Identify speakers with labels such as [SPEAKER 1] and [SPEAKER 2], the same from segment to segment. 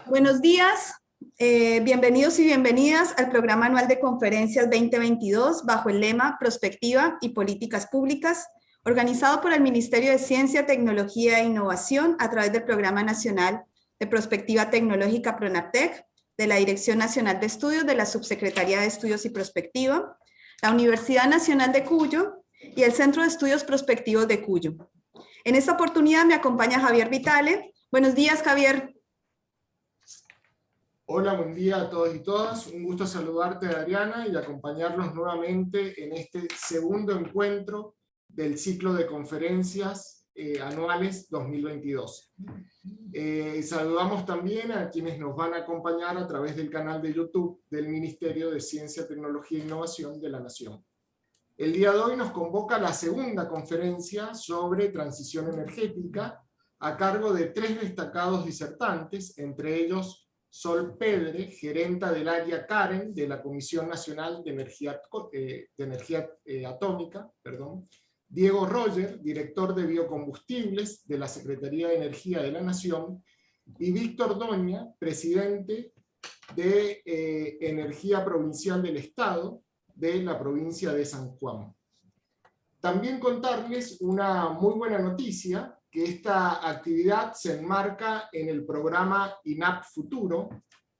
[SPEAKER 1] Buenos días, bienvenidos y bienvenidas al Programa Anual de Conferencias 2022 bajo el lema Prospectiva y Políticas Públicas, organizado por el Ministerio de Ciencia, Tecnología e Innovación a través del Programa Nacional de Prospectiva Tecnológica PRONAPTEC, de la Dirección Nacional de Estudios de la Subsecretaría de Estudios y Prospectiva, la Universidad Nacional de Cuyo y el Centro de Estudios Prospectivos de Cuyo. En esta oportunidad me acompaña Javier Vitale. Buenos días, Javier.
[SPEAKER 2] Hola, buen día a todos y todas. Un gusto saludarte, Adriana, y acompañarlos nuevamente en este segundo encuentro del ciclo de conferencias anuales 2022. Saludamos también a quienes nos van a acompañar a través del canal de YouTube del Ministerio de Ciencia, Tecnología e Innovación de la Nación. El día de hoy nos convoca la segunda conferencia sobre transición energética a cargo de 3 destacados disertantes, entre ellos Sol Pedre, gerenta del área CAREN de la Comisión Nacional de Energía Atómica, Diego Roger, director de biocombustibles de la Secretaría de Energía de la Nación, y Víctor Doña, presidente de Energía Provincial del Estado de la provincia de San Juan. También contarles una muy buena noticia, que esta actividad se enmarca en el programa INAP Futuro.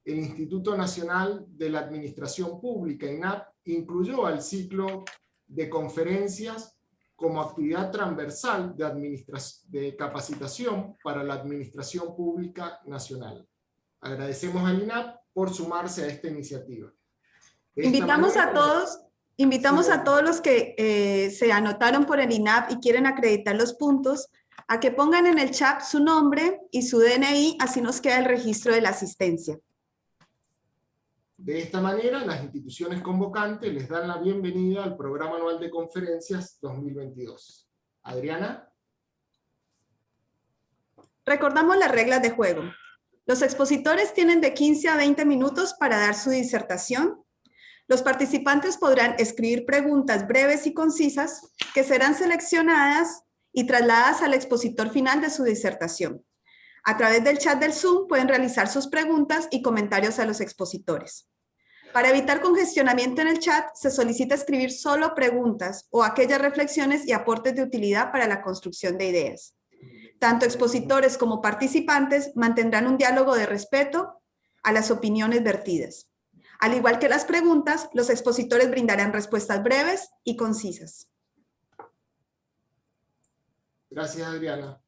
[SPEAKER 2] El Instituto Nacional de la Administración Pública, INAP, incluyó al ciclo de conferencias como actividad transversal de capacitación para la Administración Pública Nacional. Agradecemos al INAP por sumarse a esta iniciativa.
[SPEAKER 1] Invitamos a todos los que se anotaron por el INAP y quieren acreditar los puntos a que pongan en el chat su nombre y su DNI, así nos queda el registro de la asistencia.
[SPEAKER 2] De esta manera, las instituciones convocantes les dan la bienvenida al Programa Anual de Conferencias 2022. Adriana.
[SPEAKER 1] Recordamos las reglas de juego. Los expositores tienen de 15 a 20 minutos para dar su disertación. Los participantes podrán escribir preguntas breves y concisas que serán seleccionadas y trasladadas al expositor final de su disertación. A través del chat del Zoom pueden realizar sus preguntas y comentarios a los expositores. Para evitar congestionamiento en el chat, se solicita escribir solo preguntas o aquellas reflexiones y aportes de utilidad para la construcción de ideas. Tanto expositores como participantes mantendrán un diálogo de respeto a las opiniones vertidas. Al igual que las preguntas, los expositores brindarán respuestas breves y concisas.
[SPEAKER 2] Gracias, Adriana.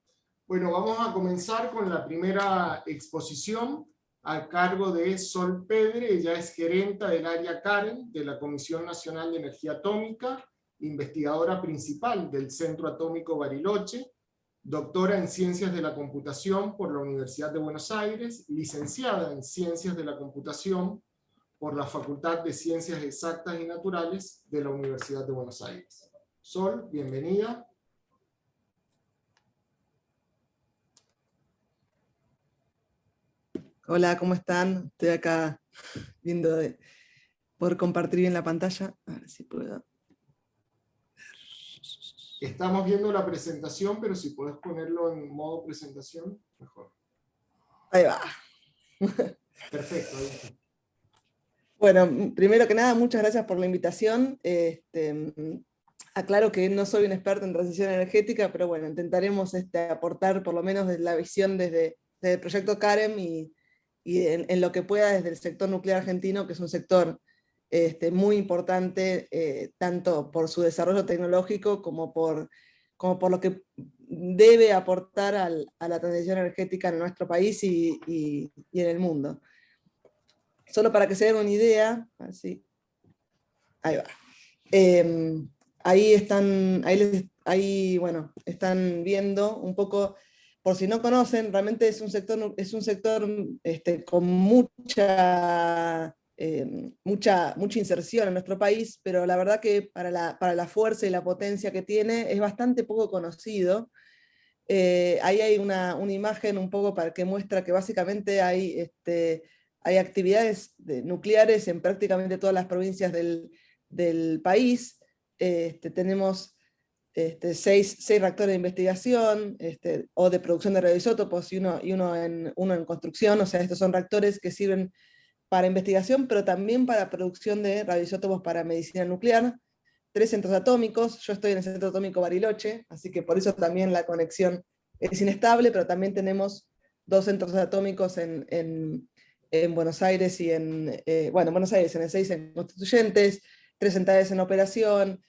[SPEAKER 2] Bueno, vamos a comenzar con la primera exposición a cargo de Sol Pedre. Ella es gerenta del área CAREN de la Comisión Nacional de Energía Atómica, investigadora principal del Centro Atómico Bariloche, doctora en Ciencias de la Computación por la Universidad de Buenos Aires, licenciada en Ciencias de la Computación por la Facultad de Ciencias Exactas y Naturales de la Universidad de Buenos Aires. Sol, bienvenida.
[SPEAKER 3] Hola, ¿cómo están? Estoy acá viendo de poder compartir bien la pantalla. A ver si puedo.
[SPEAKER 2] Estamos viendo la presentación, pero si podés ponerlo en modo presentación, mejor.
[SPEAKER 3] Ahí va.
[SPEAKER 2] Perfecto. Ahí está.
[SPEAKER 3] Bueno, primero que nada, muchas gracias por la invitación. Aclaro que no soy un experto en transición energética, pero bueno, intentaremos aportar por lo menos desde la visión desde el proyecto CAREN y en lo que pueda desde el sector nuclear argentino, que es un sector muy importante, tanto por su desarrollo tecnológico como por lo que debe aportar a la transición energética en nuestro país y en el mundo. Solo para que se den una idea, así, ahí va. Bueno, están viendo un poco, por si no conocen, realmente es un sector con mucha inserción en nuestro país, pero la verdad que para la fuerza y la potencia que tiene es bastante poco conocido. Ahí hay una imagen un poco que muestra que básicamente hay actividades nucleares en prácticamente todas las provincias del país. Tenemos 6 reactores de investigación o de producción de radioisótopos y uno en construcción. O sea, estos son reactores que sirven para investigación, pero también para producción de radioisótopos para medicina nuclear. 3 centros atómicos, yo estoy en el centro atómico Bariloche, así que por eso también la conexión es inestable, pero también tenemos 2 centros atómicos en Buenos Aires y en Buenos Aires en el 6 en Constituyentes, 3 centrales en operación,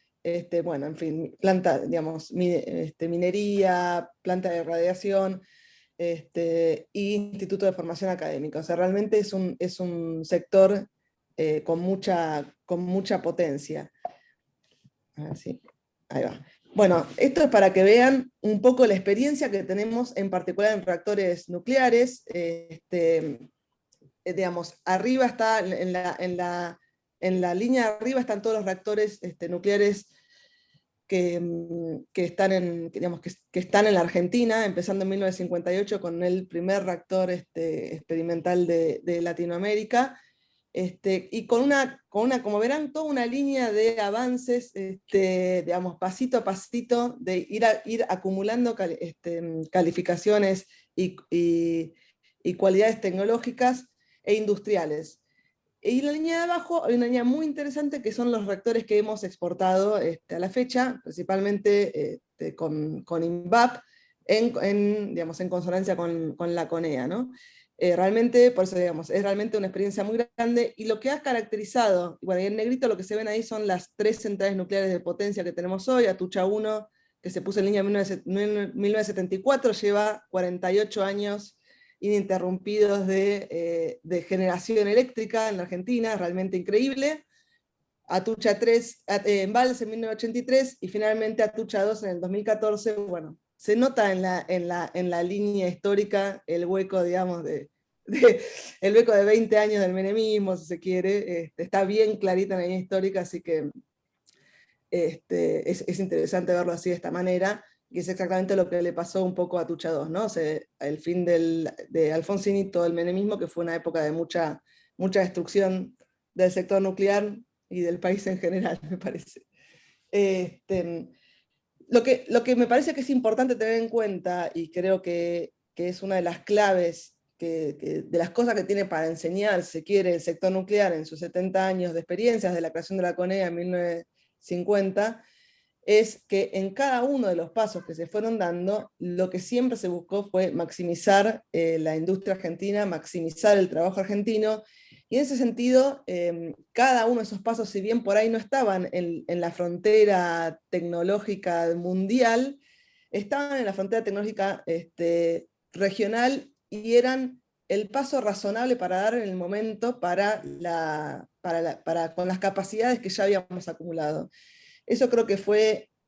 [SPEAKER 3] bueno, en fin, planta, digamos, minería, planta de radiación, y Instituto de Formación Académica. O sea, realmente es un sector con mucha potencia. A ver si, ahí va. Bueno, esto es para que vean un poco la experiencia que tenemos en particular en reactores nucleares. Digamos, arriba está, en la línea de arriba están todos los reactores nucleares que están en la Argentina, empezando en 1958 con el primer reactor experimental de Latinoamérica, y con una, como verán, toda una línea de avances, digamos, pasito a pasito, de ir acumulando calificaciones y cualidades tecnológicas e industriales. Y en la línea de abajo hay una línea muy interesante que son los reactores que hemos exportado a la fecha, principalmente con INVAP, digamos, en consonancia con la CONEA, ¿no? Realmente, por eso digamos, es realmente una experiencia muy grande, y lo que ha caracterizado, bueno, y en negrito lo que se ven ahí son las 3 centrales nucleares de potencia que tenemos hoy. Atucha 1, que se puso en línea en 1974, lleva 48 años ininterrumpidos de generación eléctrica en la Argentina, realmente increíble. Atucha 3 en Valls en 1983, y finalmente Atucha 2 en el 2014. Bueno, se nota en la línea histórica el hueco, digamos, el hueco de 20 años del menemismo, si se quiere. Está bien clarita en la línea histórica, así que es interesante verlo así, de esta manera, que es exactamente lo que le pasó un poco a Atucha 2, ¿no? O sea, el fin de Alfonsín y todo el menemismo, que fue una época de mucha destrucción del sector nuclear y del país en general, me parece. Lo que me parece que es importante tener en cuenta, y creo que es una de las claves, de las cosas que tiene para enseñar, si se quiere, el sector nuclear en sus 70 años de experiencias de la creación de la CONEA en 1950, es que en cada uno de los pasos que se fueron dando, lo que siempre se buscó fue maximizar la industria argentina, maximizar el trabajo argentino, y en ese sentido, cada uno de esos pasos, si bien por ahí no estaban en la frontera tecnológica mundial, estaban en la frontera tecnológica regional, y eran el paso razonable para dar en el momento con las capacidades que ya habíamos acumulado. Eso creo que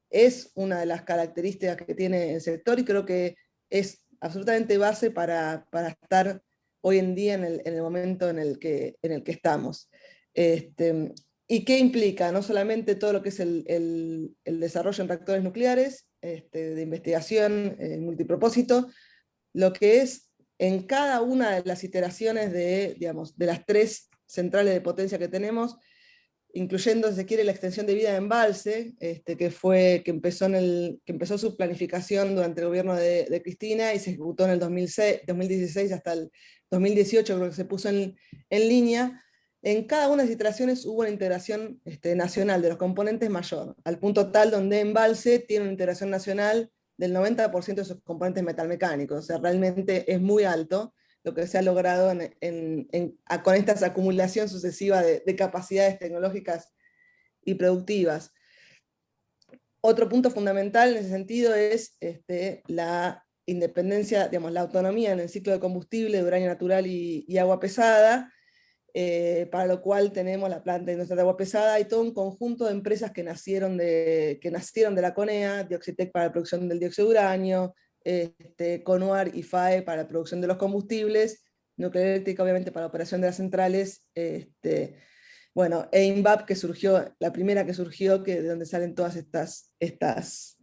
[SPEAKER 3] es una de las características que tiene el sector, y creo que es absolutamente base para estar hoy en día en el momento en el que estamos. ¿Y qué implica? No solamente todo lo que es el desarrollo en reactores nucleares, de investigación multipropósito, lo que es en cada una de las iteraciones de las 3 centrales de potencia que tenemos, incluyendo, si se quiere, la extensión de vida de Embalse, que empezó su planificación durante el gobierno de Cristina y se ejecutó en el 2016 hasta el 2018, creo que se puso en línea. En cada una de las iteraciones hubo una integración nacional de los componentes mayor, al punto tal donde Embalse tiene una integración nacional del 90% de sus componentes metalmecánicos. O sea, realmente es muy alto lo que se ha logrado con esta acumulación sucesiva de capacidades tecnológicas y productivas. Otro punto fundamental en ese sentido es la independencia, digamos, la autonomía en el ciclo de combustible de uranio natural y agua pesada, para lo cual tenemos la planta industrial de agua pesada y todo un conjunto de empresas que nacieron de la CONEA, Dioxitec para la producción del dióxido de uranio, CONUAR y FAE para la producción de los combustibles, Nuclear Eléctrica obviamente para la operación de las centrales, bueno, e INVAP, que surgió, la primera que surgió, de donde salen todas estas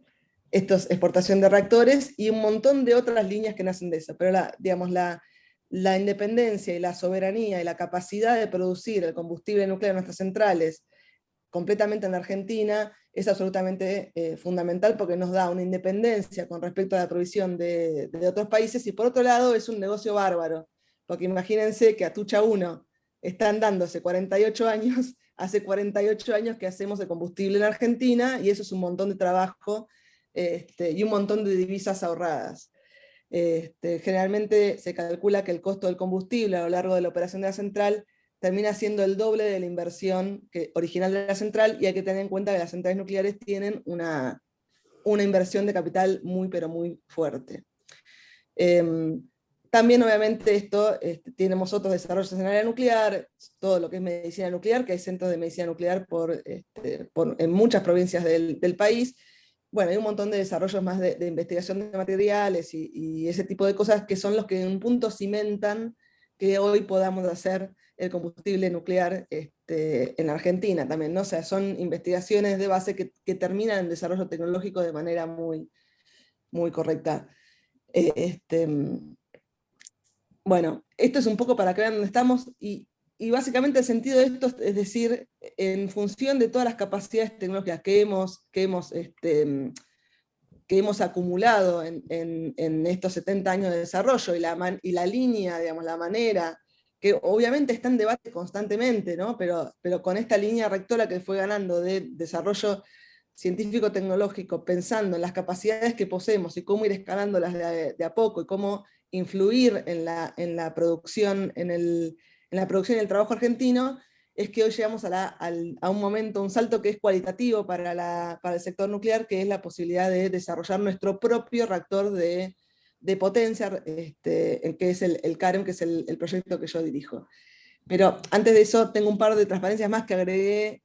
[SPEAKER 3] exportación de reactores, y un montón de otras líneas que nacen de eso. Pero la independencia y la soberanía y la capacidad de producir el combustible nuclear en nuestras centrales completamente en la Argentina es absolutamente fundamental porque nos da una independencia con respecto a la provisión de otros países, y por otro lado es un negocio bárbaro, porque imagínense que Atucha 1 están dándose 48 años, hace 48 años que hacemos de combustible en Argentina, y eso es un montón de trabajo y un montón de divisas ahorradas. Generalmente se calcula que el costo del combustible a lo largo de la operación de la central termina siendo el doble de la inversión original de la central, y hay que tener en cuenta que las centrales nucleares tienen una inversión de capital muy, pero muy fuerte. También obviamente tenemos otros desarrollos en el área nuclear, todo lo que es medicina nuclear, que hay centros de medicina nuclear en muchas provincias del país. Bueno, hay un montón de desarrollos más de investigación de materiales y ese tipo de cosas que son los que en un punto cimentan que hoy podamos hacer el combustible nuclear en Argentina también, ¿no? O sea, son investigaciones de base que terminan en desarrollo tecnológico de manera muy, muy correcta. Bueno, esto es un poco para que vean dónde estamos, y básicamente el sentido de esto es decir, en función de todas las capacidades tecnológicas que hemos acumulado en estos 70 años de desarrollo, y la línea, digamos, la manera, que obviamente está en debate constantemente, ¿no? pero con esta línea rectora que fue ganando de desarrollo científico-tecnológico, pensando en las capacidades que poseemos y cómo ir escalándolas de a poco, y cómo influir en la producción, en la producción y el trabajo argentino, es que hoy llegamos a un momento, un salto que es cualitativo para el sector nuclear, que es la posibilidad de desarrollar nuestro propio reactor de potencia, que es el CAREM, que es el proyecto que yo dirijo. Pero antes de eso, tengo un par de transparencias más que agregué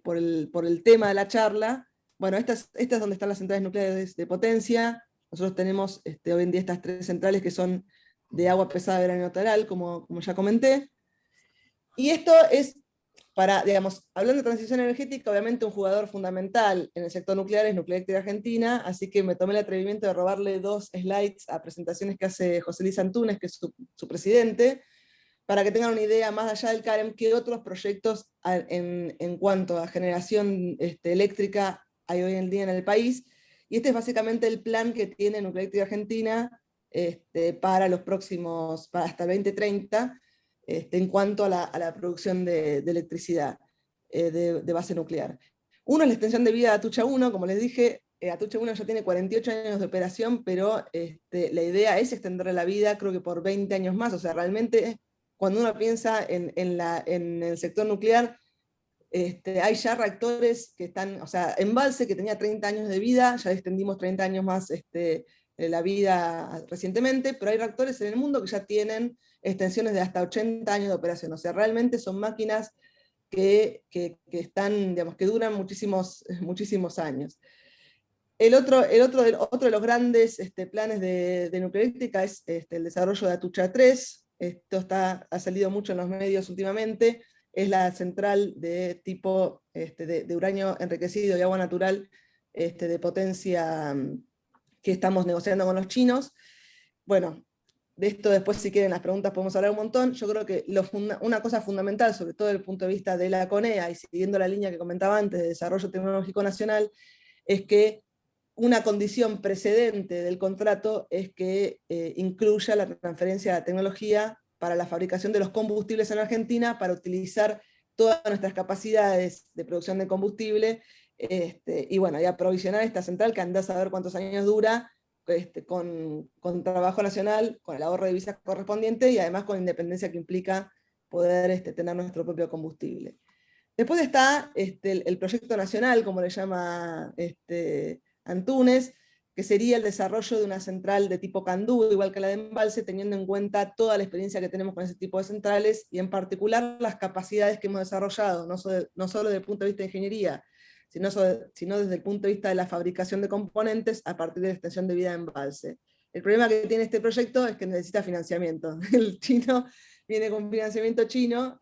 [SPEAKER 3] por el tema de la charla. Bueno, esta es donde están las centrales nucleares de potencia. Nosotros tenemos hoy en día estas 3 centrales que son de agua pesada de uranio natural, como ya comenté. Y esto es digamos, hablando de transición energética, obviamente un jugador fundamental en el sector nuclear es Nuclear Eléctrica Argentina, así que me tomé el atrevimiento de robarle 2 slides a presentaciones que hace José Luis Antunes, que es su presidente, para que tengan una idea más allá del CAREM, qué otros proyectos en cuanto a generación eléctrica hay hoy en día en el país. Y este es básicamente el plan que tiene Nuclear Eléctrica Argentina para los próximos, hasta el 2030, en cuanto a la producción de electricidad de base nuclear. Uno es la extensión de vida de Atucha 1, como les dije, Atucha 1 ya tiene 48 años de operación, pero la idea es extenderle la vida, creo que por 20 años más. O sea, realmente cuando uno piensa en el sector nuclear, hay ya reactores que están, o sea, Embalse, que tenía 30 años de vida, ya extendimos 30 años más la vida recientemente, pero hay reactores en el mundo que ya tienen extensiones de hasta 80 años de operación. O sea, realmente son máquinas que están, digamos, que duran muchísimos años. Otro de los grandes planes de Nuclear Eléctrica es el desarrollo de Atucha 3. Esto ha salido mucho en los medios últimamente. Es la central de tipo de uranio enriquecido y agua natural de potencia que estamos negociando con los chinos. Bueno, de esto después, si quieren las preguntas, podemos hablar un montón. Yo creo que una cosa fundamental, sobre todo desde el punto de vista de la CONEA, y siguiendo la línea que comentaba antes de desarrollo tecnológico nacional, es que una condición precedente del contrato es que incluya la transferencia de tecnología para la fabricación de los combustibles en Argentina, para utilizar todas nuestras capacidades de producción de combustible, y bueno, y aprovisionar esta central que anda a saber cuántos años dura, con trabajo nacional, con el ahorro de divisas correspondiente, y además con la independencia que implica poder tener nuestro propio combustible. Después está el proyecto nacional, como le llama Antunes, que sería el desarrollo de una central de tipo Candú, igual que la de Embalse, teniendo en cuenta toda la experiencia que tenemos con ese tipo de centrales, y en particular las capacidades que hemos desarrollado, no solo desde el punto de vista de ingeniería, sino desde el punto de vista de la fabricación de componentes a partir de la extensión de vida de Embalse. El problema que tiene este proyecto es que necesita financiamiento. El chino viene con financiamiento chino,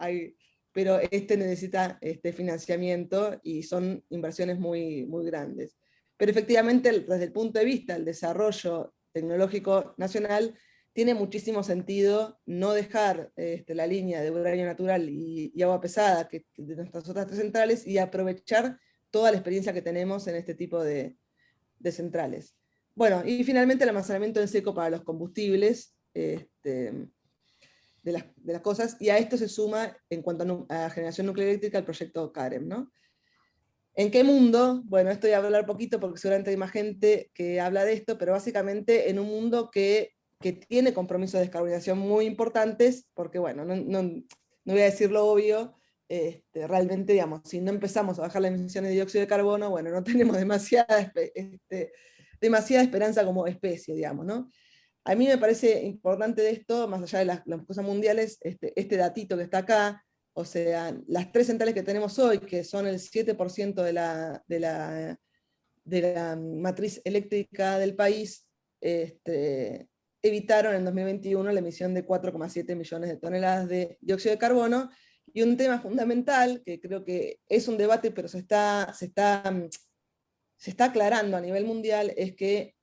[SPEAKER 3] pero necesita financiamiento, y son inversiones muy, muy grandes. Pero efectivamente, desde el punto de vista del desarrollo tecnológico nacional, tiene muchísimo sentido no dejar la línea de uranio natural y agua pesada de nuestras otras 3 centrales, y aprovechar toda la experiencia que tenemos en este tipo de centrales. Bueno, y finalmente el almacenamiento en seco para los combustibles, de las cosas, y a esto se suma, en cuanto a generación nuclear eléctrica, el proyecto CAREM, ¿no? ¿En qué mundo? Bueno, esto voy a hablar poquito porque seguramente hay más gente que habla de esto, pero básicamente en un mundo que tiene compromisos de descarbonización muy importantes, porque bueno, no voy a decir lo obvio, realmente, digamos, si no empezamos a bajar las emisiones de dióxido de carbono, bueno, no tenemos demasiada esperanza como especie, digamos, ¿no? A mí me parece importante de esto, más allá de las cosas mundiales, este datito que está acá, o sea, las 3 centrales que tenemos hoy, que son el 7% de la matriz eléctrica del país, evitaron en 2021 la emisión de 4,7 millones de toneladas de dióxido de carbono. Y un tema fundamental, que creo que es un debate, pero se está aclarando a nivel mundial, es que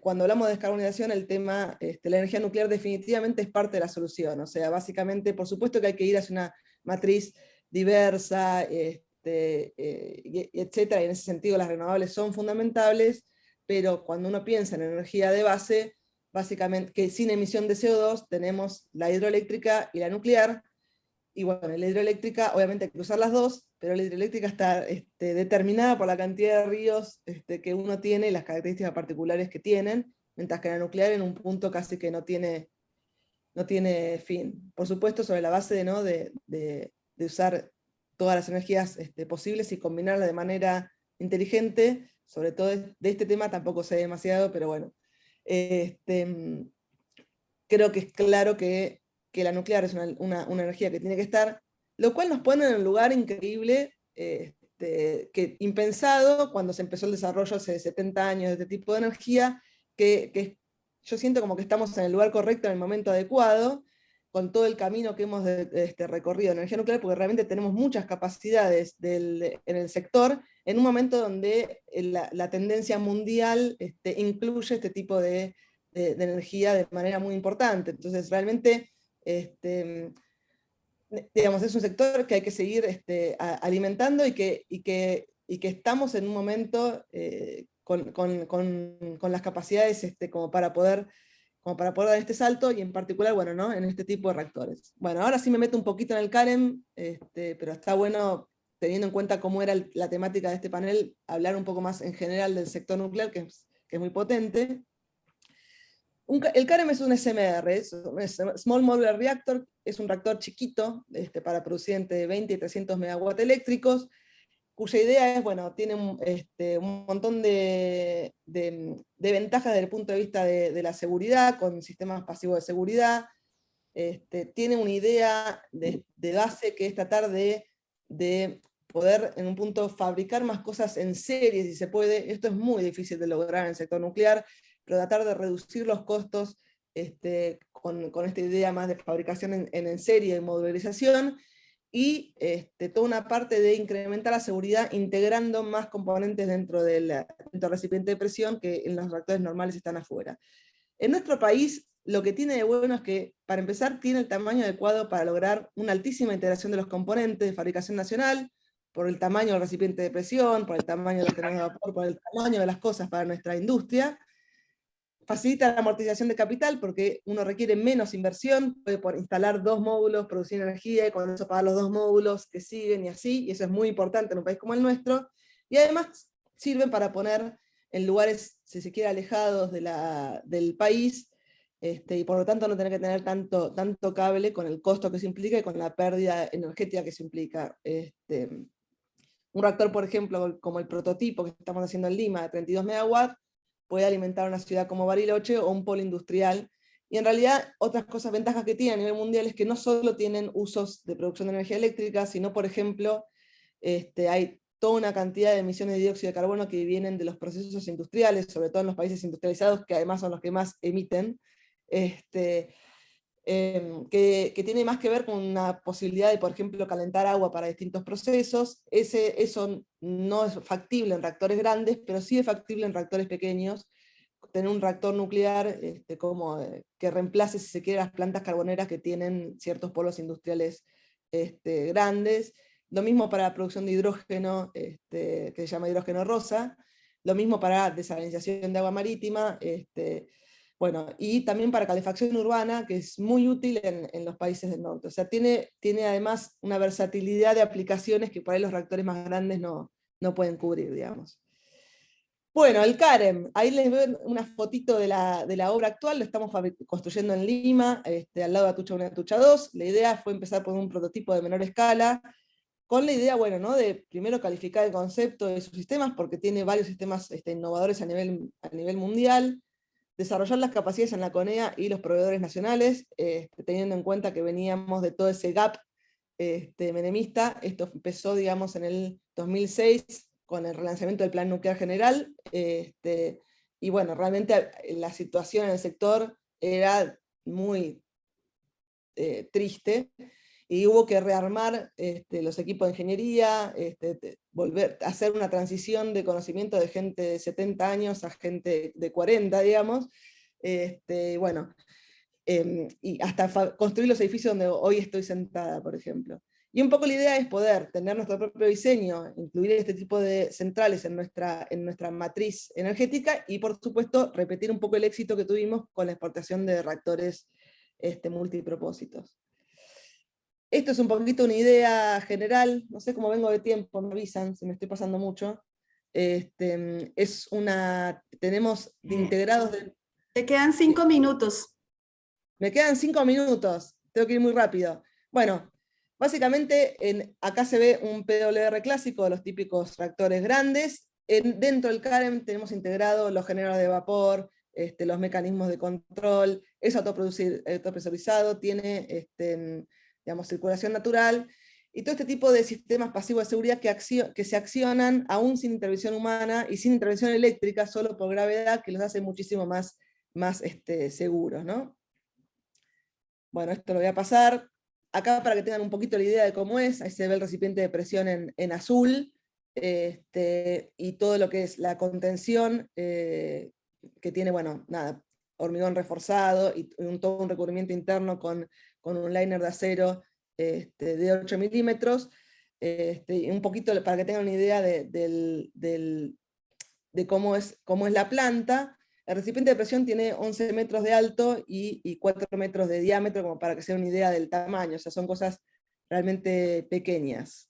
[SPEAKER 3] cuando hablamos de descarbonización, el tema, la energía nuclear definitivamente es parte de la solución. O sea, básicamente, por supuesto que hay que ir hacia una matriz diversa, etcétera, y en ese sentido las renovables son fundamentales, pero cuando uno piensa en energía de base, básicamente, que sin emisión de CO2 tenemos la hidroeléctrica y la nuclear, y bueno, la hidroeléctrica, obviamente hay que usar las dos, pero la hidroeléctrica está determinada por la cantidad de ríos que uno tiene y las características particulares que tienen, mientras que la nuclear en un punto casi que no tiene fin. Por supuesto, sobre la base ¿no? de usar todas las energías posibles y combinarlas de manera inteligente. Sobre todo de este tema tampoco sé demasiado, pero bueno. Creo que es claro que la nuclear es una energía que tiene que estar, lo cual nos pone en un lugar increíble, que impensado cuando se empezó el desarrollo hace 70 años de este tipo de energía, que yo siento como que estamos en el lugar correcto en el momento adecuado, con todo el camino que hemos recorrido en energía nuclear, porque realmente tenemos muchas capacidades en el sector, en un momento donde la tendencia mundial incluye este tipo de energía de manera muy importante. Entonces, realmente, digamos, es un sector que hay que seguir alimentando y que estamos en un momento con las capacidades como para poder dar este salto, y en particular, bueno, ¿no? En este tipo de reactores. Bueno, ahora sí me meto un poquito en el CAREM, pero está bueno, teniendo en cuenta cómo era la temática de este panel, hablar un poco más en general del sector nuclear, que es muy potente. El CAREM es un SMR, es Small Modular Reactor, es un reactor chiquito para producir entre 20 y 300 megawatts eléctricos, cuya idea es, bueno, tiene un montón de ventajas desde el punto de vista de la seguridad, con sistemas pasivos de seguridad. Tiene una idea de base que es tratar de poder en un punto fabricar más cosas en serie, si se puede. Esto es muy difícil de lograr en el sector nuclear, pero tratar de reducir los costos con esta idea más de fabricación en serie y modularización, y toda una parte de incrementar la seguridad integrando más componentes dentro del recipiente de presión que en los reactores normales están afuera. En nuestro país, lo que tiene de bueno es que, para empezar, tiene el tamaño adecuado para lograr una altísima integración de los componentes de fabricación nacional, por el tamaño del recipiente de presión, por el tamaño de los tenores de vapor, por el tamaño de las cosas para nuestra industria. Facilita la amortización de capital porque uno requiere menos inversión, puede instalar 2 módulos, producir energía y con eso pagar los 2 módulos que siguen y así, y eso es muy importante en un país como el nuestro. Y además sirven para poner en lugares, si se quiere, alejados del país, y por lo tanto no tener que tener tanto cable, con el costo que se implica y con la pérdida energética que se implica. Un reactor, por ejemplo, como el prototipo que estamos haciendo en Lima, de 32 megawatts, puede alimentar una ciudad como Bariloche o un polo industrial. Y en realidad, otras ventajas que tiene a nivel mundial es que no solo tienen usos de producción de energía eléctrica, sino, por ejemplo, hay toda una cantidad de emisiones de dióxido de carbono que vienen de los procesos industriales, sobre todo en los países industrializados, que además son los que más emiten, que tiene más que ver con una posibilidad de, por ejemplo, calentar agua para distintos procesos. Eso no es factible en reactores grandes, pero sí es factible en reactores pequeños, tener un reactor nuclear que reemplace, si se quiere, las plantas carboneras que tienen ciertos polos industriales grandes, Lo mismo para la producción de hidrógeno, que se llama hidrógeno rosa, lo mismo para desalinización de agua marítima, bueno, y también para calefacción urbana, que es muy útil en los países del norte. O sea, tiene además una versatilidad de aplicaciones que por ahí los reactores más grandes no pueden cubrir, digamos. Bueno, el CAREM, ahí les ven una fotito de la obra actual, lo estamos construyendo en Lima, al lado de Atucha 1 y Atucha 2. La idea fue empezar por un prototipo de menor escala, con la idea, bueno, ¿no?, de primero calificar el concepto de sus sistemas, porque tiene varios sistemas innovadores a nivel mundial, desarrollar las capacidades en la CONEA y los proveedores nacionales, teniendo en cuenta que veníamos de todo ese gap menemista. Esto empezó, digamos, en el 2006, con el relanzamiento del Plan Nuclear General, y bueno, realmente la situación en el sector era muy triste, y hubo que rearmar los equipos de ingeniería, volver a hacer una transición de conocimiento de gente de 70 años a gente de 40, digamos, bueno, y hasta construir los edificios donde hoy estoy sentada, por ejemplo. Y un poco la idea es poder tener nuestro propio diseño, incluir este tipo de centrales en nuestra matriz energética, y por supuesto repetir un poco el éxito que tuvimos con la exportación de reactores multipropósitos. Esto es un poquito una idea general, no sé cómo vengo de tiempo, me avisan si me estoy pasando mucho. Tenemos integrados...
[SPEAKER 1] Te quedan 5 minutos.
[SPEAKER 3] Me quedan 5 minutos, tengo que ir muy rápido. Bueno, básicamente acá se ve un PWR clásico de los típicos reactores grandes. Dentro del CAREM tenemos integrado los generadores de vapor, los mecanismos de control, es autopresurizado, tiene digamos, circulación natural, y todo este tipo de sistemas pasivos de seguridad que se accionan aún sin intervención humana y sin intervención eléctrica, solo por gravedad, que los hace muchísimo más seguros, ¿no? Bueno, esto lo voy a pasar. Acá para que tengan un poquito la idea de cómo es, ahí se ve el recipiente de presión en azul, y todo lo que es la contención, que tiene, bueno, nada, hormigón reforzado y todo un recubrimiento interno con un liner de acero de 8 milímetros, y un poquito para que tengan una idea de cómo es la planta. El recipiente de presión tiene 11 metros de alto y 4 metros de diámetro, como para que se den una idea del tamaño, o sea, son cosas realmente pequeñas.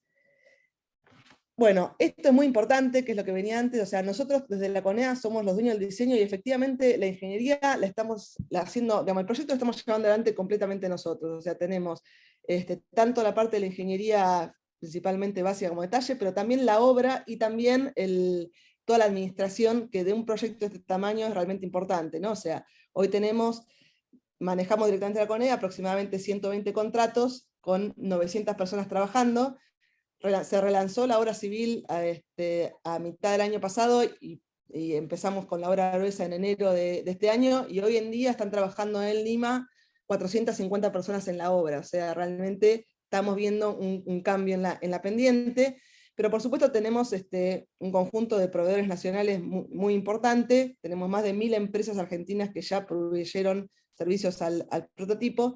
[SPEAKER 3] Bueno, esto es muy importante, que es lo que venía antes, o sea, nosotros desde la CONEA somos los dueños del diseño, y efectivamente la ingeniería la estamos haciendo, digamos, el proyecto lo estamos llevando adelante completamente nosotros, o sea, tenemos tanto la parte de la ingeniería principalmente básica como detalle, pero también la obra y también toda la administración, que de un proyecto de este tamaño es realmente importante, ¿no? O sea, hoy manejamos directamente la CONEA aproximadamente 120 contratos con 900 personas trabajando. Se relanzó la obra civil a mitad del año pasado, y empezamos con la obra gruesa en enero de este año, y hoy en día están trabajando en Lima 450 personas en la obra, o sea, realmente estamos viendo un cambio en la pendiente, pero por supuesto tenemos un conjunto de proveedores nacionales muy importante, tenemos más de 1000 empresas argentinas que ya proveyeron servicios al prototipo,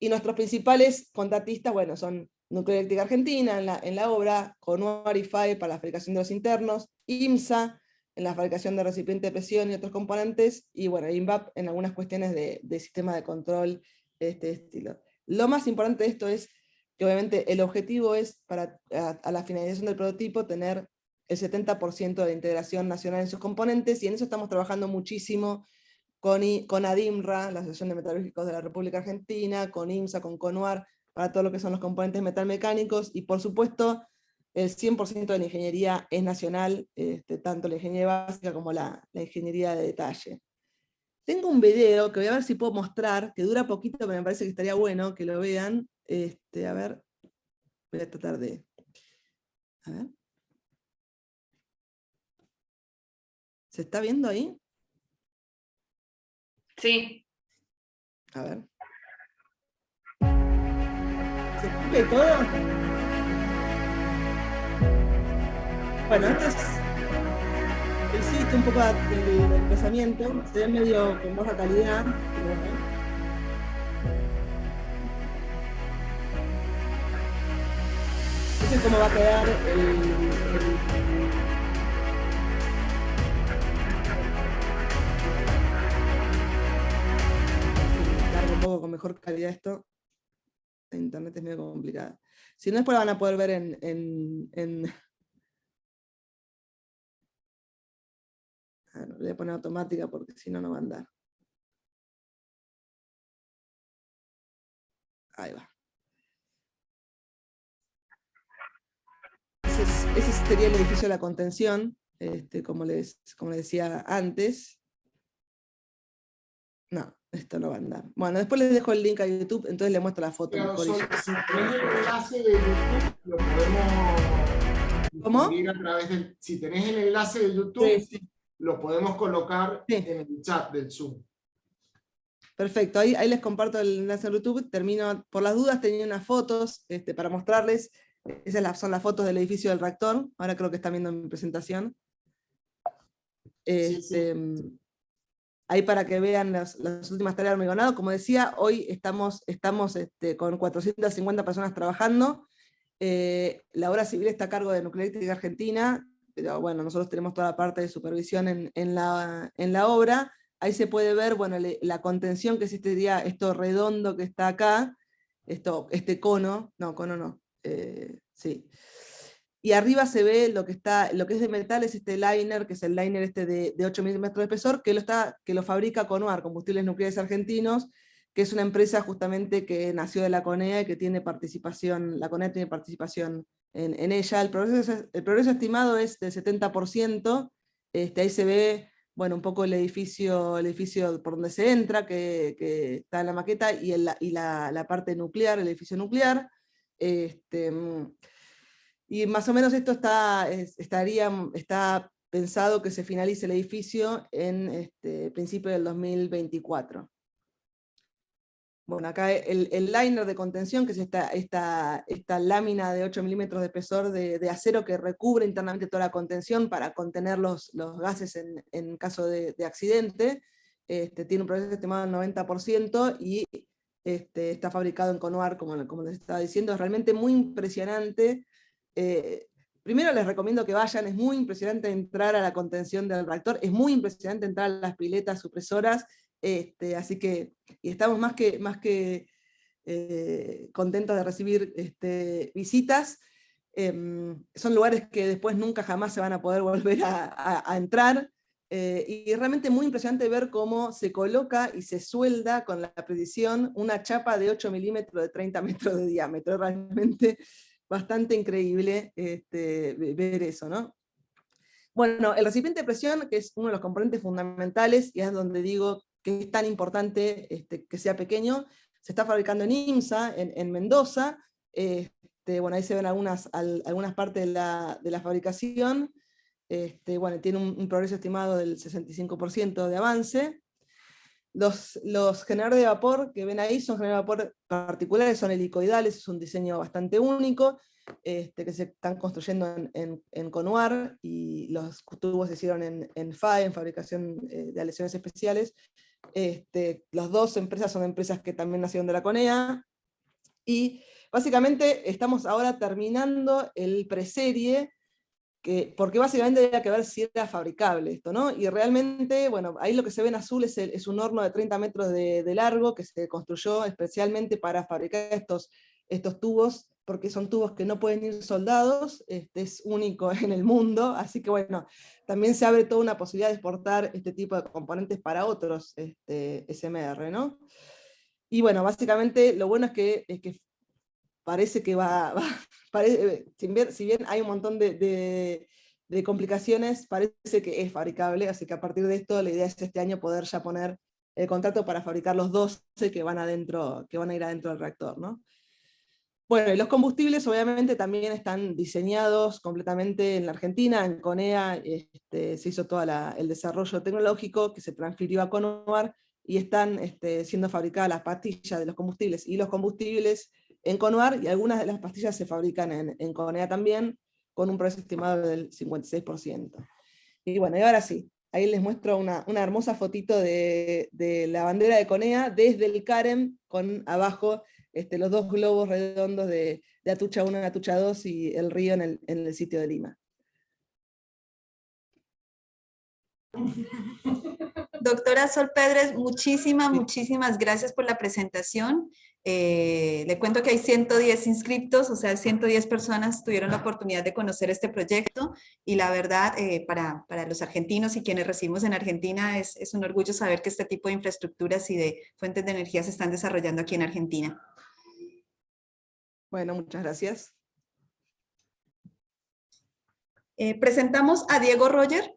[SPEAKER 3] y nuestros principales contratistas, bueno, son Nuclear Eléctrica Argentina en la obra, Conuar y FAE para la fabricación de los internos, IMSA en la fabricación de recipiente de presión y otros componentes, y bueno, INVAP en algunas cuestiones de sistema de control de este estilo. Lo más importante de esto es que obviamente el objetivo es, a la finalización del prototipo, tener el 70% de la integración nacional en sus componentes, y en eso estamos trabajando muchísimo con ADIMRA, la Asociación de Metalúrgicos de la República Argentina, con IMSA, con Conuar, para todo lo que son los componentes metalmecánicos, y por supuesto el 100% de la ingeniería es nacional, tanto la ingeniería básica como la ingeniería de detalle. Tengo un video que voy a ver si puedo mostrar, que dura poquito, pero me parece que estaría bueno que lo vean. A ver, voy a tratar de... A ver. ¿Se está viendo ahí?
[SPEAKER 4] Sí.
[SPEAKER 3] A ver. ¿Se escucha y todo? Bueno, esto es un poco del emplazamiento, se ve medio con baja calidad, pero bueno. Ese bien cómo va a quedar cargo un poco con mejor calidad esto. Internet es medio complicada. Si no, después la van a poder ver lo voy a poner automática porque si no, no va a andar. Ahí va. Ese sería el edificio de la contención, como les decía antes. No, esto no va a andar. Bueno, después les dejo el link a YouTube, entonces les muestro la foto.
[SPEAKER 2] Claro,
[SPEAKER 3] mejor.
[SPEAKER 2] si tenés el enlace de YouTube, lo podemos difundir a través del... Si tenés el enlace de YouTube,
[SPEAKER 3] Sí.
[SPEAKER 2] lo podemos colocar
[SPEAKER 3] Sí.
[SPEAKER 2] en el chat del Zoom.
[SPEAKER 3] Perfecto, ahí les comparto el enlace a YouTube. Termino, por las dudas tenía unas fotos para mostrarles. Esas son las fotos del edificio del reactor. Ahora creo que están viendo mi presentación.
[SPEAKER 2] Sí, sí.
[SPEAKER 3] Ahí para que vean las últimas tareas de hormigonado. Como decía, hoy estamos con 450 personas trabajando. La obra civil está a cargo de Nuclear Eléctrica Argentina, pero bueno, nosotros tenemos toda la parte de supervisión en la obra. Ahí se puede ver, bueno, la contención, que es esto redondo que está acá, este cono, sí. Y arriba se ve lo que es de metal, es este liner, que es el liner de 8 milímetros de espesor, que lo fabrica Conuar, Combustibles Nucleares Argentinos, que es una empresa justamente que nació de la CONEA y que tiene participación, la CONEA tiene participación en ella. El progreso estimado es del 70%, ahí se ve, bueno, un poco el edificio por donde se entra, que está en la maqueta, y la parte nuclear, el edificio nuclear. Y más o menos esto está pensado que se finalice el edificio en principio del 2024. Bueno, acá el liner de contención, que es esta lámina de 8 milímetros de espesor de acero que recubre internamente toda la contención para contener los gases en caso de accidente. Tiene un proceso estimado del 90% y está fabricado en Conuar, como les estaba diciendo. Es realmente muy impresionante. Primero les recomiendo que vayan, es muy impresionante entrar a la contención del reactor, es muy impresionante entrar a las piletas supresoras, así que y estamos más que contentos de recibir visitas. Son lugares que después nunca jamás se van a poder volver a entrar, y es realmente muy impresionante ver cómo se coloca y se suelda con la precisión una chapa de 8 milímetros de 30 metros de diámetro. Es realmente bastante increíble ver eso, ¿no? Bueno, el recipiente de presión, que es uno de los componentes fundamentales, y es donde digo que es tan importante que sea pequeño, se está fabricando en IMSA, en Mendoza. Bueno, ahí se ven algunas partes de la fabricación. Bueno, tiene un progreso estimado del 65% de avance. Los generadores de vapor que ven ahí son generadores de vapor particulares, son helicoidales, es un diseño bastante único, que se están construyendo en Conuar, y los tubos se hicieron en FAE, en fabricación de aleaciones especiales. Las dos empresas son empresas que también nacieron de la CONEA, y básicamente estamos ahora terminando el preserie, porque básicamente había que ver si era fabricable esto, ¿no? Y realmente, bueno, ahí lo que se ve en azul es un horno de 30 metros de largo que se construyó especialmente para fabricar estos tubos, porque son tubos que no pueden ir soldados, es único en el mundo, así que bueno, también se abre toda una posibilidad de exportar este tipo de componentes para otros SMR, ¿no? Y bueno, básicamente lo bueno es que parece que si bien hay un montón de complicaciones, parece que es fabricable, así que a partir de esto la idea es este año poder ya poner el contrato para fabricar los 12 que van a ir adentro del reactor, ¿no? Bueno, y los combustibles obviamente también están diseñados completamente en la Argentina, en CONEA, se hizo todo el desarrollo tecnológico que se transfirió a Conuar, y están siendo fabricadas las pastillas de los combustibles y los combustibles en Conuar, y algunas de las pastillas se fabrican en CONEA también, con un progreso estimado del 56%. Y bueno, y ahora sí, ahí les muestro una hermosa fotito de la bandera de CONEA desde el CAREM, con abajo los dos globos redondos de Atucha 1 y Atucha 2 y el río en el sitio de Lima.
[SPEAKER 1] Doctora Sol Pedres, muchísimas gracias por la presentación. Le cuento que hay 110 inscriptos, o sea, 110 personas tuvieron la oportunidad de conocer este proyecto y la verdad, para los argentinos y quienes recibimos en Argentina, es un orgullo saber que este tipo de infraestructuras y de fuentes de energía se están desarrollando aquí en Argentina.
[SPEAKER 3] Bueno, muchas gracias.
[SPEAKER 1] Presentamos a Diego Roger.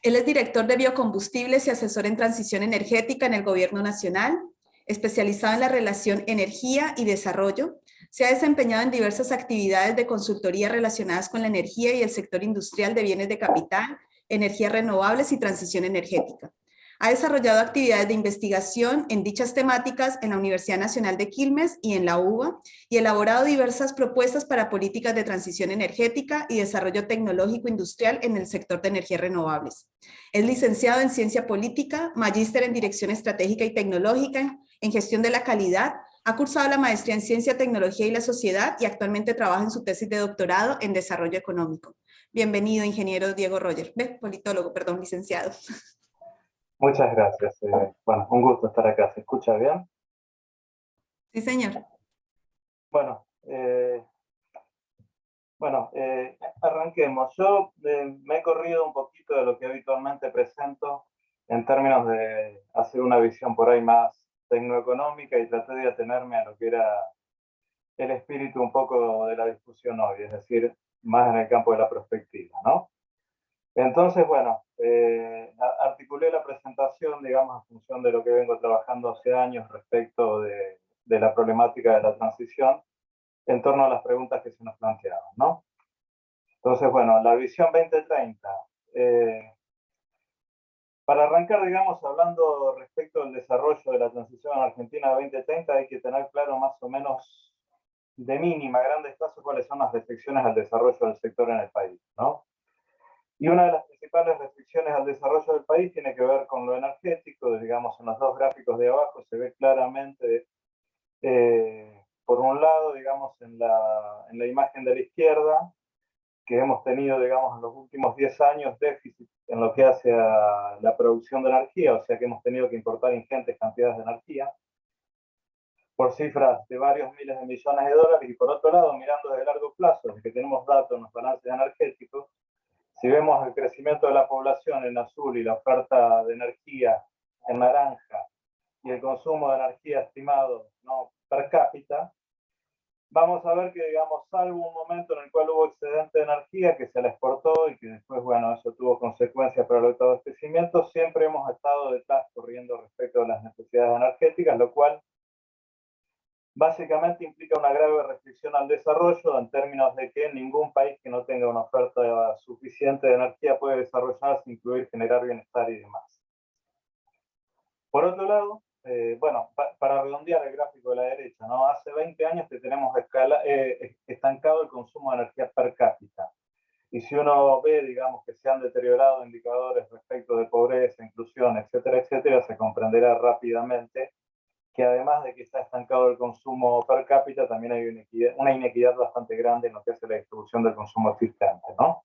[SPEAKER 1] Él es director de biocombustibles y asesor en transición energética en el Gobierno Nacional, especializado en la relación energía y desarrollo. Se ha desempeñado en diversas actividades de consultoría relacionadas con la energía y el sector industrial de bienes de capital, energías renovables y transición energética. Ha desarrollado actividades de investigación en dichas temáticas en la Universidad Nacional de Quilmes y en la UBA y elaborado diversas propuestas para políticas de transición energética y desarrollo tecnológico industrial en el sector de energías renovables. Es licenciado en Ciencia Política, magíster en Dirección Estratégica y Tecnológica, en Gestión de la Calidad, ha cursado la maestría en Ciencia, Tecnología y la Sociedad y actualmente trabaja en su tesis de doctorado en Desarrollo Económico. Bienvenido, ingeniero Diego Roger. Politólogo, perdón, licenciado.
[SPEAKER 4] Muchas gracias. Bueno, un gusto estar acá. ¿Se escucha bien?
[SPEAKER 1] Sí, señor.
[SPEAKER 4] Bueno, arranquemos. Yo me he corrido un poquito de lo que habitualmente presento en términos de hacer una visión por ahí más tecnoeconómica y traté de atenerme a lo que era el espíritu un poco de la discusión hoy, es decir, más en el campo de la perspectiva, ¿no? Entonces, bueno, articulé la presentación, digamos, en función de lo que vengo trabajando hace años respecto de la problemática de la transición en torno a las preguntas que se nos planteaban, ¿no? Entonces, bueno, la visión 2030. Para arrancar, digamos, hablando respecto al desarrollo de la transición argentina 2030, hay que tener claro más o menos de mínima, grandes pasos, cuáles son las restricciones al desarrollo del sector en el país, ¿no? Y una de las principales restricciones al desarrollo del país tiene que ver con lo energético. Digamos, en los dos gráficos de abajo se ve claramente, por un lado, digamos, en la imagen de la izquierda, que hemos tenido, digamos, en los últimos 10 años déficit en lo que hace a la producción de energía, o sea que hemos tenido que importar ingentes cantidades de energía, por cifras de varios miles de millones de dólares, y por otro lado, mirando desde largo plazo, desde que tenemos datos en los balances energéticos, si vemos el crecimiento de la población en azul y la oferta de energía en naranja y el consumo de energía estimado, ¿no?, per cápita, vamos a ver que, digamos, salvo un momento en el cual hubo excedente de energía que se la exportó y que después, bueno, eso tuvo consecuencias para el autoabastecimiento, siempre hemos estado detrás corriendo respecto a las necesidades energéticas, lo cual básicamente implica una grave restricción al desarrollo en términos de que ningún país que no tenga una oferta suficiente de energía puede desarrollarse, incluir generar bienestar y demás. Por otro lado, bueno, para redondear el gráfico de la derecha, ¿no? Hace 20 años que tenemos estancado el consumo de energía per cápita. Y si uno ve, digamos, que se han deteriorado indicadores respecto de pobreza, inclusión, etcétera, se comprenderá rápidamente que además de que está estancado el consumo per cápita, también hay una inequidad bastante grande en lo que hace la distribución del consumo existente, ¿no?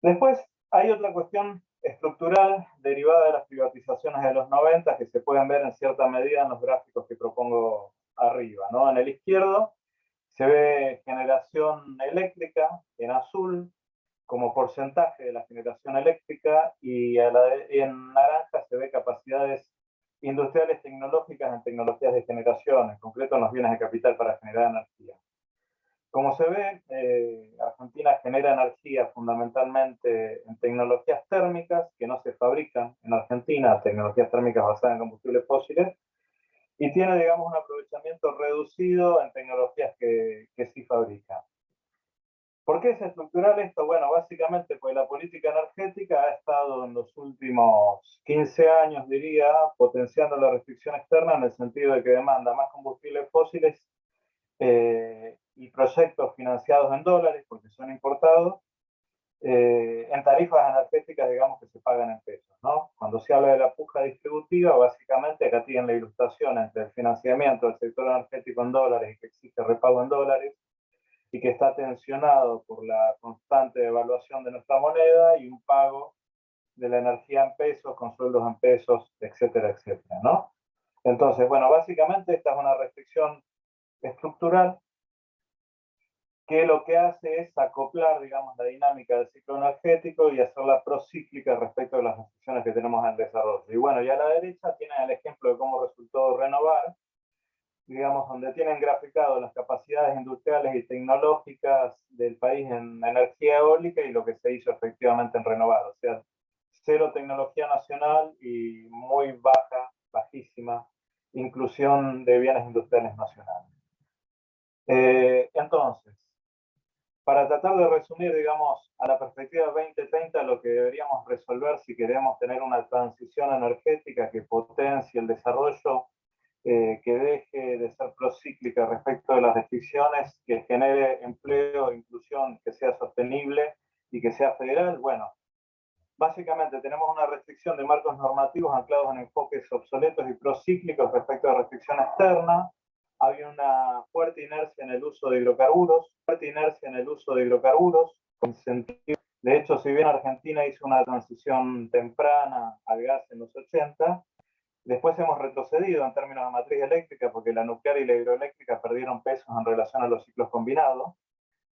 [SPEAKER 4] Después hay otra cuestión estructural derivada de las privatizaciones de los 90 que se pueden ver en cierta medida en los gráficos que propongo arriba, ¿no? En el izquierdo se ve generación eléctrica en azul como porcentaje de la generación eléctrica y en naranja se ve capacidades industriales tecnológicas en tecnologías de generación, en concreto en los bienes de capital para generar energía. Como se ve, Argentina genera energía fundamentalmente en tecnologías térmicas que no se fabrican en Argentina, tecnologías térmicas basadas en combustibles fósiles, y tiene, digamos, un aprovechamiento reducido en tecnologías que sí fabrican. ¿Por qué es estructural esto? Bueno, básicamente porque la política energética ha estado en los últimos 15 años, diría, potenciando la restricción externa en el sentido de que demanda más combustibles fósiles y proyectos financiados en dólares, porque son importados, en tarifas energéticas, digamos, que se pagan en pesos, ¿no? Cuando se habla de la puja distributiva, básicamente acá tienen la ilustración entre el financiamiento del sector energético en dólares y que existe repago en dólares, y que está tensionado por la constante devaluación de nuestra moneda y un pago de la energía en pesos, con sueldos en pesos, etcétera, etcétera, ¿no? Entonces, bueno, básicamente esta es una restricción estructural que lo que hace es acoplar, digamos, la dinámica del ciclo energético y hacerla procíclica respecto de las restricciones que tenemos en desarrollo. Y bueno, y a la derecha tienen el ejemplo de cómo resultó Renovar, digamos, donde tienen graficado las capacidades industriales y tecnológicas del país en energía eólica y lo que se hizo efectivamente en Renovar. O sea, cero tecnología nacional y muy baja, bajísima, inclusión de bienes industriales nacionales. Entonces, para tratar de resumir, digamos, a la perspectiva 2030, lo que deberíamos resolver si queremos tener una transición energética que potencie el desarrollo, que deje de ser procíclica respecto de las restricciones, que genere empleo, inclusión, que sea sostenible y que sea federal. Bueno, básicamente tenemos una restricción de marcos normativos anclados en enfoques obsoletos y procíclicos respecto a restricción externa. Había una fuerte inercia en el uso de hidrocarburos, con sentido. De hecho, si bien Argentina hizo una transición temprana al gas en los 80, después hemos retrocedido en términos de matriz eléctrica porque la nuclear y la hidroeléctrica perdieron pesos en relación a los ciclos combinados.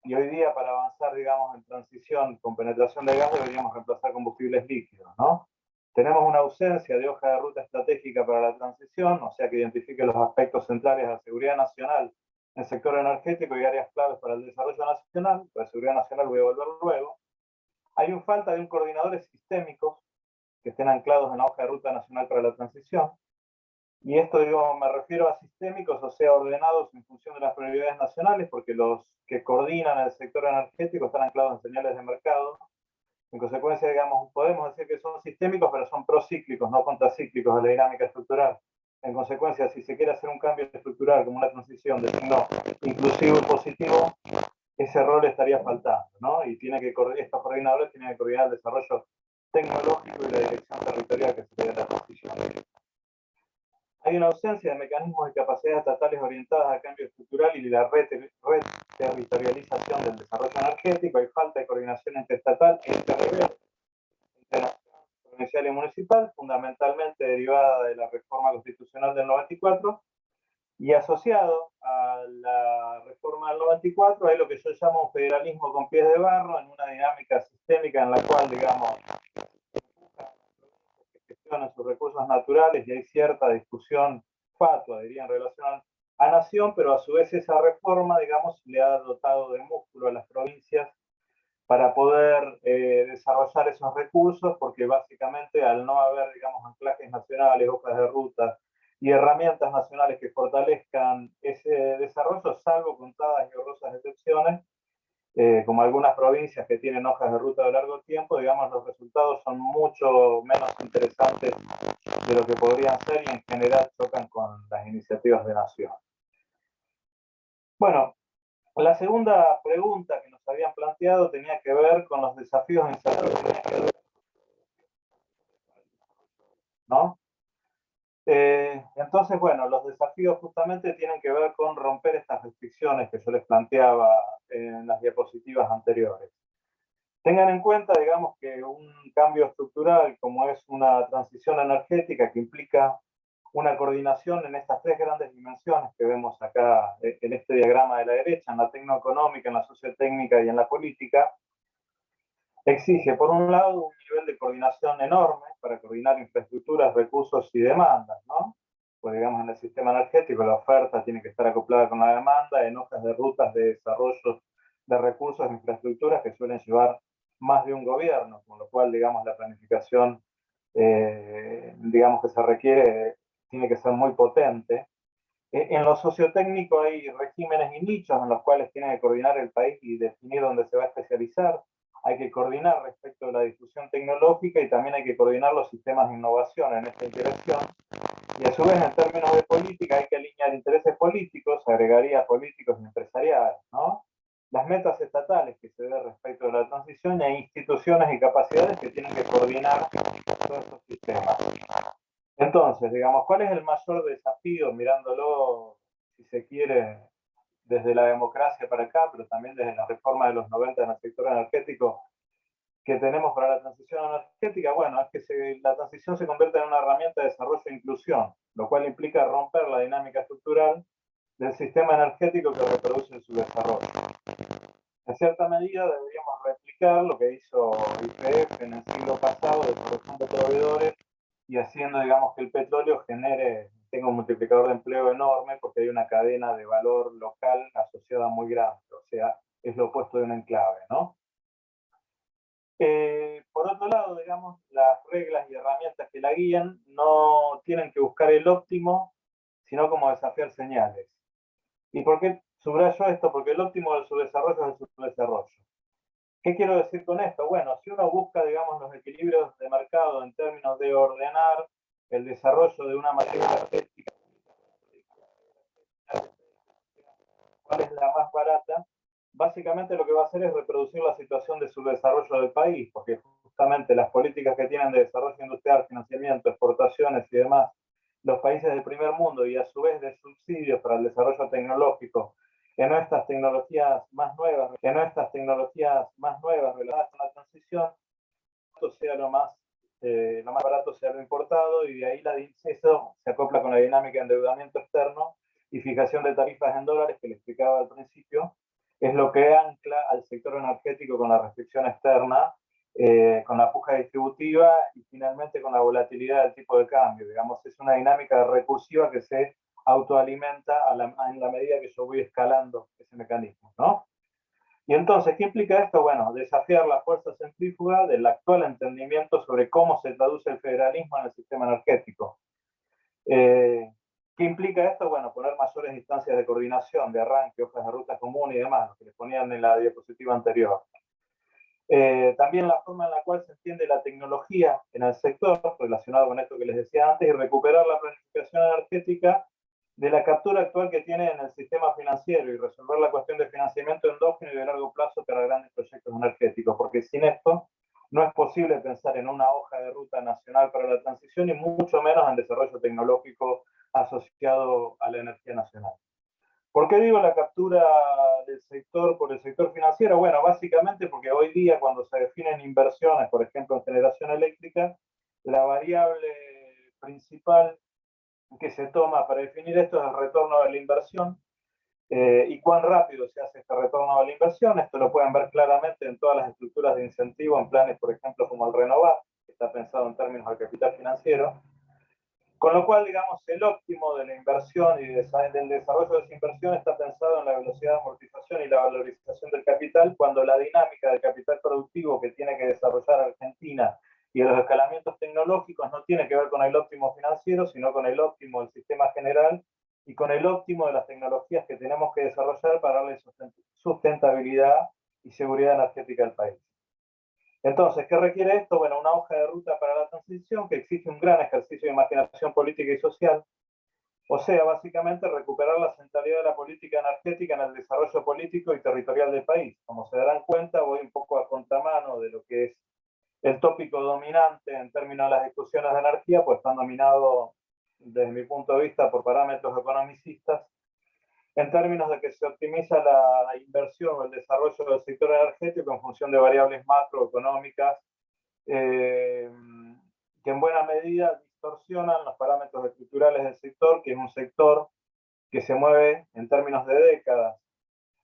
[SPEAKER 4] Y hoy día, para avanzar, digamos, en transición con penetración de gas, deberíamos reemplazar combustibles líquidos, ¿no? Tenemos una ausencia de hoja de ruta estratégica para la transición, o sea, que identifique los aspectos centrales de la seguridad nacional en el sector energético y áreas claves para el desarrollo nacional. Para la seguridad nacional voy a volver luego. Hay una falta de coordinadores sistémicos que estén anclados en la hoja de ruta nacional para la transición. Y esto, digo, me refiero a sistémicos, o sea, ordenados en función de las prioridades nacionales, porque los que coordinan el sector energético están anclados en señales de mercado. En consecuencia, digamos, podemos decir que son sistémicos, pero son procíclicos, no contracíclicos a la dinámica estructural. En consecuencia, si se quiere hacer un cambio estructural como una transición de signo inclusivo y positivo, ese rol estaría faltando, ¿no? Y estos coordinadores tienen que coordinar el desarrollo tecnológico y la dirección territorial que sería la transición. Hay una ausencia de mecanismos y capacidades estatales orientadas al cambio estructural y la reterritorialización del desarrollo energético. Hay falta de coordinación interestatal e interregional, provincial y municipal, fundamentalmente derivada de la reforma constitucional del 94, y asociado a la reforma del 94 hay lo que yo llamo un federalismo con pies de barro, en una dinámica sistémica en la cual, digamos, gestionan sus recursos naturales y hay cierta discusión fatua, diría, en relación a nación, pero a su vez esa reforma, digamos, le ha dotado de músculo a las provincias para poder desarrollar esos recursos, porque básicamente al no haber, digamos, anclajes nacionales, hojas de ruta y herramientas nacionales que fortalezcan ese desarrollo, salvo contadas y honrosas excepciones, como algunas provincias que tienen hojas de ruta de largo tiempo, digamos, los resultados son mucho menos interesantes de lo que podrían ser y en general chocan con las iniciativas de nación. Bueno, la segunda pregunta que nos habían planteado tenía que ver con los desafíos insertivos, ¿no? Entonces, bueno, los desafíos justamente tienen que ver con romper estas restricciones que yo les planteaba en las diapositivas anteriores. Tengan en cuenta, digamos, que un cambio estructural como es una transición energética que implica una coordinación en estas tres grandes dimensiones que vemos acá en este diagrama de la derecha, en la tecnoeconómica, en la sociotécnica y en la política, exige, por un lado, un nivel de coordinación enorme para coordinar infraestructuras, recursos y demandas, ¿no? Pues, digamos, en el sistema energético la oferta tiene que estar acoplada con la demanda en hojas de rutas de desarrollo de recursos e infraestructuras que suelen llevar más de un gobierno, con lo cual, digamos, la planificación, digamos, que se requiere tiene que ser muy potente. En lo sociotécnico hay regímenes y nichos en los cuales tiene que coordinar el país y definir dónde se va a especializar. Hay que coordinar respecto a la difusión tecnológica y también hay que coordinar los sistemas de innovación en esta interacción. Y a su vez, en términos de política, hay que alinear intereses políticos, agregaría políticos y empresariales, ¿no? las metas estatales que se deben respecto de la transición e instituciones y capacidades que tienen que coordinar todos esos sistemas. Entonces, digamos, ¿cuál es el mayor desafío mirándolo, si se quiere, desde la democracia para acá, pero también desde la reforma de los 90 en el sector energético que tenemos para la transición energética? Bueno, es que la transición se convierte en una herramienta de desarrollo e inclusión, lo cual implica romper la dinámica estructural del sistema energético que reproduce su desarrollo. En cierta medida deberíamos replicar lo que hizo YPF en el siglo pasado, desarrollando proveedores y haciendo, digamos, que el petróleo tenga un multiplicador de empleo enorme porque hay una cadena de valor local asociada muy grande, o sea, es lo opuesto de un enclave, ¿no? Por otro lado, digamos, las reglas y herramientas que la guían no tienen que buscar el óptimo, sino como desafiar señales. ¿Y por qué subrayo esto? Porque el óptimo de su desarrollo es el subdesarrollo. ¿Qué quiero decir con esto? Bueno, si uno busca, digamos, los equilibrios de mercado en términos de ordenar el desarrollo de una matriz energética, cuál es la más barata, básicamente lo que va a hacer es reproducir la situación de subdesarrollo del país, porque justamente las políticas que tienen de desarrollo industrial, financiamiento, exportaciones y demás, los países del primer mundo, y a su vez de subsidios para el desarrollo tecnológico en estas tecnologías más nuevas, relacionadas con la transición, sea lo más barato sea lo importado, y de ahí eso se acopla con la dinámica de endeudamiento externo y fijación de tarifas en dólares que le explicaba al principio, es lo que ancla al sector energético con la restricción externa, con la puja distributiva y finalmente con la volatilidad del tipo de cambio. Digamos, es una dinámica recursiva que se autoalimenta en la medida que yo voy escalando ese mecanismo, ¿no? Y entonces, ¿qué implica esto? Bueno, desafiar la fuerza centrífuga del actual entendimiento sobre cómo se traduce el federalismo en el sistema energético. ¿Qué implica esto? Bueno, poner mayores instancias de coordinación, de arranque, hojas de ruta común y demás, lo que les ponían en la diapositiva anterior. También la forma en la cual se entiende la tecnología en el sector, relacionado con esto que les decía antes, y recuperar la planificación energética de la captura actual que tiene en el sistema financiero y resolver la cuestión de financiamiento endógeno y de largo plazo para grandes proyectos energéticos, porque sin esto no es posible pensar en una hoja de ruta nacional para la transición y mucho menos en desarrollo tecnológico asociado a la energía nacional. ¿Por qué digo la captura del sector por el sector financiero? Bueno, básicamente porque hoy día cuando se definen inversiones, por ejemplo en generación eléctrica, la variable principal que se toma para definir esto es el retorno de la inversión, y cuán rápido se hace este retorno de la inversión. Esto lo pueden ver claramente en todas las estructuras de incentivo en planes, por ejemplo, como el Renovar, que está pensado en términos de capital financiero. Con lo cual, digamos, el óptimo de la inversión y del desarrollo de esa inversión está pensado en la velocidad de amortización y la valorización del capital, cuando la dinámica del capital productivo que tiene que desarrollar Argentina y los escalamientos tecnológicos no tiene que ver con el óptimo financiero, sino con el óptimo del sistema general y con el óptimo de las tecnologías que tenemos que desarrollar para darle sustentabilidad y seguridad energética al país. Entonces, ¿qué requiere esto? Bueno, una hoja de ruta para la transición que exige un gran ejercicio de imaginación política y social. O sea, básicamente recuperar la centralidad de la política energética en el desarrollo político y territorial del país. Como se darán cuenta, voy un poco a contramano de lo que es el tópico dominante en términos de las discusiones de energía, pues están dominados, desde mi punto de vista, por parámetros economicistas, en términos de que se optimiza la inversión o el desarrollo del sector energético en función de variables macroeconómicas, que en buena medida distorsionan los parámetros estructurales del sector, que es un sector que se mueve en términos de décadas,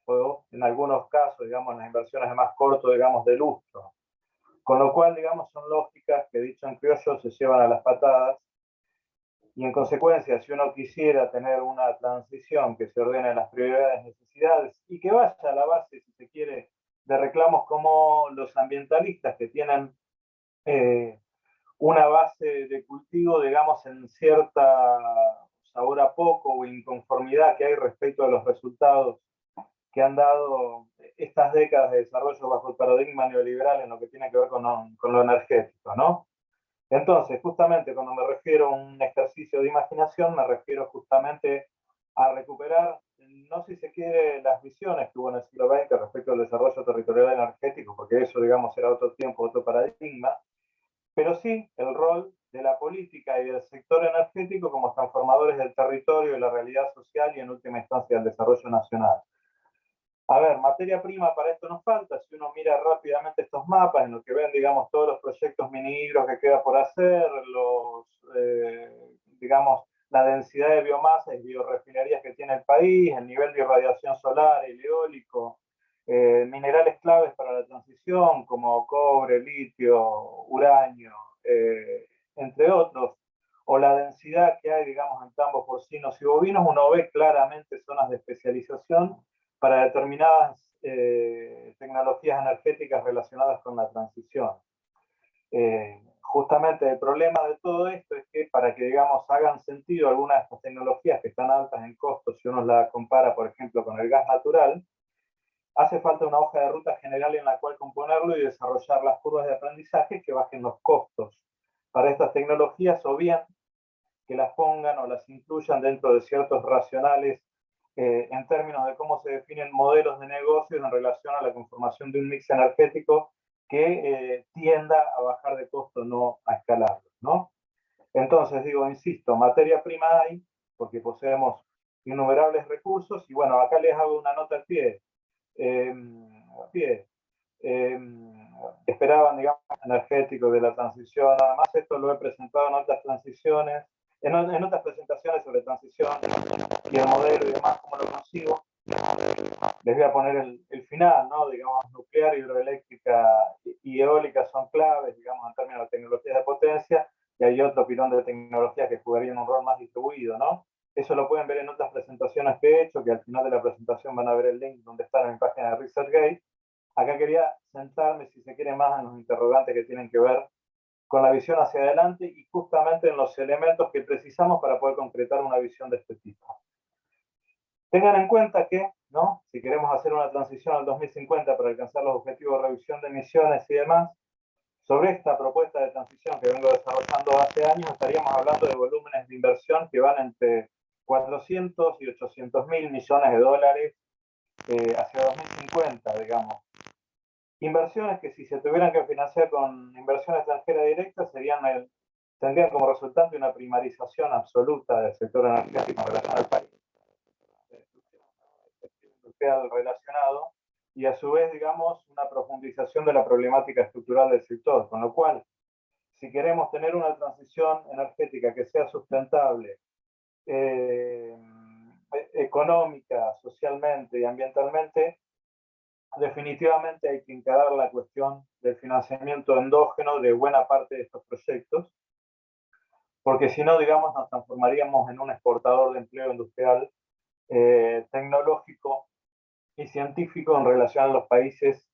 [SPEAKER 4] o en algunos casos, digamos, las inversiones de más corto, digamos, de lustro. Con lo cual, digamos, son lógicas que, dicho en criollo, se llevan a las patadas. Y en consecuencia, si uno quisiera tener una transición que se ordene en las prioridades, necesidades y que vaya a la base, si se quiere, de reclamos como los ambientalistas, que tienen una base de cultivo, digamos, en cierta sabor a poco o inconformidad que hay respecto a los resultados que han dado estas décadas de desarrollo bajo el paradigma neoliberal en lo que tiene que ver con lo energético, ¿no? Entonces, justamente cuando me refiero a un ejercicio de imaginación, me refiero justamente a recuperar no si se quiere las visiones que hubo en el siglo XX respecto al desarrollo territorial energético, porque eso, digamos, era otro tiempo, otro paradigma, pero sí el rol de la política y del sector energético como transformadores del territorio y la realidad social y en última instancia el desarrollo nacional. A ver, materia prima para esto nos falta. Si uno mira rápidamente estos mapas, en los que ven, digamos, todos los proyectos minihidros que queda por hacer, digamos, la densidad de biomasa y biorefinerías que tiene el país, el nivel de irradiación solar, el eólico, minerales claves para la transición, como cobre, litio, uranio, entre otros, o la densidad que hay, digamos, en tambos porcinos y bovinos, uno ve claramente zonas de especialización para determinadas tecnologías energéticas relacionadas con la transición. Justamente el problema de todo esto es que para que, digamos, hagan sentido algunas de estas tecnologías que están altas en costos, si uno la compara, por ejemplo, con el gas natural, hace falta una hoja de ruta general en la cual componerlo y desarrollar las curvas de aprendizaje que bajen los costos para estas tecnologías, o bien que las pongan o las incluyan dentro de ciertos racionales en términos de cómo se definen modelos de negocios en relación a la conformación de un mix energético que tienda a bajar de costo, no a escalarlo, ¿no? Entonces, digo, insisto, materia prima hay, porque poseemos innumerables recursos, y bueno, acá les hago una nota al pie. Esperaban, digamos, energético de la transición, además esto lo he presentado en otras transiciones, en otras presentaciones sobre transición y el modelo y demás, cómo lo consigo. Les voy a poner el final, ¿no? Digamos, nuclear, hidroeléctrica y eólica son claves, digamos, en términos de tecnologías de potencia, y hay otro pilón de tecnologías que jugarían un rol más distribuido, ¿no? Eso lo pueden ver en otras presentaciones que he hecho, que al final de la presentación van a ver el link donde está en mi página de ResearchGate. Acá quería centrarme, si se quiere, más en los interrogantes que tienen que ver con la visión hacia adelante y justamente en los elementos que precisamos para poder concretar una visión de este tipo. Tengan en cuenta que, ¿no?, si queremos hacer una transición al 2050 para alcanzar los objetivos de reducción de emisiones y demás, sobre esta propuesta de transición que vengo desarrollando hace años, estaríamos hablando de volúmenes de inversión que van entre 400 y 800 mil millones de dólares hacia 2050, digamos. Inversiones que si se tuvieran que financiar con inversión extranjera directa tendrían como resultante una primarización absoluta del sector energético en relación al país, industrial relacionado, y a su vez, digamos, una profundización de la problemática estructural del sector, con lo cual, si queremos tener una transición energética que sea sustentable, económica, socialmente y ambientalmente, definitivamente hay que encarar la cuestión del financiamiento endógeno de buena parte de estos proyectos, porque si no, digamos, nos transformaríamos en un exportador de empleo industrial, tecnológico y científico en relación a los países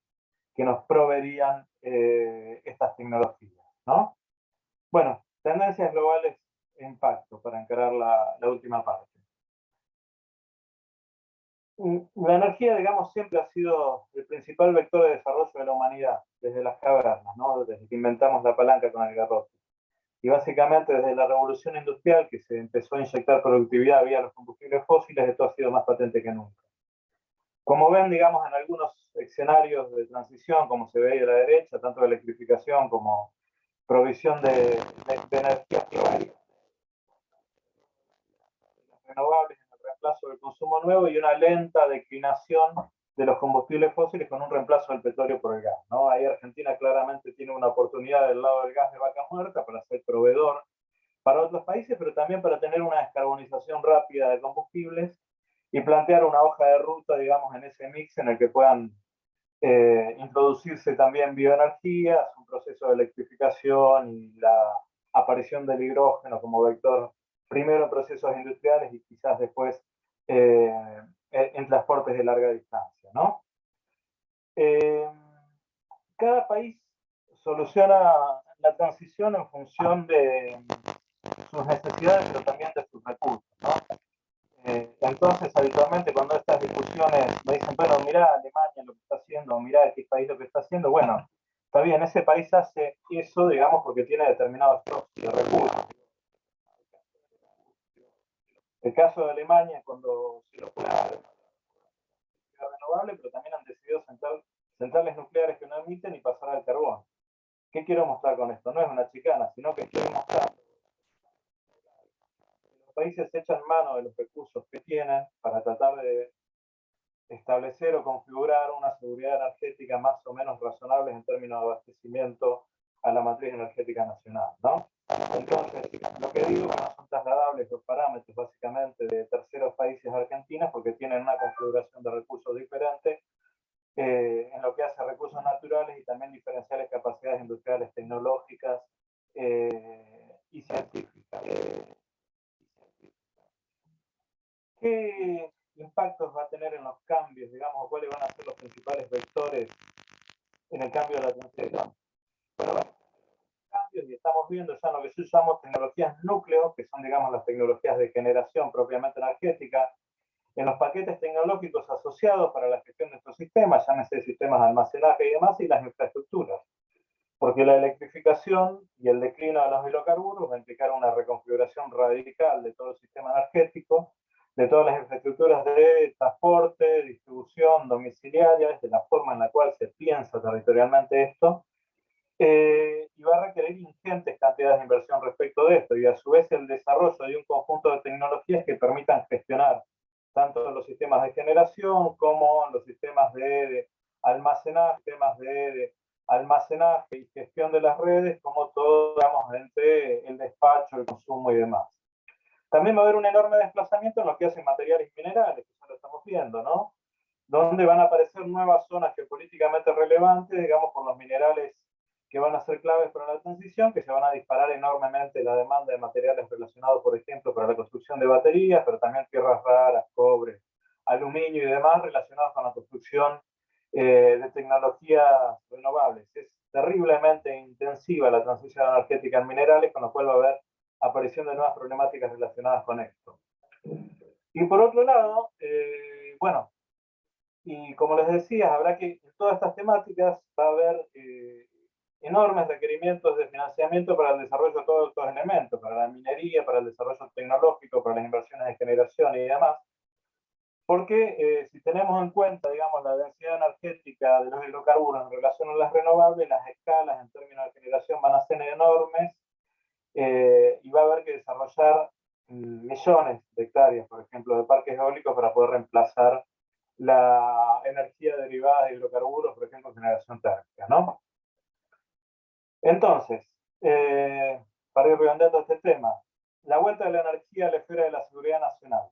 [SPEAKER 4] que nos proveerían estas tecnologías, ¿no? Bueno, tendencias globales e impacto para encarar la última parte. La energía, digamos, siempre ha sido el principal vector de desarrollo de la humanidad, desde las cavernas, ¿no?, desde que inventamos la palanca con el garrote. Y básicamente desde la revolución industrial, que se empezó a inyectar productividad vía los combustibles fósiles, esto ha sido más patente que nunca. Como ven, digamos, en algunos escenarios de transición, como se ve ahí a la derecha, tanto de electrificación como provisión de energía renovables en el reemplazo del consumo nuevo, y una lenta declinación de los combustibles fósiles con un reemplazo del petróleo por el gas, ¿no? Ahí Argentina claramente tiene una oportunidad del lado del gas de vaca muerta para ser proveedor para otros países, pero también para tener una descarbonización rápida de combustibles y plantear una hoja de ruta, digamos, en ese mix en el que puedan introducirse también bioenergías, un proceso de electrificación y la aparición del hidrógeno como vector, primero en procesos industriales y quizás después en transportes de larga distancia, ¿no? Cada país soluciona la transición en función de sus necesidades, pero también de sus recursos, ¿no? Entonces, habitualmente, cuando estas discusiones me dicen, bueno, mirá Alemania lo que está haciendo, mirá X país lo que está haciendo, bueno, está bien, ese país hace eso, digamos, porque tiene determinados recursos. El caso de Alemania, cuando se lo renovable, pero también han decidido centrales nucleares que no emiten y pasar al carbón. ¿Qué quiero mostrar con esto? No es una chicana, sino que quiero mostrar que los países echan mano de los recursos que tienen para tratar de establecer o configurar una seguridad energética más o menos razonable en términos de abastecimiento a la matriz energética nacional, ¿no? Entonces, lo que digo es que no son trasladables los parámetros básicamente de terceros países a Argentina porque tienen una configuración de recursos diferente en lo que hace a recursos naturales y también diferenciales capacidades industriales, tecnológicas y científicas. ¿Qué impactos va a tener en los cambios, digamos, o cuáles van a ser los principales vectores en el cambio de la transición? Bueno, cambios y estamos viendo ya lo que yo llamo tecnologías núcleo, que son, digamos, las tecnologías de generación propiamente energética, en los paquetes tecnológicos asociados para la gestión de estos sistemas, llámese sistemas de almacenaje y demás, y las infraestructuras. Porque la electrificación y el declino de los hidrocarburos va a implicar una reconfiguración radical de todo el sistema energético, de todas las infraestructuras de transporte, distribución, domiciliaria, de la forma en la cual se piensa territorialmente esto, y va a requerir ingentes cantidades de inversión respecto de esto, y a su vez el desarrollo de un conjunto de tecnologías que permitan gestionar tanto los sistemas de generación como los sistemas de almacenaje, temas de almacenaje y gestión de las redes, como todo, digamos, entre el despacho, el consumo y demás. También va a haber un enorme desplazamiento en lo que hacen materiales minerales, que ya lo estamos viendo, ¿no? Donde van a aparecer nuevas zonas geopolíticamente relevantes, digamos, por los minerales que van a ser claves para la transición, que se van a disparar enormemente la demanda de materiales relacionados, por ejemplo, para la construcción de baterías, pero también tierras raras, cobre, aluminio y demás relacionados con la construcción de tecnologías renovables. Es terriblemente intensiva la transición energética en minerales, con lo cual va a haber aparición de nuevas problemáticas relacionadas con esto. Y por otro lado, bueno, y como les decía, habrá que, en todas estas temáticas va a haber enormes requerimientos de financiamiento para el desarrollo de todos estos elementos, para la minería, para el desarrollo tecnológico, para las inversiones de generación y demás. Porque si tenemos en cuenta, digamos, la densidad energética de los hidrocarburos en relación a las renovables, las escalas en términos de generación van a ser enormes y va a haber que desarrollar millones de hectáreas, por ejemplo, de parques eólicos para poder reemplazar la energía derivada de hidrocarburos, por ejemplo, generación térmica, ¿no? Entonces, para ir redondeando este tema, la vuelta de la energía a la esfera de la seguridad nacional.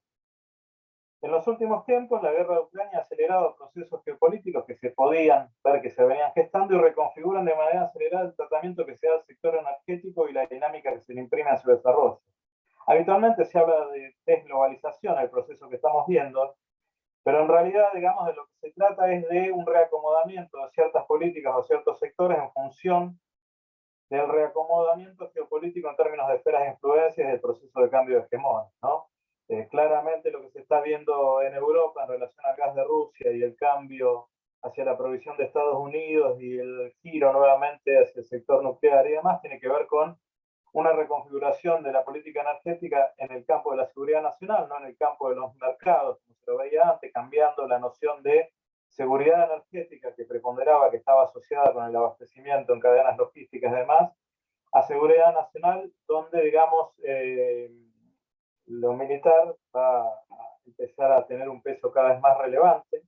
[SPEAKER 4] En los últimos tiempos, la guerra de Ucrania ha acelerado procesos geopolíticos que se podían ver que se venían gestando y reconfiguran de manera acelerada el tratamiento que se da al sector energético y la dinámica que se le imprime a su desarrollo. Habitualmente se habla de desglobalización, el proceso que estamos viendo, pero en realidad, digamos, de lo que se trata es de un reacomodamiento de ciertas políticas o ciertos sectores en función del reacomodamiento geopolítico en términos de esferas de influencia y del proceso de cambio hegemónico, ¿no? Claramente lo que se está viendo en Europa en relación al gas de Rusia y el cambio hacia la provisión de Estados Unidos y el giro nuevamente hacia el sector nuclear y demás tiene que ver con una reconfiguración de la política energética en el campo de la seguridad nacional, no en el campo de los mercados, como se lo veía antes, cambiando la noción de seguridad energética que preponderaba, que estaba asociada con el abastecimiento en cadenas logísticas y demás, a seguridad nacional, donde, digamos, lo militar va a empezar a tener un peso cada vez más relevante.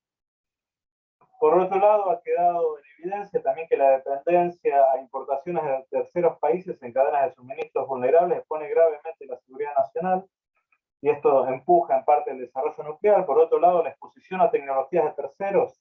[SPEAKER 4] Por otro lado, ha quedado en evidencia también que la dependencia a importaciones de terceros países en cadenas de suministros vulnerables expone gravemente la seguridad nacional y esto empuja en parte el desarrollo nuclear. Por otro lado, la exposición a tecnologías de terceros,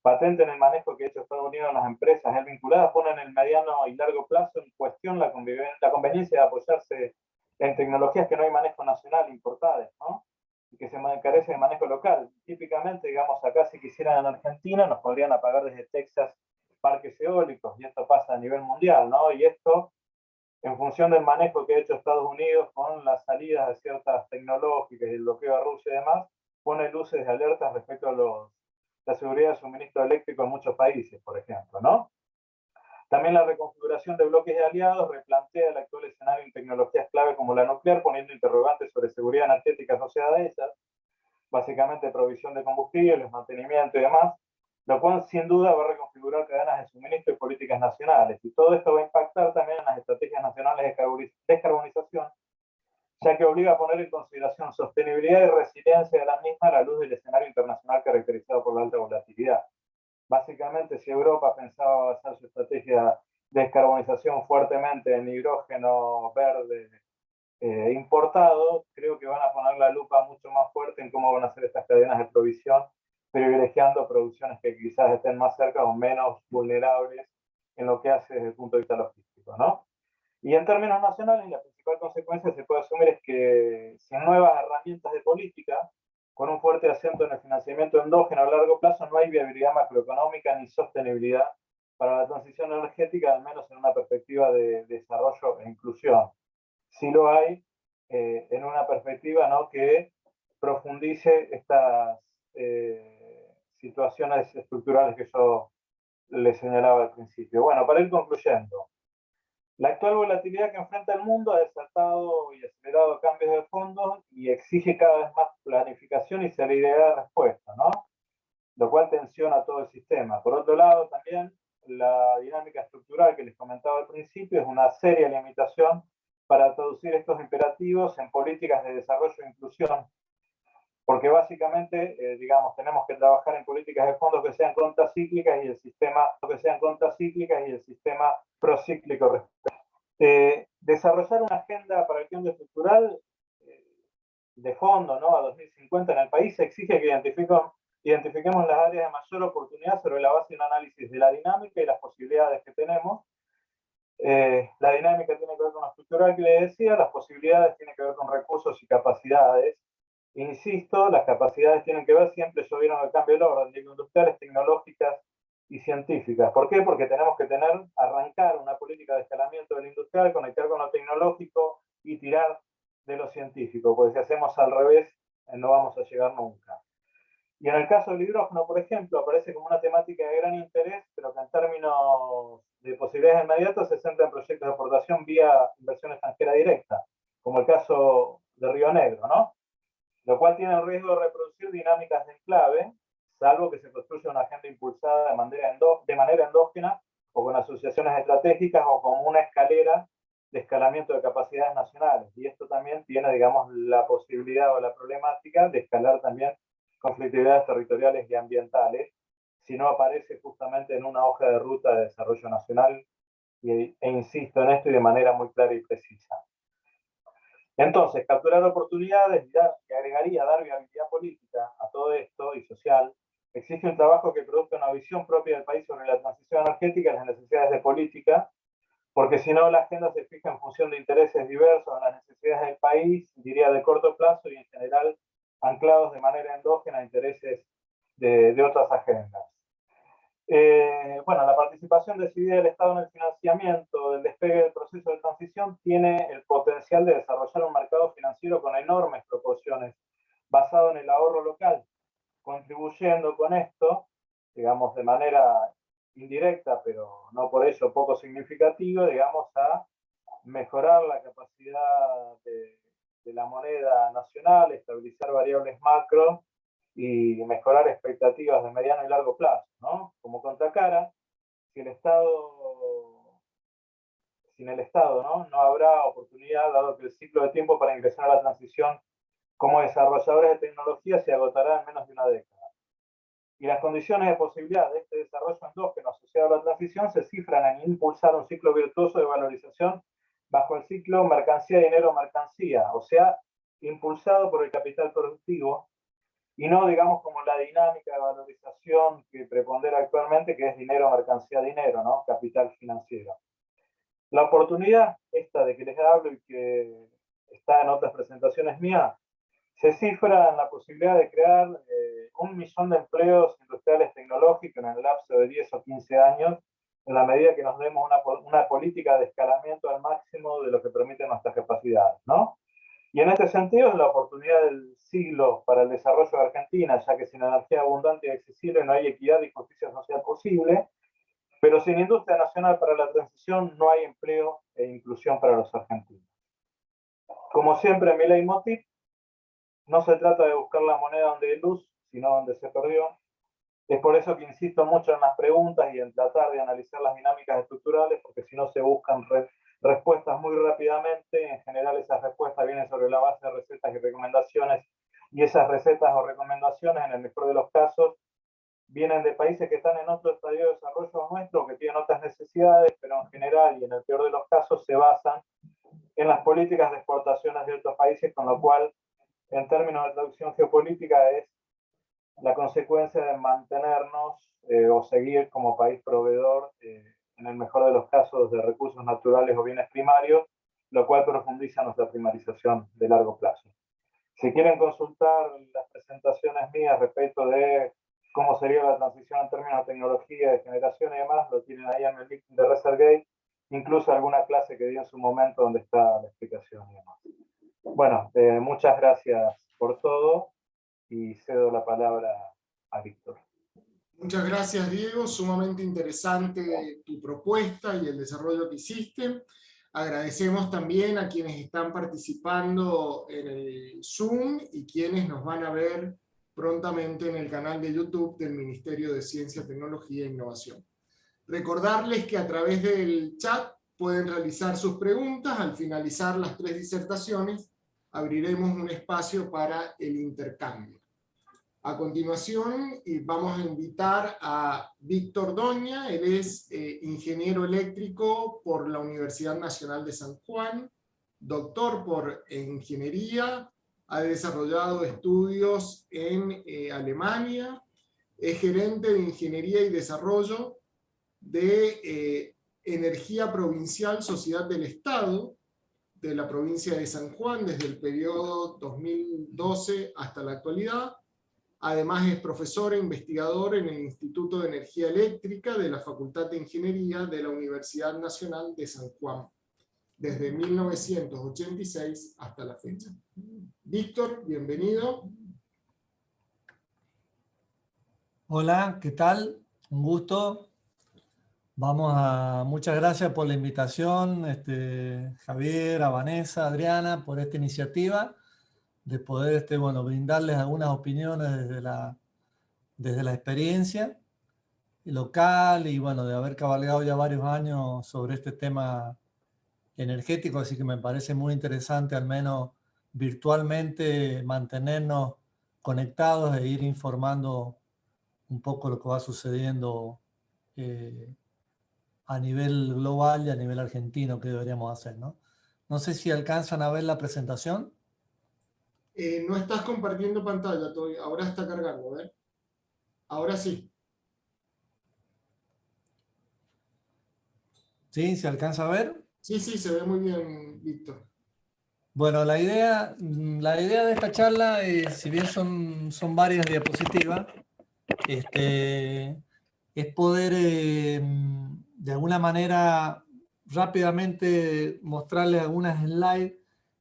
[SPEAKER 4] patente en el manejo que ha hecho Estados Unidos en las empresas vinculadas, pone en el mediano y largo plazo en cuestión la conveniencia de apoyarse en tecnologías que no hay manejo nacional importadas, ¿no? Y que se carece de manejo local. Típicamente, digamos, acá si quisieran en Argentina nos podrían apagar desde Texas parques eólicos, y esto pasa a nivel mundial, ¿no? Y esto, en función del manejo que ha hecho Estados Unidos con las salidas de ciertas tecnológicas y el bloqueo a Rusia y demás, pone luces de alerta respecto a la seguridad de suministro eléctrico en muchos países, por ejemplo, ¿no? También la reconfiguración de bloques de aliados replantea el actual escenario en tecnologías clave como la nuclear, poniendo interrogantes sobre seguridad energética asociada a ellas. básicamente provisión de combustibles, mantenimiento y demás, lo cual sin duda va a reconfigurar cadenas de suministro y políticas nacionales. Y todo esto va a impactar también en las estrategias nacionales de descarbonización, ya que obliga a poner en consideración sostenibilidad y resiliencia de la misma a la luz del escenario internacional caracterizado por la alta volatilidad. Básicamente, si Europa pensaba basar su estrategia de descarbonización fuertemente en hidrógeno verde importado, creo que van a poner la lupa mucho más fuerte en cómo van a ser estas cadenas de provisión, privilegiando producciones que quizás estén más cerca o menos vulnerables en lo que hace desde el punto de vista logístico, ¿no? Y en términos nacionales, la principal consecuencia se puede asumir es que sin nuevas herramientas de política, con un fuerte acento en el financiamiento endógeno a largo plazo, no hay viabilidad macroeconómica ni sostenibilidad para la transición energética, al menos en una perspectiva de desarrollo e inclusión. Sí lo hay en una perspectiva, ¿no?, que profundice estas situaciones estructurales que yo les señalaba al principio. Bueno, para ir concluyendo, la actual volatilidad que enfrenta el mundo ha desatado y acelerado cambios de fondo y exige cada vez más planificación y celeridad de respuesta, ¿no? Lo cual tensiona todo el sistema. Por otro lado, también la dinámica estructural que les comentaba al principio es una seria limitación para traducir estos imperativos en políticas de desarrollo e inclusión, porque básicamente, digamos, tenemos que trabajar en políticas de fondos que sean contracíclicas y el sistema procíclico. Desarrollar una agenda para el cambio estructural de fondo, ¿no?, a 2050 en el país exige que identifiquemos las áreas de mayor oportunidad sobre la base de un análisis de la dinámica y las posibilidades que tenemos. La dinámica tiene que ver con la estructural que le decía, las posibilidades tienen que ver con recursos y capacidades. Insisto, las capacidades tienen que ver, siempre yo vieron el cambio del orden, digo, industriales, tecnológicas y científicas. ¿Por qué? Porque tenemos que arrancar una política de escalamiento del industrial, conectar con lo tecnológico y tirar de lo científico, porque si hacemos al revés, no vamos a llegar nunca. Y en el caso del hidrógeno, por ejemplo, aparece como una temática de gran interés, pero que en términos de posibilidades inmediatas se centra en proyectos de aportación vía inversión extranjera directa, como el caso de Río Negro, ¿no? Lo cual tiene el riesgo de reproducir dinámicas de enclave, salvo que se construya una agenda impulsada de manera endógena o con asociaciones estratégicas o como una escalera de escalamiento de capacidades nacionales. Y esto también tiene, digamos, la posibilidad o la problemática de escalar también conflictividades territoriales y ambientales, si no aparece justamente en una hoja de ruta de desarrollo nacional, e insisto en esto y de manera muy clara y precisa. Entonces, capturar oportunidades y agregaría dar viabilidad política a todo esto y social, exige un trabajo que produzca una visión propia del país sobre la transición energética y las necesidades de política, porque si no la agenda se fija en función de intereses diversos a las necesidades del país, diría de corto plazo y en general anclados de manera endógena a intereses de otras agendas. Bueno, la participación decidida del Estado en el financiamiento del despegue del proceso de transición tiene el potencial de desarrollar un mercado financiero con enormes proporciones, basado en el ahorro local, contribuyendo con esto, digamos, de manera indirecta, pero no por ello poco significativo, digamos, a mejorar la capacidad de la moneda nacional, estabilizar variables macro y mejorar expectativas de mediano y largo plazo, ¿no? Como contracara, sin el Estado, ¿no habrá oportunidad, dado que el ciclo de tiempo para ingresar a la transición como desarrolladores de tecnología se agotará en menos de una década. Y las condiciones de posibilidad de este desarrollo endógeno asociado a la transición se cifran en impulsar un ciclo virtuoso de valorización bajo el ciclo mercancía-dinero-mercancía, o sea, impulsado por el capital productivo, y no, digamos, como la dinámica de valorización que prepondera actualmente, que es dinero-mercancía-dinero, ¿no? Capital financiero. La oportunidad esta de que les hablo y que está en otras presentaciones mías, se cifra en la posibilidad de crear 1 millón de empleos industriales tecnológicos en el lapso de 10 o 15 años, en la medida que nos demos una política de escalamiento al máximo de lo que permiten nuestras capacidades, ¿no? Y en este sentido es la oportunidad del siglo para el desarrollo de Argentina, ya que sin energía abundante y accesible no hay equidad y justicia social posible, pero sin industria nacional para la transición no hay empleo e inclusión para los argentinos. Como siempre, mi leitmotiv No se trata de buscar la moneda donde hay luz, sino donde se perdió. Es por eso que insisto mucho en las preguntas y en tratar de analizar las dinámicas estructurales, porque si no se buscan respuestas muy rápidamente. En general esas respuestas vienen sobre la base de recetas y recomendaciones, y esas recetas o recomendaciones, en el mejor de los casos, vienen de países que están en otro estadio de desarrollo nuestro, que tienen otras necesidades, pero en general y en el peor de los casos se basan en las políticas de exportaciones de otros países, con lo cual, en términos de traducción geopolítica, es la consecuencia de mantenernos o seguir como país proveedor, en el mejor de los casos, de recursos naturales o bienes primarios, lo cual profundiza nuestra primarización de largo plazo. Si quieren consultar las presentaciones mías respecto de cómo sería la transición en términos de tecnología, de generación y demás, lo tienen ahí en el link de ResearchGate, incluso alguna clase que di en su momento donde está la explicación y demás. Bueno, muchas gracias por todo y cedo la palabra a Víctor.
[SPEAKER 2] Muchas gracias, Diego. Sumamente interesante tu propuesta y el desarrollo que hiciste. Agradecemos también a quienes están participando en el Zoom y quienes nos van a ver prontamente en el canal de YouTube del Ministerio de Ciencia, Tecnología e Innovación. Recordarles que a través del chat pueden realizar sus preguntas. Al finalizar las 3 disertaciones, abriremos un espacio para el intercambio. A continuación, vamos a invitar a Víctor Doña. Él es ingeniero eléctrico por la Universidad Nacional de San Juan, doctor por ingeniería, ha desarrollado estudios en Alemania, es gerente de ingeniería y desarrollo de Energía Provincial Sociedad del Estado de la provincia de San Juan desde el periodo 2012 hasta la actualidad. Además es profesor e investigador en el Instituto de Energía Eléctrica de la Facultad de Ingeniería de la Universidad Nacional de San Juan, desde 1986 hasta la fecha. Víctor, bienvenido.
[SPEAKER 5] Hola, ¿qué tal? Un gusto. Muchas gracias por la invitación, Javier, a Vanessa, Adriana, por esta iniciativa de poder brindarles algunas opiniones desde la experiencia local y de haber cabalgado ya varios años sobre este tema energético, así que me parece muy interesante, al menos virtualmente, mantenernos conectados e ir informando un poco lo que va sucediendo a nivel global y a nivel argentino que deberíamos hacer, ¿no? No sé si alcanzan a ver la presentación.
[SPEAKER 2] No estás compartiendo pantalla todavía, ahora está cargando, ¿ver? Ahora sí.
[SPEAKER 5] ¿Sí? ¿Se alcanza a ver?
[SPEAKER 2] Sí, sí, se ve muy bien, Víctor.
[SPEAKER 5] Bueno, la idea de esta charla, si bien son varias diapositivas, es poder de alguna manera rápidamente mostrarles algunas slides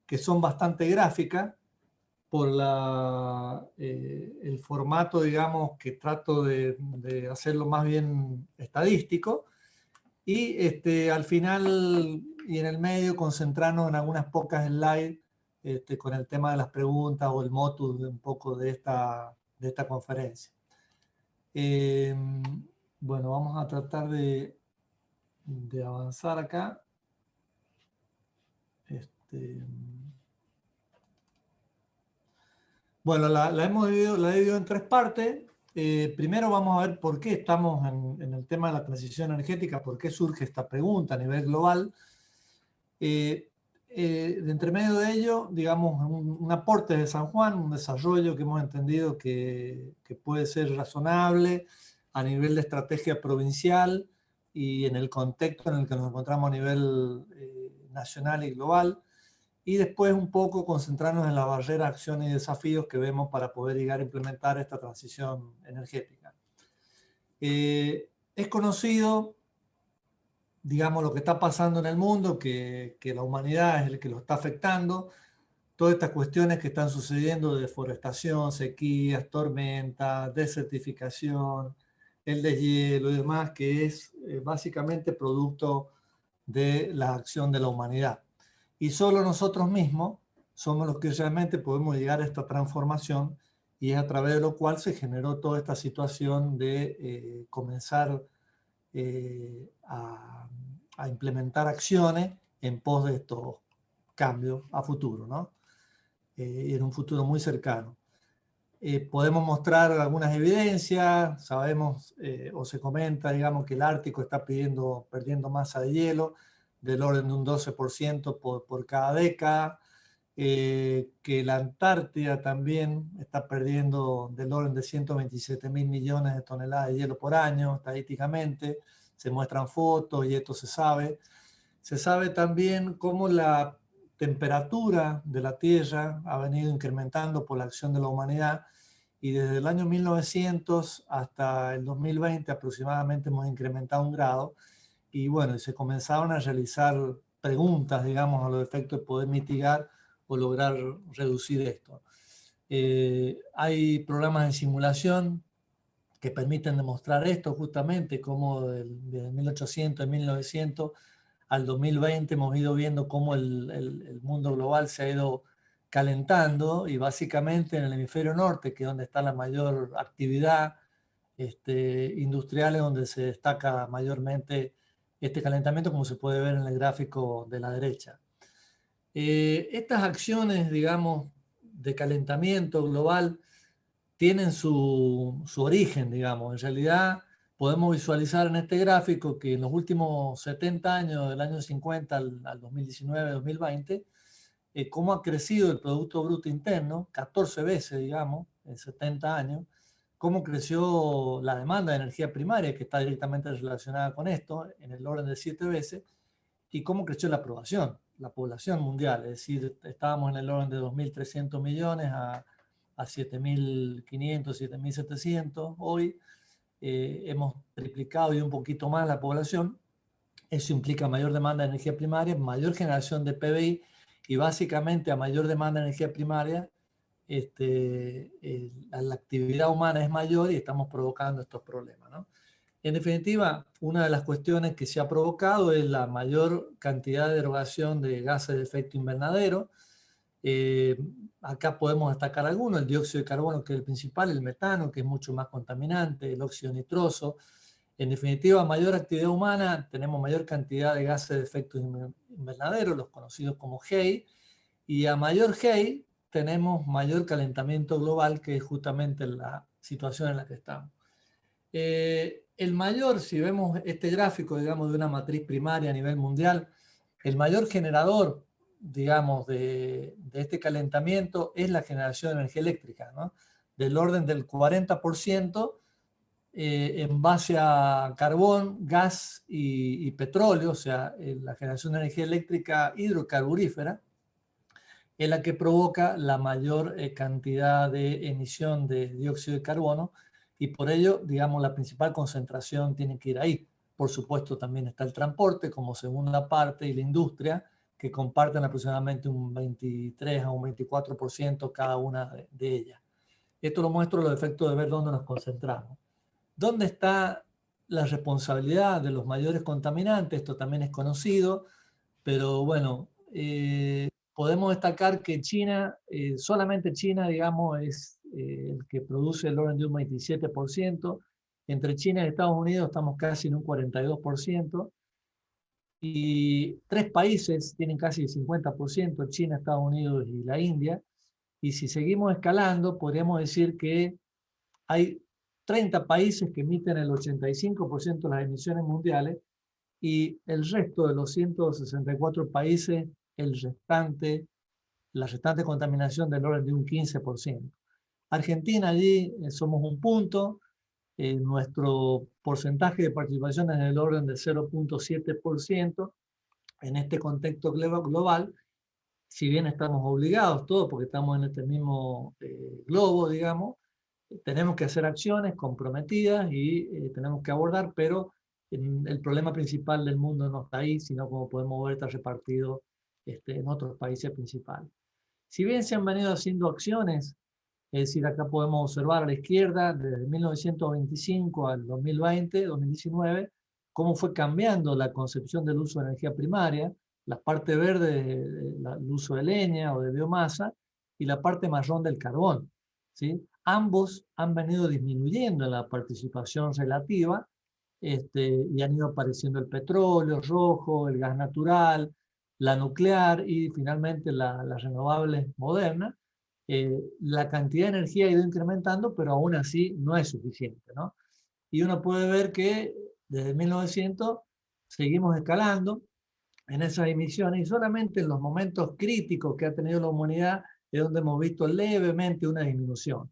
[SPEAKER 5] que son bastante gráficas por el formato, digamos, que trato de hacerlo más bien estadístico, y al final y en el medio concentrarnos en algunas pocas slides con el tema de las preguntas o el motus de un poco de esta conferencia. Bueno, vamos a tratar de avanzar acá. Bueno, la he dividido en 3 partes. Primero vamos a ver por qué estamos en el tema de la transición energética, por qué surge esta pregunta a nivel global. De entre medio de ello, digamos, un aporte de San Juan, un desarrollo que hemos entendido que puede ser razonable a nivel de estrategia provincial y en el contexto en el que nos encontramos a nivel nacional y global. Y después un poco concentrarnos en las barreras, acciones y desafíos que vemos para poder llegar a implementar esta transición energética. Es conocido, digamos, lo que está pasando en el mundo, que la humanidad es el que lo está afectando. Todas estas cuestiones que están sucediendo de deforestación, sequías, tormentas, desertificación, el deshielo y demás, que es básicamente producto de la acción de la humanidad. Y solo nosotros mismos somos los que realmente podemos llegar a esta transformación, y es a través de lo cual se generó toda esta situación de comenzar a implementar acciones en pos de estos cambios a futuro, ¿no? Y en un futuro muy cercano. Podemos mostrar algunas evidencias, sabemos o se comenta, digamos, que el Ártico está perdiendo masa de hielo del orden de un 12% por cada década, que la Antártida también está perdiendo del orden de 127.000 millones de toneladas de hielo por año, estadísticamente, se muestran fotos y esto se sabe. Se sabe también cómo la temperatura de la Tierra ha venido incrementando por la acción de la humanidad, y desde el año 1900 hasta el 2020 aproximadamente hemos incrementado 1 grado, y bueno, se comenzaron a realizar preguntas, digamos, a los efectos de poder mitigar o lograr reducir esto. Hay programas de simulación que permiten demostrar esto, justamente cómo desde 1800 a 1900 al 2020 hemos ido viendo cómo el mundo global se ha ido calentando, y básicamente en el hemisferio norte, que es donde está la mayor actividad industrial, es donde se destaca mayormente este calentamiento, como se puede ver en el gráfico de la derecha. Estas acciones, digamos, de calentamiento global tienen su origen, digamos. En realidad podemos visualizar en este gráfico que en los últimos 70 años, del año 50 al 2019-2020, cómo ha crecido el Producto Bruto Interno, 14 veces, digamos, en 70 años, cómo creció la demanda de energía primaria, que está directamente relacionada con esto, en el orden de 7 veces, y cómo creció la población mundial, es decir, estábamos en el orden de 2.300 millones a 7.500, 7.700. Hoy hemos triplicado y un poquito más la población. Eso implica mayor demanda de energía primaria, mayor generación de PBI, y básicamente a mayor demanda de energía primaria, la actividad humana es mayor y estamos provocando estos problemas, ¿no? En definitiva, una de las cuestiones que se ha provocado es la mayor cantidad de erogación de gases de efecto invernadero. Acá podemos destacar algunos: el dióxido de carbono, que es el principal, el metano, que es mucho más contaminante, el óxido nitroso. En definitiva, mayor actividad humana, tenemos mayor cantidad de gases de efecto invernadero, los conocidos como GEI, y a mayor GEI tenemos mayor calentamiento global, que es justamente la situación en la que estamos. El mayor, si vemos este gráfico, digamos, de una matriz primaria a nivel mundial, el mayor generador, digamos, de este calentamiento es la generación de energía eléctrica, ¿no? Del orden del 40%, en base a carbón, gas y petróleo, o sea, la generación de energía eléctrica hidrocarburífera, es la que provoca la mayor cantidad de emisión de dióxido de carbono, y por ello, digamos, la principal concentración tiene que ir ahí. Por supuesto, también está el transporte como segunda parte, y la industria, que comparten aproximadamente un 23 a un 24% cada una de ellas. Esto lo muestro los efectos de ver dónde nos concentramos. ¿Dónde está la responsabilidad de los mayores contaminantes? Esto también es conocido, pero bueno, podemos destacar que China, solamente China, digamos, es el que produce el orden de un 27%. Entre China y Estados Unidos estamos casi en un 42%. Y 3 países tienen casi el 50%, China, Estados Unidos y la India. Y si seguimos escalando, podríamos decir que hay 30 países que emiten el 85% de las emisiones mundiales, y el resto de los 164 países, la restante contaminación del orden de un 15%. Argentina, allí somos un punto, nuestro porcentaje de participación es del orden de 0.7%. En este contexto global, si bien estamos obligados todos, porque estamos en este mismo globo, digamos, tenemos que hacer acciones comprometidas y tenemos que abordar, pero el problema principal del mundo no está ahí, sino como podemos ver, está repartido en otros países principales. Si bien se han venido haciendo acciones, es decir, acá podemos observar a la izquierda, desde 1925 al 2020, 2019, cómo fue cambiando la concepción del uso de energía primaria. la parte verde, el uso de leña o de biomasa, y la parte marrón del carbón, ¿sí? Ambos han venido disminuyendo en la participación relativa, y han ido apareciendo el petróleo rojo, el gas natural, la nuclear y finalmente las renovables modernas. La cantidad de energía ha ido incrementando, pero aún así no es suficiente, ¿no? Y uno puede ver que desde 1900 seguimos escalando en esas emisiones y solamente en los momentos críticos que ha tenido la humanidad es donde hemos visto levemente una disminución.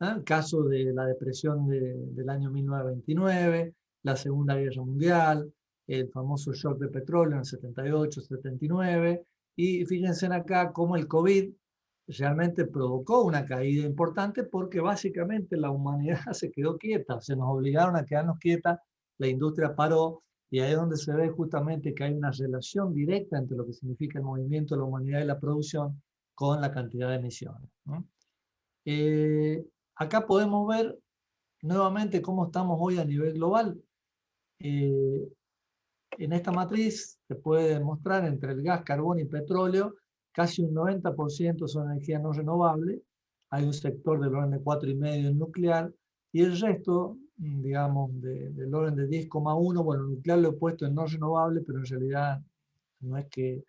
[SPEAKER 5] El caso de la depresión del año 1929, la Segunda Guerra Mundial, el famoso shock de petróleo en el 78, 79, y fíjense acá cómo el COVID realmente provocó una caída importante porque básicamente la humanidad se quedó quieta, se nos obligaron a quedarnos quietas, la industria paró, y ahí es donde se ve justamente que hay una relación directa entre lo que significa el movimiento de la humanidad y la producción con la cantidad de emisiones, ¿no? Acá podemos ver nuevamente cómo estamos hoy a nivel global. En esta matriz se puede demostrar entre el gas, carbón y petróleo, casi un 90% son energía no renovable, hay un sector del orden de 4,5 en nuclear, y el resto, digamos, del orden de 10,1, bueno, nuclear lo he puesto en no renovable, pero en realidad no es que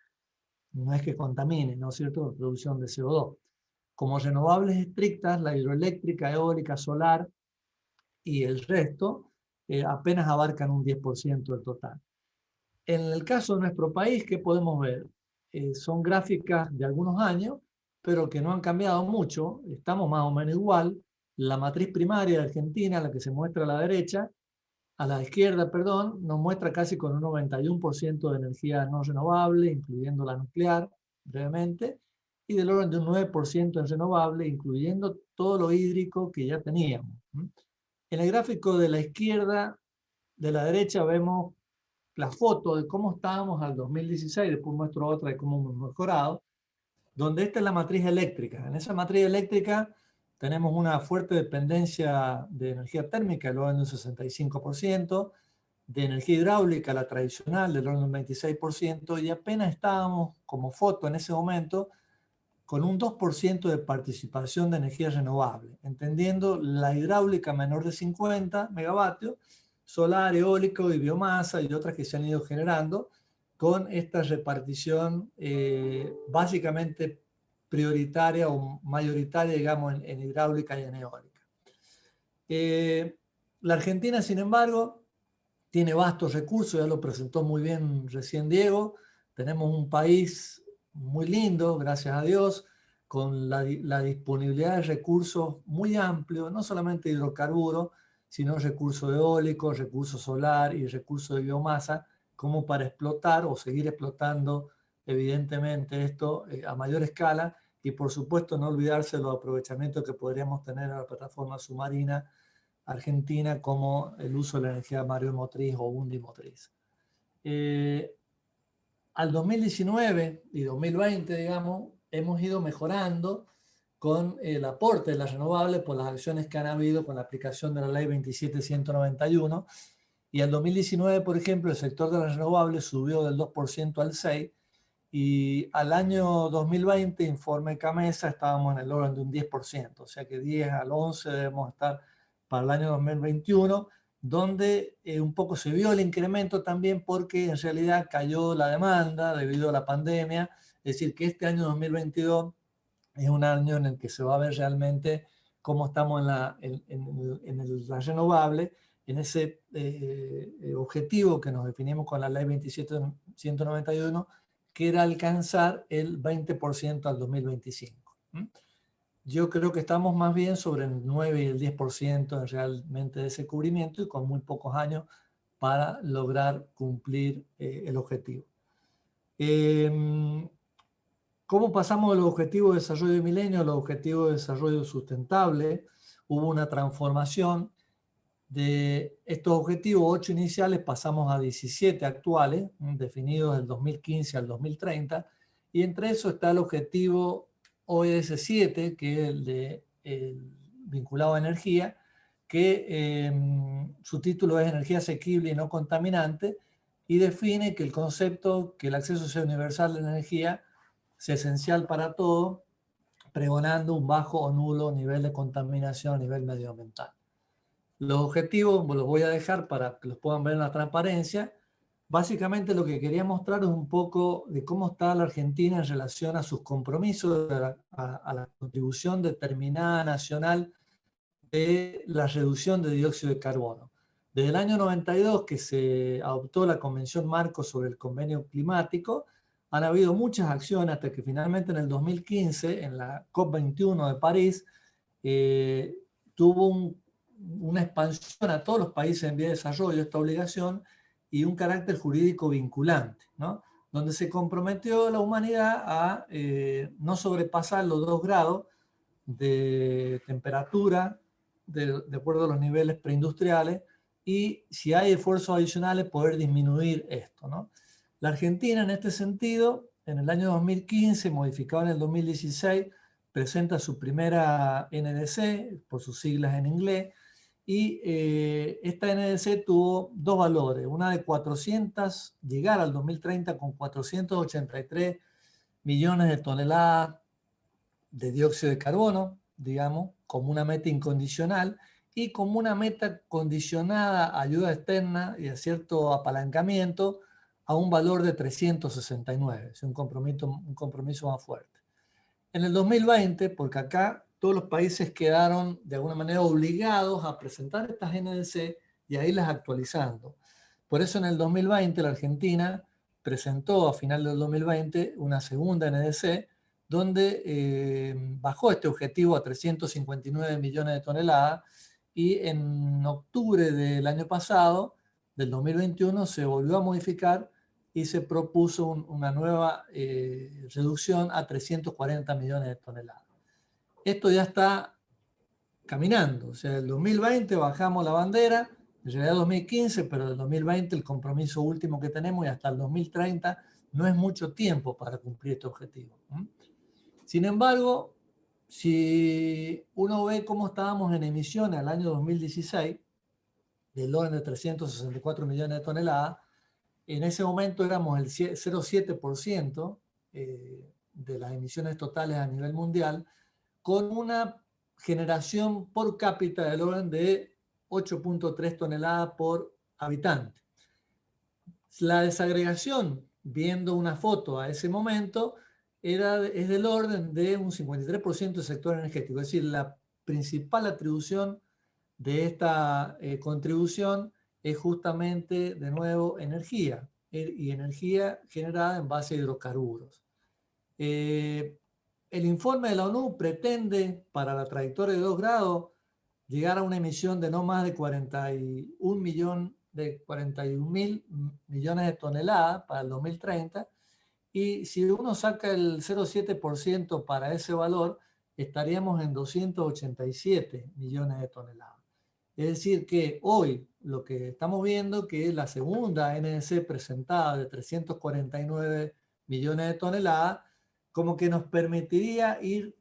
[SPEAKER 5] contamine, ¿no es cierto?, la producción de CO2. Como renovables estrictas, la hidroeléctrica, eólica, solar y el resto apenas abarcan un 10% del total. En el caso de nuestro país, ¿qué podemos ver? Son gráficas de algunos años, pero que no han cambiado mucho. Estamos más o menos igual. La matriz primaria de Argentina, la que se muestra a la derecha, a la izquierda, perdón, nos muestra casi con un 91% de energía no renovable, incluyendo la nuclear, brevemente, y del orden de un 9% en renovable, incluyendo todo lo hídrico que ya teníamos. En el gráfico de la izquierda, de la derecha, vemos la foto de cómo estábamos al 2016, después muestro otra de cómo hemos mejorado, donde esta es la matriz eléctrica. En esa matriz eléctrica tenemos una fuerte dependencia de energía térmica, del orden de un 65%, de energía hidráulica, la tradicional, del orden de un 26%, y apenas estábamos como foto en ese momento con un 2% de participación de energía renovable, entendiendo la hidráulica menor de 50 megavatios, solar, eólico y biomasa y otras que se han ido generando con esta repartición básicamente prioritaria o mayoritaria, digamos, en hidráulica y en eólica. La Argentina, sin embargo, tiene vastos recursos, ya lo presentó muy bien recién Diego. Tenemos un país muy lindo, gracias a Dios, con la disponibilidad de recursos muy amplios, no solamente hidrocarburos, sino recursos eólicos, recursos solar y recursos de biomasa, como para explotar o seguir explotando, evidentemente, esto a mayor escala, y por supuesto no olvidarse los aprovechamientos que podríamos tener en la plataforma submarina argentina, como el uso de la energía mareomotriz o undimotriz. Al 2019 y 2020, digamos, hemos ido mejorando con el aporte de las renovables por las acciones que han habido con la aplicación de la ley 27191. Y al 2019, por ejemplo, el sector de las renovables subió del 2% al 6%, y al año 2020, informe CAMESA, estábamos en el orden de un 10%, o sea que 10 al 11 debemos estar para el año 2021, donde un poco se vio el incremento también porque en realidad cayó la demanda debido a la pandemia, es decir, que este año 2022 es un año en el que se va a ver realmente cómo estamos en la renovable, en ese objetivo que nos definimos con la ley 27191, que era alcanzar el 20% al 2025. Yo creo que estamos más bien sobre el 9 y el 10% realmente de ese cubrimiento y con muy pocos años para lograr cumplir el objetivo. ¿Cómo pasamos de los objetivos de desarrollo de milenio a los objetivos de desarrollo sustentable? Hubo una transformación de estos objetivos, 8 iniciales, pasamos a 17 actuales, definidos del 2015 al 2030, y entre eso está el objetivo ODS 7, que es el vinculado a energía, que su título es Energía asequible y no contaminante, y define que el concepto que el acceso sea universal de la energía sea esencial para todo, pregonando un bajo o nulo nivel de contaminación a nivel medioambiental. Los objetivos los voy a dejar para que los puedan ver en la transparencia. Básicamente lo que quería mostrar es un poco de cómo está la Argentina en relación a sus compromisos, a la contribución determinada nacional de la reducción de dióxido de carbono. Desde el año 92 que se adoptó la Convención Marco sobre el Convenio Climático, han habido muchas acciones hasta que finalmente en el 2015, en la COP21 de París, tuvo una expansión a todos los países en vía de desarrollo, esta obligación, y un carácter jurídico vinculante, ¿no? Donde se comprometió la humanidad a no sobrepasar los 2 grados de temperatura de acuerdo a los niveles preindustriales, y si hay esfuerzos adicionales poder disminuir esto, ¿no? La Argentina en este sentido, en el año 2015, modificado en el 2016, presenta su primera NDC, por sus siglas en inglés, y esta NDC tuvo 2 valores, una de 400, llegar al 2030 con 483 millones de toneladas de dióxido de carbono, digamos, como una meta incondicional, y como una meta condicionada a ayuda externa y a cierto apalancamiento a un valor de 369, es un compromiso más fuerte. En el 2020, porque acá todos los países quedaron de alguna manera obligados a presentar estas NDC y a irlas actualizando. Por eso en el 2020 la Argentina presentó a final del 2020 una segunda NDC donde bajó este objetivo a 359 millones de toneladas, y en octubre del año pasado, del 2021, se volvió a modificar y se propuso una nueva reducción a 340 millones de toneladas. Esto ya está caminando, o sea, el 2020 bajamos la bandera, en realidad 2015, pero el 2020 el compromiso último que tenemos, y hasta el 2030 no es mucho tiempo para cumplir este objetivo. Sin embargo, si uno ve cómo estábamos en emisiones al año 2016, del orden de 364 millones de toneladas, en ese momento éramos el 0,7% de las emisiones totales a nivel mundial, con una generación por cápita del orden de 8.3 toneladas por habitante. La desagregación, viendo una foto a ese momento, es del orden de un 53% del sector energético. Es decir, la principal atribución de esta contribución es justamente, de nuevo, energía, y energía generada en base a hidrocarburos. El informe de la ONU pretende, para la trayectoria de 2 grados, llegar a una emisión de no más de 41 mil millones de toneladas para el 2030, y si uno saca el 0,7% para ese valor, estaríamos en 287 millones de toneladas. Es decir, que hoy lo que estamos viendo que es la segunda NDC presentada de 349 millones de toneladas, como que nos permitiría ir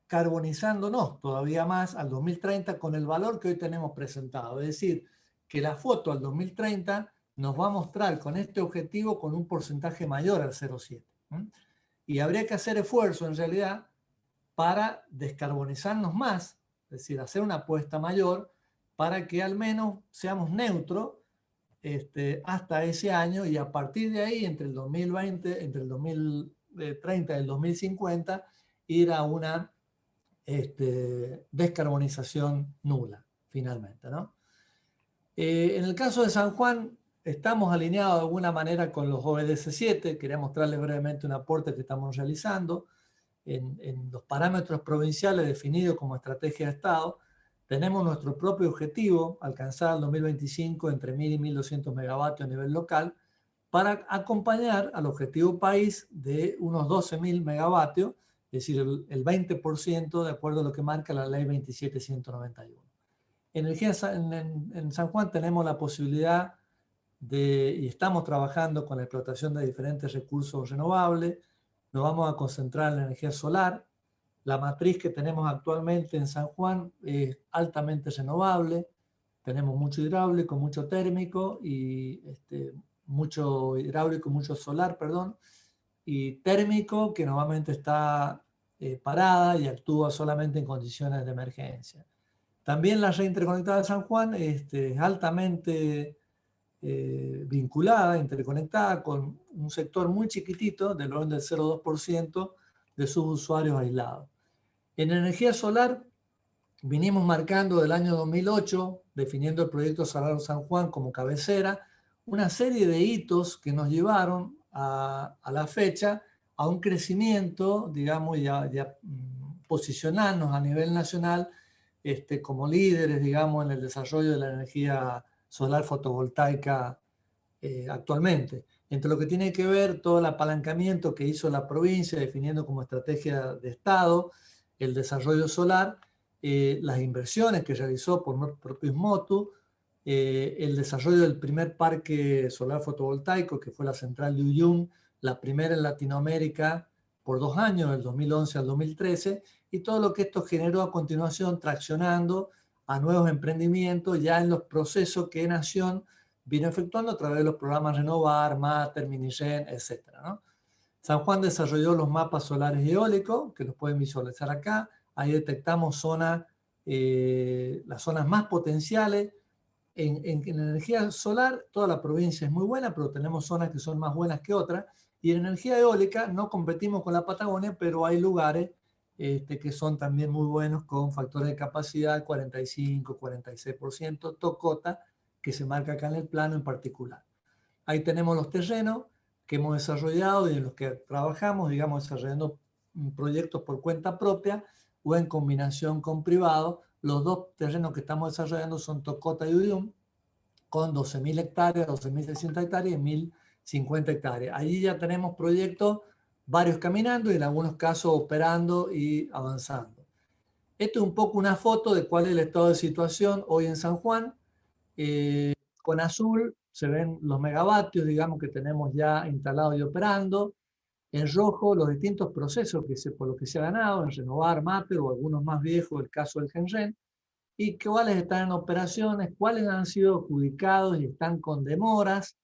[SPEAKER 5] carbonizándonos todavía más al 2030 con el valor que hoy tenemos presentado. Es decir, que la foto al 2030 nos va a mostrar con este objetivo con un porcentaje mayor al 0,7. Y habría que hacer esfuerzo en realidad para descarbonizarnos más, es decir, hacer una apuesta mayor para que al menos seamos neutros hasta ese año, y a partir de ahí, entre el 2020, entre el 2030 y el 2050, ir a una descarbonización nula, finalmente, ¿no? En el caso de San Juan, estamos alineados de alguna manera con los ODS 7. Quería mostrarles brevemente un aporte que estamos realizando. En los parámetros provinciales definidos como estrategia de Estado, tenemos nuestro propio objetivo, alcanzar el 2025 entre 1.000 y 1.200 megavatios a nivel local, para acompañar al objetivo país de unos 12.000 megavatios, es decir, el 20% de acuerdo a lo que marca la ley 27191. En San Juan tenemos la posibilidad y estamos trabajando con la explotación de diferentes recursos renovables. Nos vamos a concentrar en la energía solar. La matriz que tenemos actualmente en San Juan es altamente renovable. Tenemos mucho hidráulico, mucho térmico y mucho hidráulico, mucho solar, perdón, y térmico, que normalmente está parada y actúa solamente en condiciones de emergencia. También la red interconectada de San Juan es altamente vinculada, interconectada con un sector muy chiquitito, del orden del 0,2% de sus usuarios aislados. En energía solar, vinimos marcando del año 2008, definiendo el proyecto Solar San Juan como cabecera, una serie de hitos que nos llevaron a la fecha a un crecimiento, digamos, ya posicionarnos a nivel nacional como líderes, digamos, en el desarrollo de la energía solar fotovoltaica actualmente. Entre lo que tiene que ver todo el apalancamiento que hizo la provincia, definiendo como estrategia de Estado el desarrollo solar, las inversiones que realizó por propios Motu, el desarrollo del primer parque solar fotovoltaico, que fue la central de Uyum, la primera en Latinoamérica por 2 años, del 2011 al 2013, y todo lo que esto generó a continuación, traccionando a nuevos emprendimientos ya en los procesos que Nación vino efectuando a través de los programas Renovar, Mater, Minigen, etc., ¿no? San Juan desarrolló los mapas solares y eólicos, que los pueden visualizar acá. Ahí detectamos las zonas más potenciales. En energía solar, toda la provincia es muy buena, pero tenemos zonas que son más buenas que otras. Y en energía eólica no competimos con la Patagonia, pero hay lugares que son también muy buenos, con factores de capacidad 45, 46%, Tocota, que se marca acá en el plano en particular. Ahí tenemos los terrenos que hemos desarrollado y en los que trabajamos, digamos, desarrollando proyectos por cuenta propia o en combinación con privados. Los 2 terrenos que estamos desarrollando son Tocota y Uyum, con 12.000 hectáreas, 12.600 hectáreas y 1.050 hectáreas. Allí ya tenemos proyectos, varios caminando y en algunos casos operando y avanzando. Esto es un poco una foto de cuál es el estado de situación hoy en San Juan. Con azul se ven los megavatios, digamos, que tenemos ya instalados y operando. En rojo, los distintos procesos por los que se ha ganado, en Renovar, Mater o algunos más viejos, el caso del Genren, y cuáles están en operaciones, cuáles han sido adjudicados y están con demoras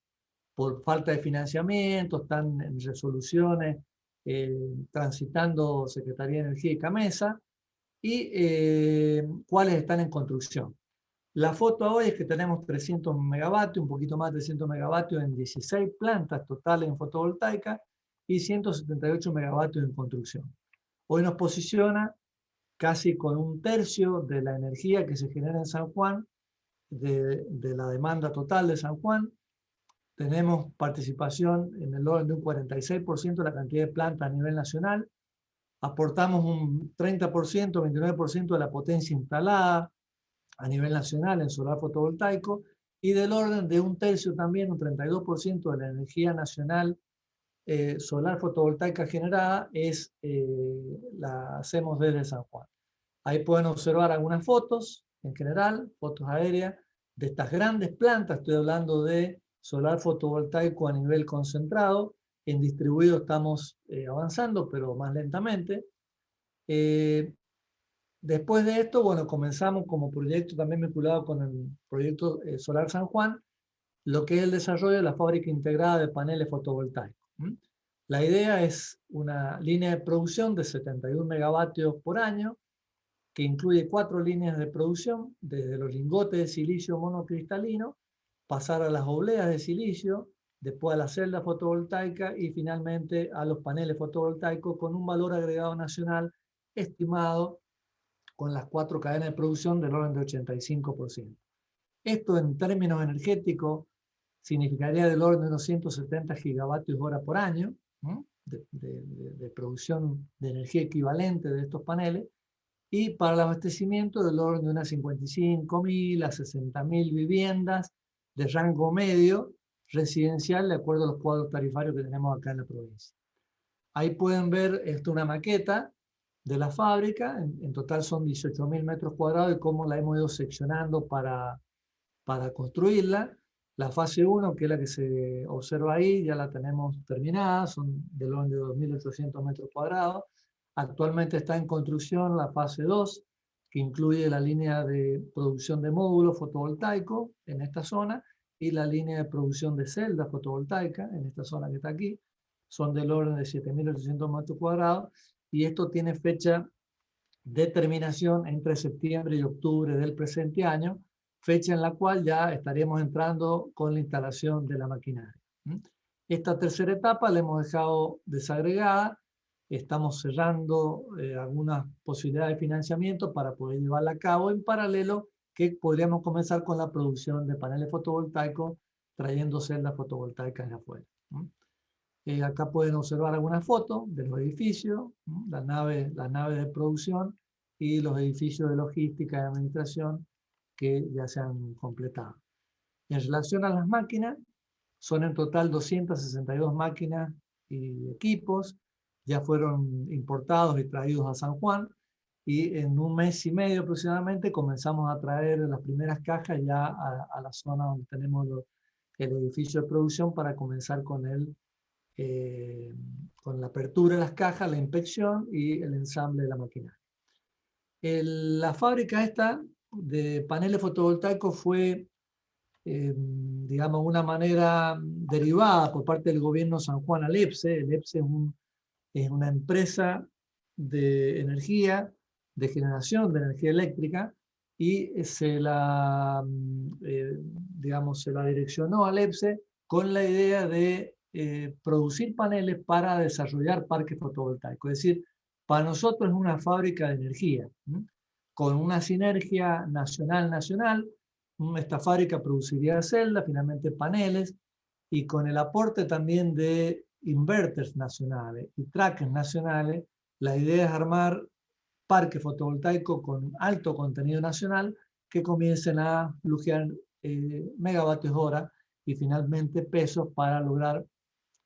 [SPEAKER 5] por falta de financiamiento, están en resoluciones, transitando Secretaría de Energía y CAMESA, y cuáles están en construcción. La foto hoy es que tenemos 300 megavatios, un poquito más de 300 megavatios en 16 plantas totales en fotovoltaica y 178 megavatios en construcción. Hoy nos posiciona casi con 1/3 de la energía que se genera en San Juan, de la demanda total de San Juan. Tenemos participación en el orden de un 46% de la cantidad de plantas a nivel nacional. Aportamos un 30%, 29% de la potencia instalada a nivel nacional en solar fotovoltaico, y del orden de 1/3 también, un 32% de la energía nacional solar fotovoltaica generada la hacemos desde San Juan. Ahí pueden observar algunas fotos, en general, fotos aéreas, de estas grandes plantas. Estoy hablando de solar fotovoltaico a nivel concentrado. En distribuido estamos avanzando, pero más lentamente. Después de esto, bueno, comenzamos como proyecto también vinculado con el proyecto Solar San Juan, lo que es el desarrollo de la fábrica integrada de paneles fotovoltaicos. La idea es una línea de producción de 71 megavatios por año, que incluye 4 líneas de producción, desde los lingotes de silicio monocristalino, pasar a las obleas de silicio, después a la celda fotovoltaica y finalmente a los paneles fotovoltaicos, con un valor agregado nacional estimado con las 4 cadenas de producción del orden de 85%. Esto en términos energéticos significaría del orden de unos 170 gigavatios hora por año, ¿no? de producción de energía equivalente de estos paneles, y para el abastecimiento del orden de unas 55.000 a 60.000 viviendas de rango medio residencial, de acuerdo a los cuadros tarifarios que tenemos acá en la provincia. Ahí pueden ver una maqueta de la fábrica. En total son 18.000 metros cuadrados y cómo la hemos ido seccionando para construirla. La fase 1, que es la que se observa ahí, ya la tenemos terminada, son del orden de 2.800 metros cuadrados. Actualmente está en construcción la fase 2, que incluye la línea de producción de módulos fotovoltaicos en esta zona, y la línea de producción de celdas fotovoltaicas, en esta zona que está aquí, son del orden de 7.800 metros cuadrados, y esto tiene fecha de terminación entre septiembre y octubre del presente año, fecha en la cual ya estaremos entrando con la instalación de la maquinaria. Esta tercera etapa la hemos dejado desagregada, estamos cerrando algunas posibilidades de financiamiento para poder llevarla a cabo en paralelo, que podríamos comenzar con la producción de paneles fotovoltaicos, trayendo celdas fotovoltaicas de afuera. Acá pueden observar algunas fotos de los edificios, las naves de producción y los edificios de logística y administración que ya se han completado. En relación a las máquinas, son en total 262 máquinas y equipos, ya fueron importados y traídos a San Juan, y en un mes y medio aproximadamente comenzamos a traer las primeras cajas ya a la zona donde tenemos el edificio de producción para comenzar con la apertura de las cajas, la inspección y el ensamble de la maquinaria. La fábrica esta de paneles fotovoltaicos fue, digamos, una manera derivada por parte del gobierno San Juan al EPSE. El EPSE es una empresa de energía, de generación de energía eléctrica, y digamos, se la direccionó al EPSE con la idea de producir paneles para desarrollar parques fotovoltaicos. Es decir, para nosotros es una fábrica de energía, con una sinergia nacional. Esta fábrica produciría celdas, finalmente paneles, y con el aporte también de inverters nacionales y trackers nacionales, la idea es armar parques fotovoltaicos con alto contenido nacional que comiencen a flujear megavatios hora y finalmente pesos para lograr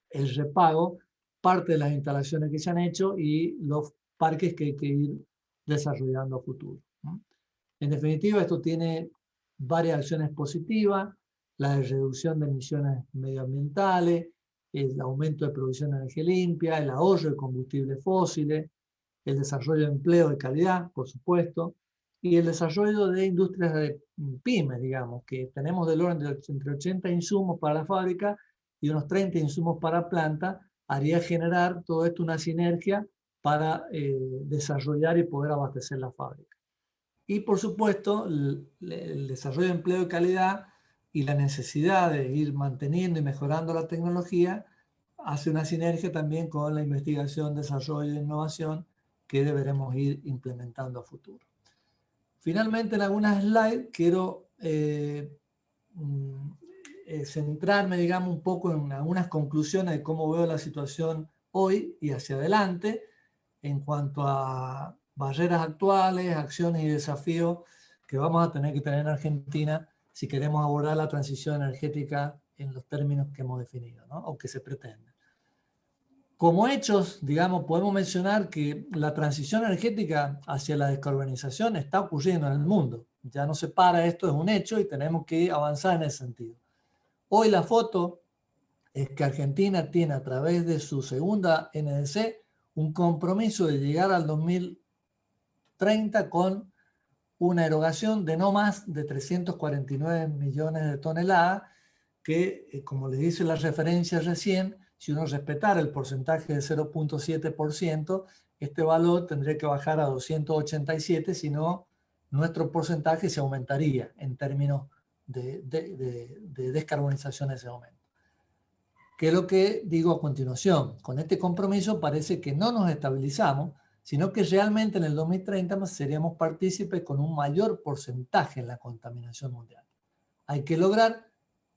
[SPEAKER 5] el repago, parte de las instalaciones que se han hecho y los parques que hay que ir desarrollando a futuro. En definitiva, esto tiene varias acciones positivas: la reducción de emisiones medioambientales, el aumento de producción de energía limpia, el ahorro de combustibles fósiles, el desarrollo de empleo de calidad, por supuesto, y el desarrollo de industrias de pymes, digamos, que tenemos del orden de entre 80 insumos para la fábrica y unos 30 insumos para planta, haría generar todo esto una sinergia para desarrollar y poder abastecer la fábrica. Y por supuesto, el desarrollo de empleo de calidad y la necesidad de ir manteniendo y mejorando la tecnología hace una sinergia también con la investigación, desarrollo e innovación que deberemos ir implementando a futuro. Finalmente, en algunas slides quiero centrarme, digamos, un poco en algunas conclusiones de cómo veo la situación hoy y hacia adelante en cuanto a barreras actuales, acciones y desafíos que vamos a tener que tener en Argentina si queremos abordar la transición energética en los términos que hemos definido, ¿no? O que se pretende. Como hechos, digamos, podemos mencionar que la transición energética hacia la descarbonización está ocurriendo en el mundo. Ya no se para, esto es un hecho y tenemos que avanzar en ese sentido. Hoy la foto es que Argentina tiene a través de su segunda NDC un compromiso de llegar al 2030 con una erogación de no más de 349 millones de toneladas, que, como les dice la referencia recién, si uno respetara el porcentaje de 0.7%, este valor tendría que bajar a 287, si no, nuestro porcentaje se aumentaría en términos de descarbonización en ese momento. ¿Qué es lo que digo a continuación? Con este compromiso parece que no nos estabilizamos, sino que realmente en el 2030 seríamos partícipes con un mayor porcentaje en la contaminación mundial. Hay que lograr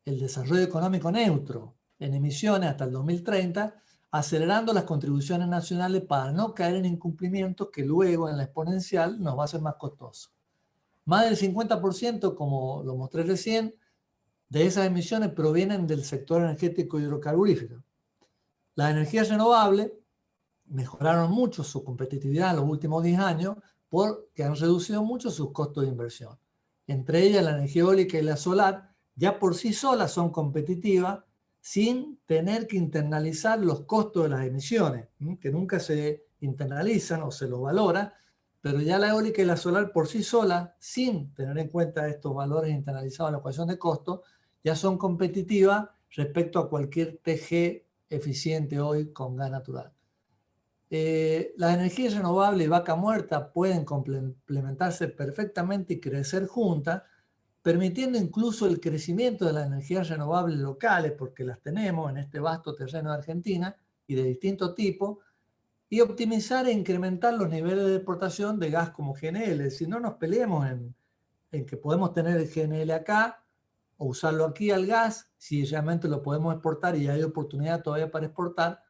[SPEAKER 5] el desarrollo económico neutro en emisiones hasta el 2030, acelerando las contribuciones nacionales para no caer en incumplimientos que luego en la exponencial nos va a hacer más costoso. Más del 50%, como lo mostré recién, de esas emisiones provienen del sector energético hidrocarburífero. Las energías renovables mejoraron mucho su competitividad en los últimos 10 años porque han reducido mucho sus costos de inversión. Entre ellas la energía eólica y la solar ya por sí solas son competitivas sin tener que internalizar los costos de las emisiones, que nunca se internalizan o se los valora, pero ya la eólica y la solar por sí solas, sin tener en cuenta estos valores internalizados en la ecuación de costo, ya son competitivas respecto a cualquier TG eficiente hoy con gas natural. Las energías renovables y vaca muerta pueden complementarse perfectamente y crecer juntas, permitiendo incluso el crecimiento de las energías renovables locales, porque las tenemos en este vasto terreno de Argentina y de distinto tipo, y optimizar e incrementar los niveles de exportación de gas como GNL. Si no nos peleemos en que podemos tener el GNL acá o usarlo aquí al gas, si realmente lo podemos exportar y hay oportunidad todavía para exportar,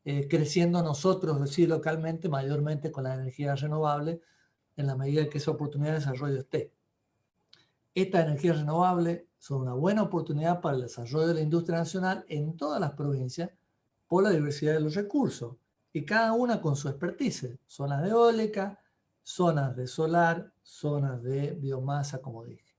[SPEAKER 5] creciendo nosotros, es decir, localmente, mayormente con la energía renovable, en la medida que esa oportunidad de desarrollo esté. Estas energías renovables son una buena oportunidad para el desarrollo de la industria nacional en todas las provincias por la diversidad de los recursos y cada una con su expertise. Zonas de eólica, zonas de solar, zonas de biomasa, como dije.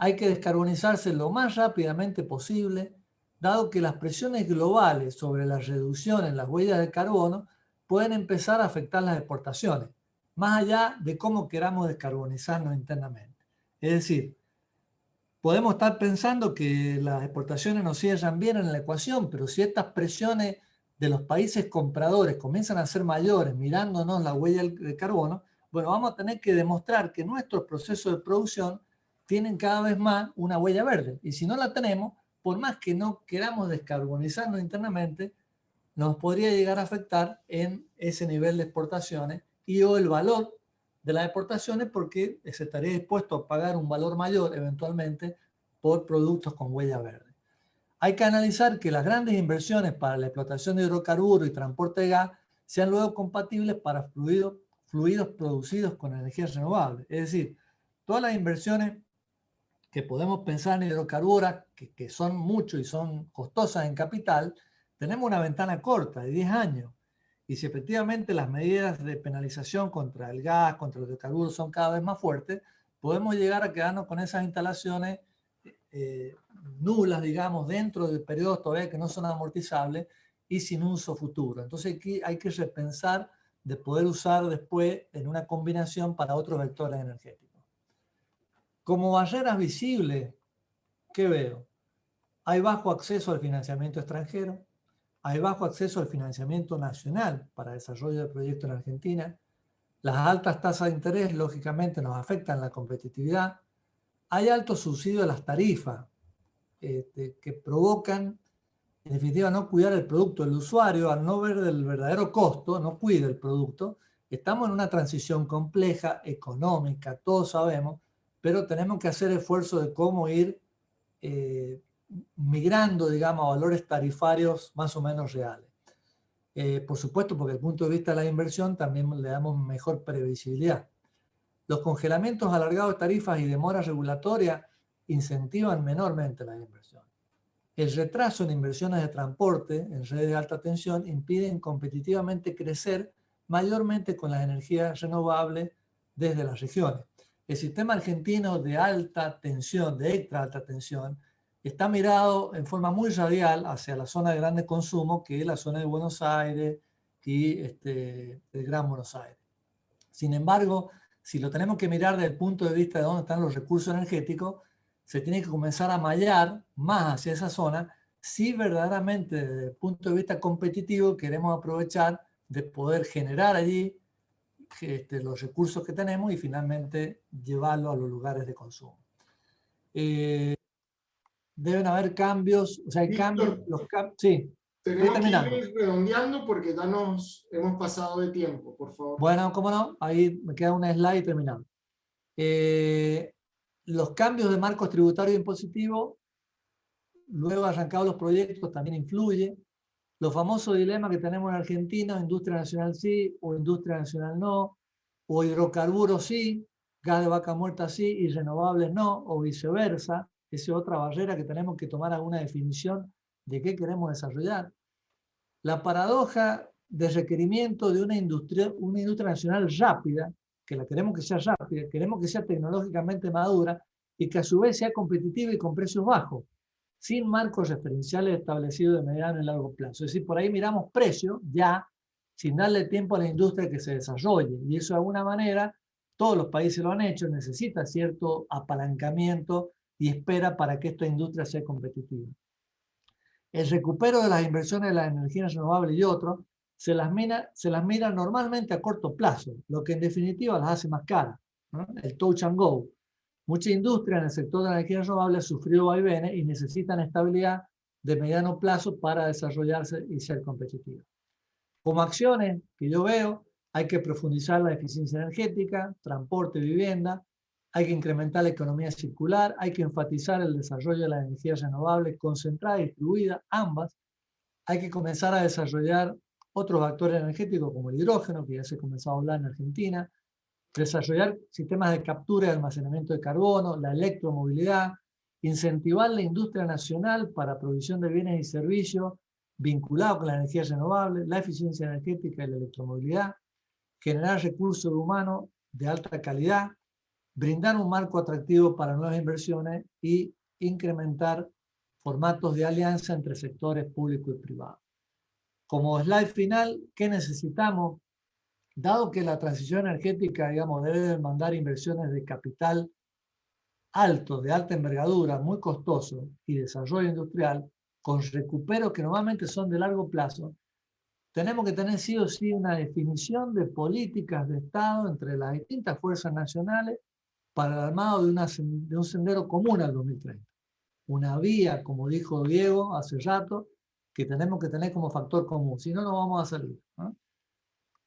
[SPEAKER 5] Hay que descarbonizarse lo más rápidamente posible, dado que las presiones globales sobre la reducción en las huellas de carbono pueden empezar a afectar las exportaciones, más allá de cómo queramos descarbonizarnos internamente. Es decir, podemos estar pensando que las exportaciones nos cierran bien en la ecuación, pero si estas presiones de los países compradores comienzan a ser mayores, mirándonos la huella de carbono, bueno, vamos a tener que demostrar que nuestros procesos de producción tienen cada vez más una huella verde. Y si no la tenemos, por más que no queramos descarbonizarnos internamente, nos podría llegar a afectar en ese nivel de exportaciones y o el valor de las exportaciones, porque se estaría dispuesto a pagar un valor mayor eventualmente por productos con huella verde. Hay que analizar que las grandes inversiones para la explotación de hidrocarburos y transporte de gas sean luego compatibles para fluidos producidos con energías renovables. Es decir, todas las inversiones que podemos pensar en hidrocarburos, que son mucho y son costosas en capital, tenemos una ventana corta de 10 años. Y si efectivamente las medidas de penalización contra el gas, contra los hidrocarburos son cada vez más fuertes, podemos llegar a quedarnos con esas instalaciones nulas, digamos, dentro de periodos todavía que no son amortizables y sin uso futuro. Entonces aquí hay que repensar de poder usar después en una combinación para otros vectores energéticos. Como barreras visibles, ¿qué veo? Hay bajo acceso al financiamiento extranjero, hay bajo acceso al financiamiento nacional para desarrollo de proyectos en Argentina, las altas tasas de interés lógicamente nos afectan la competitividad, hay altos subsidios a las tarifas que provocan, en definitiva, no cuidar el producto. El usuario, al no ver el verdadero costo, no cuida el producto. Estamos en una transición compleja, económica, todos sabemos, pero tenemos que hacer esfuerzo de cómo ir migrando, digamos, a valores tarifarios más o menos reales. Por supuesto, porque desde el punto de vista de la inversión también le damos mejor previsibilidad. Los congelamientos alargados de tarifas y demoras regulatorias incentivan menormente la inversión. El retraso en inversiones de transporte en redes de alta tensión impiden competitivamente crecer mayormente con las energías renovables desde las regiones. El sistema argentino de alta tensión, de extra alta tensión, está mirado en forma muy radial hacia la zona de grande consumo, que es la zona de Buenos Aires y el Gran Buenos Aires. Sin embargo, si lo tenemos que mirar desde el punto de vista de dónde están los recursos energéticos, se tiene que comenzar a mallar más hacia esa zona si verdaderamente desde el punto de vista competitivo queremos aprovechar de poder generar allí los recursos que tenemos y finalmente llevarlo a los lugares de consumo. Deben haber cambios, o sea, hay cambios, sí.
[SPEAKER 2] Tenemos que ir redondeando porque ya nos hemos pasado de tiempo, por favor.
[SPEAKER 5] Bueno, cómo no, ahí me queda una slide y terminamos. Los cambios de marcos tributarios e impositivos, luego arrancados los proyectos, también influye. Los famosos dilemas que tenemos en Argentina, industria nacional sí, o industria nacional no, o hidrocarburos sí, gas de vaca muerta sí, y renovables no, o viceversa. Esa es otra barrera que tenemos que tomar alguna definición de qué queremos desarrollar. La paradoja de requerimiento de una industria nacional rápida, que la queremos que sea rápida, queremos que sea tecnológicamente madura y que a su vez sea competitiva y con precios bajos, sin marcos referenciales establecidos de mediano y largo plazo. Es decir, por ahí miramos precios ya, sin darle tiempo a la industria que se desarrolle. Y eso de alguna manera, todos los países lo han hecho, necesita cierto apalancamiento y espera para que esta industria sea competitiva. El recupero de las inversiones de las energías renovables y otros se las mira normalmente a corto plazo, lo que en definitiva las hace más caras, ¿no? El touch and go. Mucha industria en el sector de la energía renovable sufrió vaivenes y necesitan estabilidad de mediano plazo para desarrollarse y ser competitiva. Como acciones que yo veo, hay que profundizar la eficiencia energética, transporte, vivienda, hay que incrementar la economía circular, hay que enfatizar el desarrollo de las energías renovables concentrada y distribuida, ambas. Hay que comenzar a desarrollar otros actores energéticos como el hidrógeno, que ya se ha comenzado a hablar en Argentina, desarrollar sistemas de captura y almacenamiento de carbono, la electromovilidad, incentivar la industria nacional para provisión de bienes y servicios vinculados con la energía renovable, la eficiencia energética y la electromovilidad, generar recursos humanos de alta calidad, brindar un marco atractivo para nuevas inversiones y incrementar formatos de alianza entre sectores públicos y privados. Como slide final, ¿qué necesitamos? Dado que la transición energética, digamos, debe demandar inversiones de capital alto, de alta envergadura, muy costoso, y desarrollo industrial, con recuperos que normalmente son de largo plazo, tenemos que tener sí o sí una definición de políticas de Estado entre las distintas fuerzas nacionales para el armado de un sendero común al 2030. Una vía, como dijo Diego hace rato, que tenemos que tener como factor común, si no, no vamos a salir, ¿no?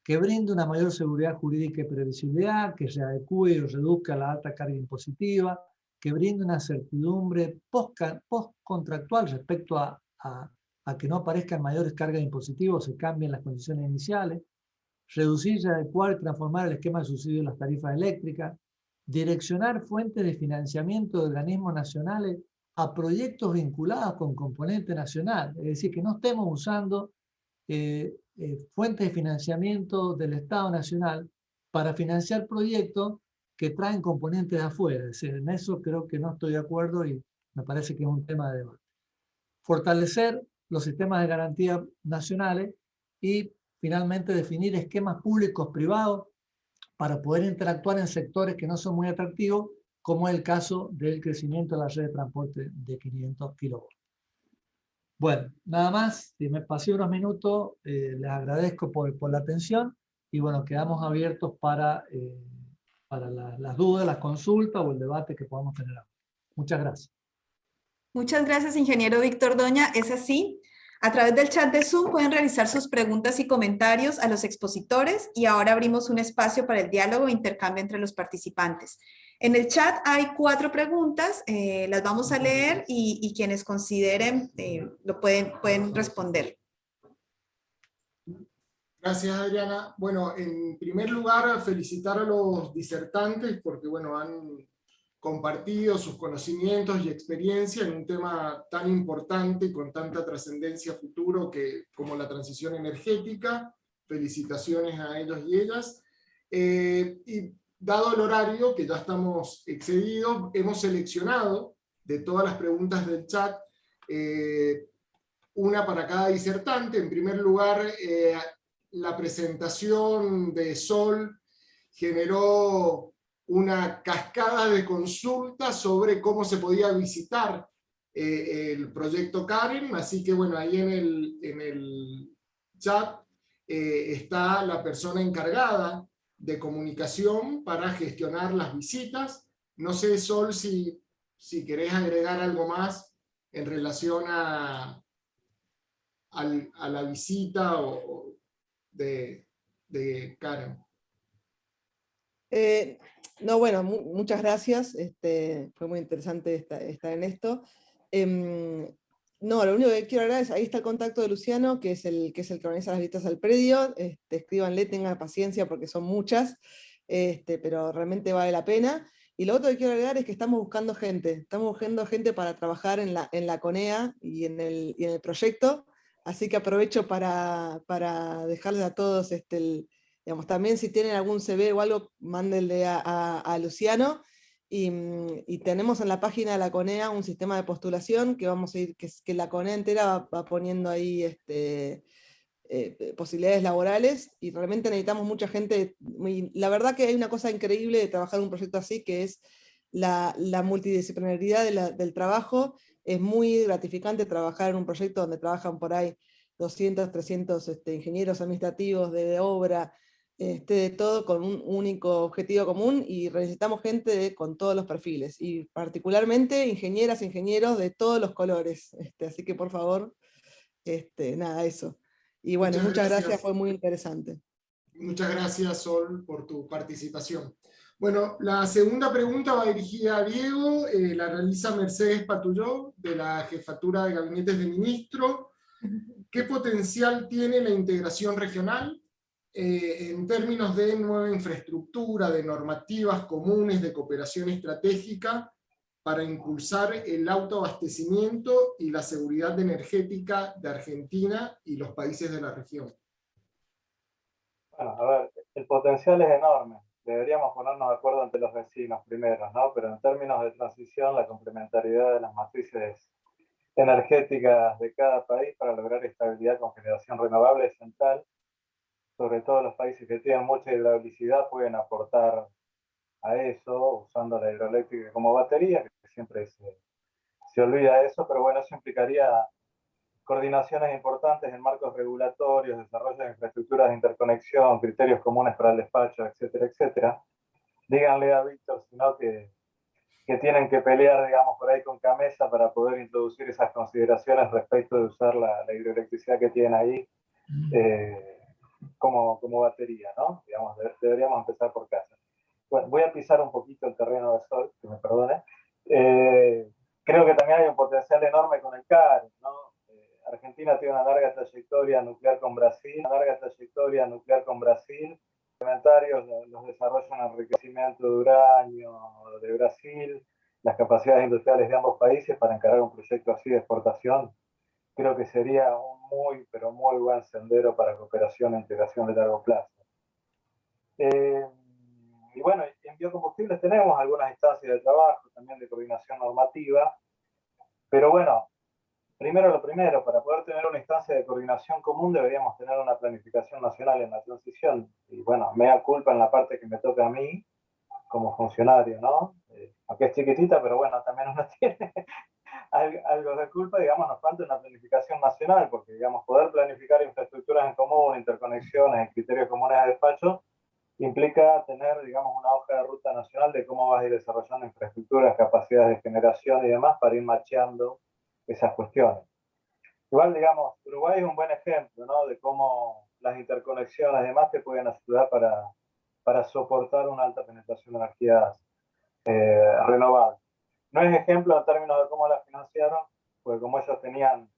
[SPEAKER 5] Que brinde una mayor seguridad jurídica y previsibilidad, que se adecue y reduzca la alta carga impositiva, que brinde una certidumbre post-contractual respecto a que no aparezcan mayores cargas impositivas o se cambien las condiciones iniciales, reducir, adecuar y transformar el esquema de subsidio de las tarifas eléctricas, direccionar fuentes de financiamiento de organismos nacionales a proyectos vinculados con componente nacional, es decir, que no estemos usando fuentes de financiamiento del Estado Nacional para financiar proyectos que traen componentes de afuera. Es decir, en eso creo que no estoy de acuerdo y me parece que es un tema de debate. Fortalecer los sistemas de garantía nacionales y finalmente definir esquemas públicos privados para poder interactuar en sectores que no son muy atractivos, como es el caso del crecimiento de la red de transporte de 500 kilovoltios. Bueno, nada más, si me pasé unos minutos, les agradezco por la atención y bueno, quedamos abiertos para las dudas, las consultas o el debate que podamos tener. Muchas gracias.
[SPEAKER 1] Muchas gracias, ingeniero Víctor Doña. Es así. A través del chat de Zoom pueden realizar sus preguntas y comentarios a los expositores y ahora abrimos un espacio para el diálogo e intercambio entre los participantes. En el chat hay 4 preguntas, las vamos a leer y quienes consideren lo pueden responder.
[SPEAKER 2] Gracias, Adriana. Bueno, en primer lugar, felicitar a los disertantes porque, bueno, han compartido sus conocimientos y experiencia en un tema tan importante y con tanta trascendencia futuro como la transición energética. Felicitaciones a ellos y ellas. Y dado el horario, que ya estamos excedidos, hemos seleccionado de todas las preguntas del chat una para cada disertante. En primer lugar, la presentación de Sol generó una cascada de consultas sobre cómo se podía visitar el proyecto Karen, así que bueno, ahí en el chat está la persona encargada de comunicación para gestionar las visitas. No sé, Sol, si querés agregar algo más en relación a la visita de Karen.
[SPEAKER 3] No, bueno, muchas gracias. Fue muy interesante estar en esto. No, lo único que quiero agregar es, ahí está el contacto de Luciano, que es el que organiza las visitas al predio. Escríbanle, tengan paciencia porque son muchas, pero realmente vale la pena. Y lo otro que quiero agregar es que estamos buscando gente para trabajar en la CONEA y en el proyecto, así que aprovecho para dejarles a todos digamos, también si tienen algún CV o algo, mándenle a Luciano. Y tenemos en la página de la CONEA un sistema de postulación que vamos a ir, que la CONEA entera va poniendo ahí posibilidades laborales, y realmente necesitamos mucha gente. La verdad que hay una cosa increíble de trabajar en un proyecto así, que es la multidisciplinaridad del trabajo. Es muy gratificante trabajar en un proyecto donde trabajan por ahí 200, 300 ingenieros administrativos, de obra, de todo con un único objetivo común, y necesitamos gente con todos los perfiles, y particularmente ingenieras, ingenieros de todos los colores. Así que por favor, nada, eso. Y bueno, muchas gracias, fue muy interesante.
[SPEAKER 2] Muchas gracias, Sol, por tu participación. Bueno, la segunda pregunta va dirigida a Diego, la realiza Mercedes Patulló, de la Jefatura de Gabinetes de Ministros. ¿Qué potencial tiene la integración regional en términos de nueva infraestructura, de normativas comunes, de cooperación estratégica, para impulsar el autoabastecimiento y la seguridad energética de Argentina y los países de la región?
[SPEAKER 4] Bueno, a ver, el potencial es enorme. Deberíamos ponernos de acuerdo entre los vecinos primero, ¿no? Pero en términos de transición, la complementariedad de las matrices energéticas de cada país para lograr estabilidad con generación renovable es central. Sobre todo los países que tienen mucha hidroelectricidad pueden aportar a eso, usando la hidroeléctrica como batería, que siempre se olvida eso, pero bueno, eso implicaría coordinaciones importantes en marcos regulatorios, desarrollo de infraestructuras de interconexión, criterios comunes para el despacho, etcétera, etcétera. Díganle a Víctor, sino que tienen que pelear, digamos, por ahí con Camesa para poder introducir esas consideraciones respecto de usar la hidroelectricidad que tienen ahí como batería, ¿no? Digamos, deberíamos empezar por casa. Bueno, voy a pisar un poquito el terreno de Sol, que me perdone. Creo que también hay un potencial enorme con el CAR, ¿no? Argentina tiene una larga trayectoria nuclear con Brasil, complementarios los desarrollos en enriquecimiento de uranio de Brasil, las capacidades industriales de ambos países para encarar un proyecto así de exportación. Creo que sería un muy, pero muy buen sendero para cooperación e integración de largo plazo. Y bueno, en biocombustibles tenemos algunas instancias de trabajo, también de coordinación normativa, pero bueno, primero lo primero, para poder tener una instancia de coordinación común deberíamos tener una planificación nacional en la transición. Y bueno, mea culpa en la parte que me toca a mí como funcionario, ¿no? Aunque es chiquitita, pero bueno, también uno tiene algo de culpa, digamos, nos falta una planificación nacional, porque, digamos, poder planificar infraestructuras en común, interconexiones, criterios comunes de despacho, implica tener, digamos, una hoja de ruta nacional de cómo vas a ir desarrollando infraestructuras, capacidades de generación y demás para ir macheando esas cuestiones. Igual, digamos, Uruguay es un buen ejemplo, ¿no? De cómo las interconexiones y demás te pueden ayudar para soportar una alta penetración de energías renovables. No es ejemplo en términos de cómo la financiaron, porque como ellos tenían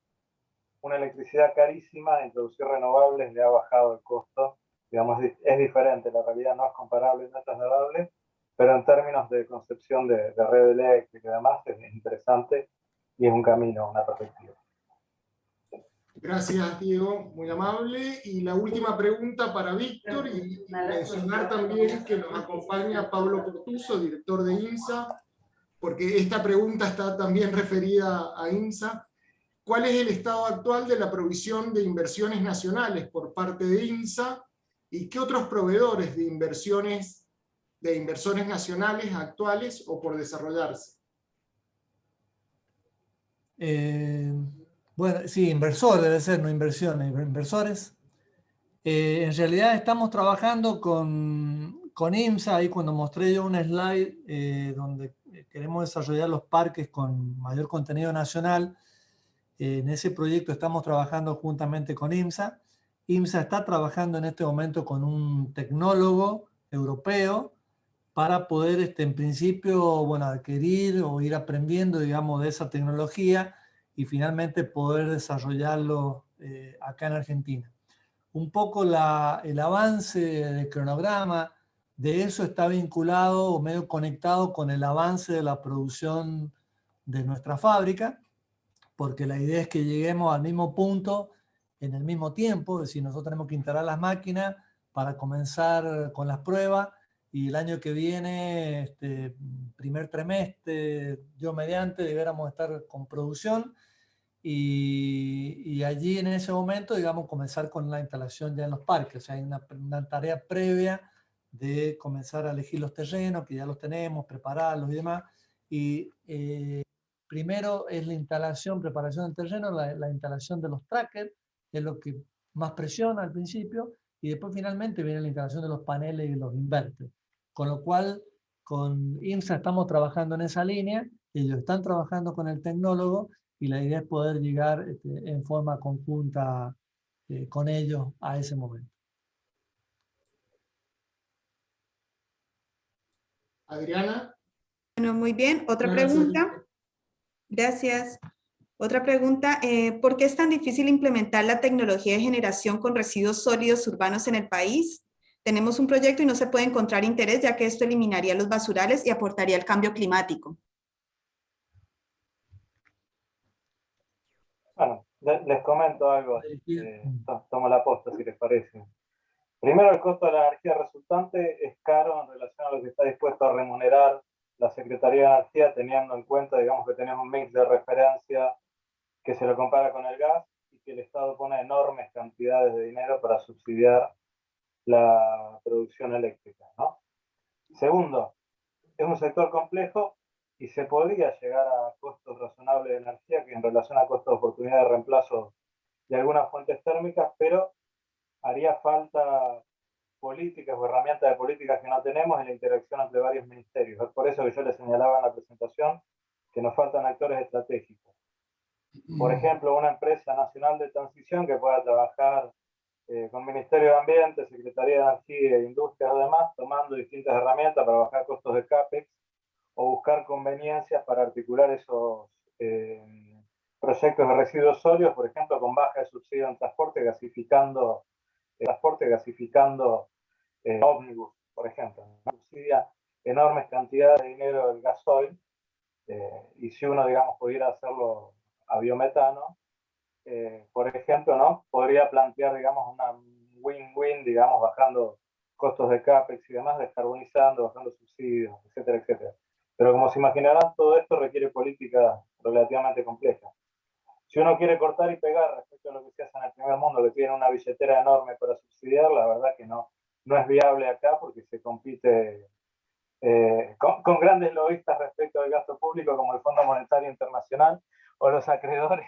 [SPEAKER 4] una electricidad carísima, introducir renovables le ha bajado el costo. Digamos, es diferente, la realidad no es comparable, no es trasladable, pero en términos de concepción de red eléctrica y demás es interesante y es un camino, una perspectiva.
[SPEAKER 2] Gracias, Diego, muy amable. Y la última pregunta para Víctor, y mencionar también que nos acompaña Pablo Cortuzo, director de INSA, porque esta pregunta está también referida a INSA. ¿Cuál es el estado actual de la provisión de inversiones nacionales por parte de INSA y qué otros proveedores de inversores nacionales actuales o por desarrollarse?
[SPEAKER 5] Bueno, sí, inversor debe ser, no inversiones, inversores. En realidad estamos trabajando con IMSA, ahí cuando mostré yo un slide donde queremos desarrollar los parques con mayor contenido nacional. En ese proyecto estamos trabajando juntamente con IMSA. IMSA está trabajando en este momento con un tecnólogo europeo para poder, en principio, bueno, adquirir o ir aprendiendo, digamos, de esa tecnología y finalmente poder desarrollarlo acá en Argentina. Un poco el avance del cronograma de eso está vinculado o medio conectado con el avance de la producción de nuestra fábrica, porque la idea es que lleguemos al mismo punto en el mismo tiempo, es decir, nosotros tenemos que instalar las máquinas para comenzar con las pruebas y el año que viene, primer trimestre, yo mediante, debiéramos estar con producción. Y allí en ese momento, digamos, comenzar con la instalación ya en los parques. O sea, hay una tarea previa de comenzar a elegir los terrenos, que ya los tenemos, prepararlos y demás. Y primero es la instalación, preparación del terreno, la instalación de los trackers, es lo que más presiona al principio, y después finalmente viene la instalación de los paneles y los inverters. Con lo cual, con INSA estamos trabajando en esa línea, ellos están trabajando con el tecnólogo, y la idea es poder llegar en forma conjunta con ellos a ese momento.
[SPEAKER 2] Adriana.
[SPEAKER 1] Bueno, muy bien. Otra
[SPEAKER 2] Adriana
[SPEAKER 1] pregunta.
[SPEAKER 2] Felipe.
[SPEAKER 1] Gracias. Otra pregunta. ¿Por qué es tan difícil implementar la tecnología de generación con residuos sólidos urbanos en el país? Tenemos un proyecto y no se puede encontrar interés, ya que esto eliminaría los basurales y aportaría al cambio climático.
[SPEAKER 4] Bueno, les comento algo, tomo la posta si les parece. Primero, el costo de la energía resultante es caro en relación a lo que está dispuesto a remunerar la Secretaría de Energía, teniendo en cuenta, digamos, que tenemos un mix de referencia que se lo compara con el gas y que el Estado pone enormes cantidades de dinero para subsidiar la producción eléctrica, ¿no? Segundo, es un sector complejo y se podría llegar a costos razonables de energía que en relación a costos de oportunidad de reemplazo de algunas fuentes térmicas, pero haría falta políticas o herramientas de políticas que no tenemos en la interacción entre varios ministerios. Es por eso que yo les señalaba en la presentación que nos faltan actores estratégicos. Por ejemplo, una empresa nacional de transición que pueda trabajar con Ministerio de Ambiente, Secretaría de Energía e Industria o demás, tomando distintas herramientas para bajar costos de CAPEX o buscar conveniencias para articular esos proyectos de residuos sólidos, por ejemplo, con baja de subsidio en transporte, gasificando ómnibus, por ejemplo, ¿no? Subsidia enormes cantidades de dinero del gasoil, y si uno, digamos, pudiera hacerlo a biometano, por ejemplo, ¿no? Podría plantear, digamos, una win-win, digamos, bajando costos de CAPEX y demás, descarbonizando, bajando subsidios, etcétera, etcétera. Pero como se imaginarán, todo esto requiere políticas relativamente complejas. Si uno quiere cortar y pegar respecto a lo que se hace en el primer mundo, que tiene una billetera enorme para subsidiar, la verdad que no es viable acá porque se compite con grandes lobistas respecto al gasto público como el Fondo Monetario Internacional o los acreedores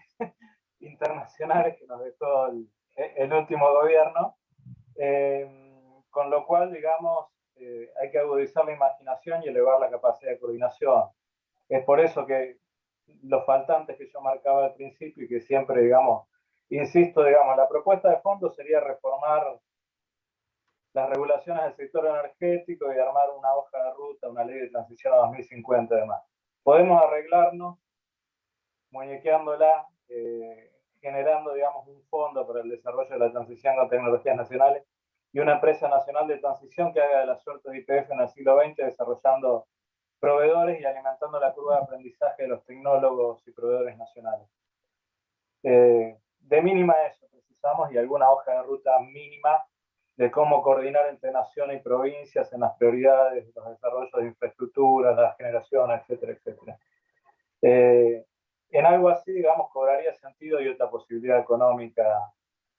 [SPEAKER 4] internacionales que nos dejó el último gobierno. Con lo cual, digamos, hay que agudizar la imaginación y elevar la capacidad de coordinación. Es por eso que los faltantes que yo marcaba al principio y que siempre, digamos, insisto, digamos, la propuesta de fondo sería reformar las regulaciones del sector energético y armar una hoja de ruta, una ley de transición a 2050 y demás. Podemos arreglarnos muñequeándola, generando, digamos, un fondo para el desarrollo de la transición con tecnologías nacionales y una empresa nacional de transición que haga de la suerte de YPF en el siglo XX, desarrollando proveedores y alimentando la curva de aprendizaje de los tecnólogos y proveedores nacionales. De mínima eso precisamos, y alguna hoja de ruta mínima de cómo coordinar entre naciones y provincias en las prioridades, los desarrollos de infraestructura, la generación, etcétera, etcétera. En algo así, digamos, cobraría sentido y otra posibilidad económica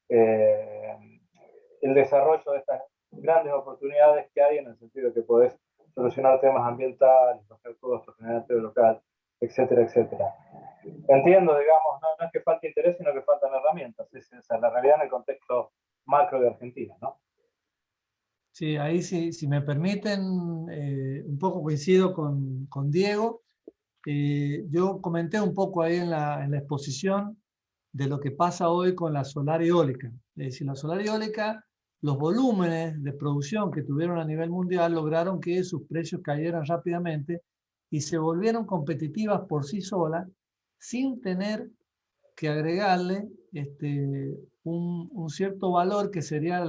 [SPEAKER 4] el desarrollo de estas grandes oportunidades que hay, en el sentido de que podés solucionar temas ambientales, bajar costos, generar empleo local, etcétera, etcétera. Entiendo, digamos, no es que falte interés, sino que faltan herramientas. Esa es la realidad en el contexto macro de Argentina, ¿no?
[SPEAKER 5] Sí, ahí sí, si me permiten, un poco coincido con Diego. Yo comenté un poco ahí en la exposición de lo que pasa hoy con la solar eólica. Es decir, la solar eólica, los volúmenes de producción que tuvieron a nivel mundial lograron que sus precios cayeran rápidamente y se volvieron competitivas por sí solas sin tener que agregarle un cierto valor que sería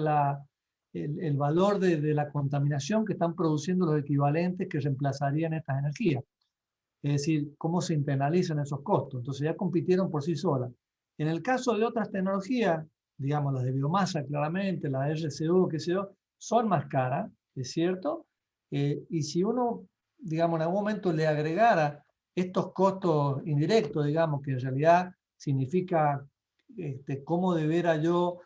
[SPEAKER 5] el valor de la contaminación que están produciendo los equivalentes que reemplazarían estas energías. Es decir, cómo se internalizan esos costos. Entonces ya compitieron por sí solas. En el caso de otras tecnologías, digamos las de biomasa claramente, las de RCO, qué sé yo, son más caras, es cierto, y si uno, digamos, en algún momento le agregara estos costos indirectos, digamos, que en realidad significa cómo debiera yo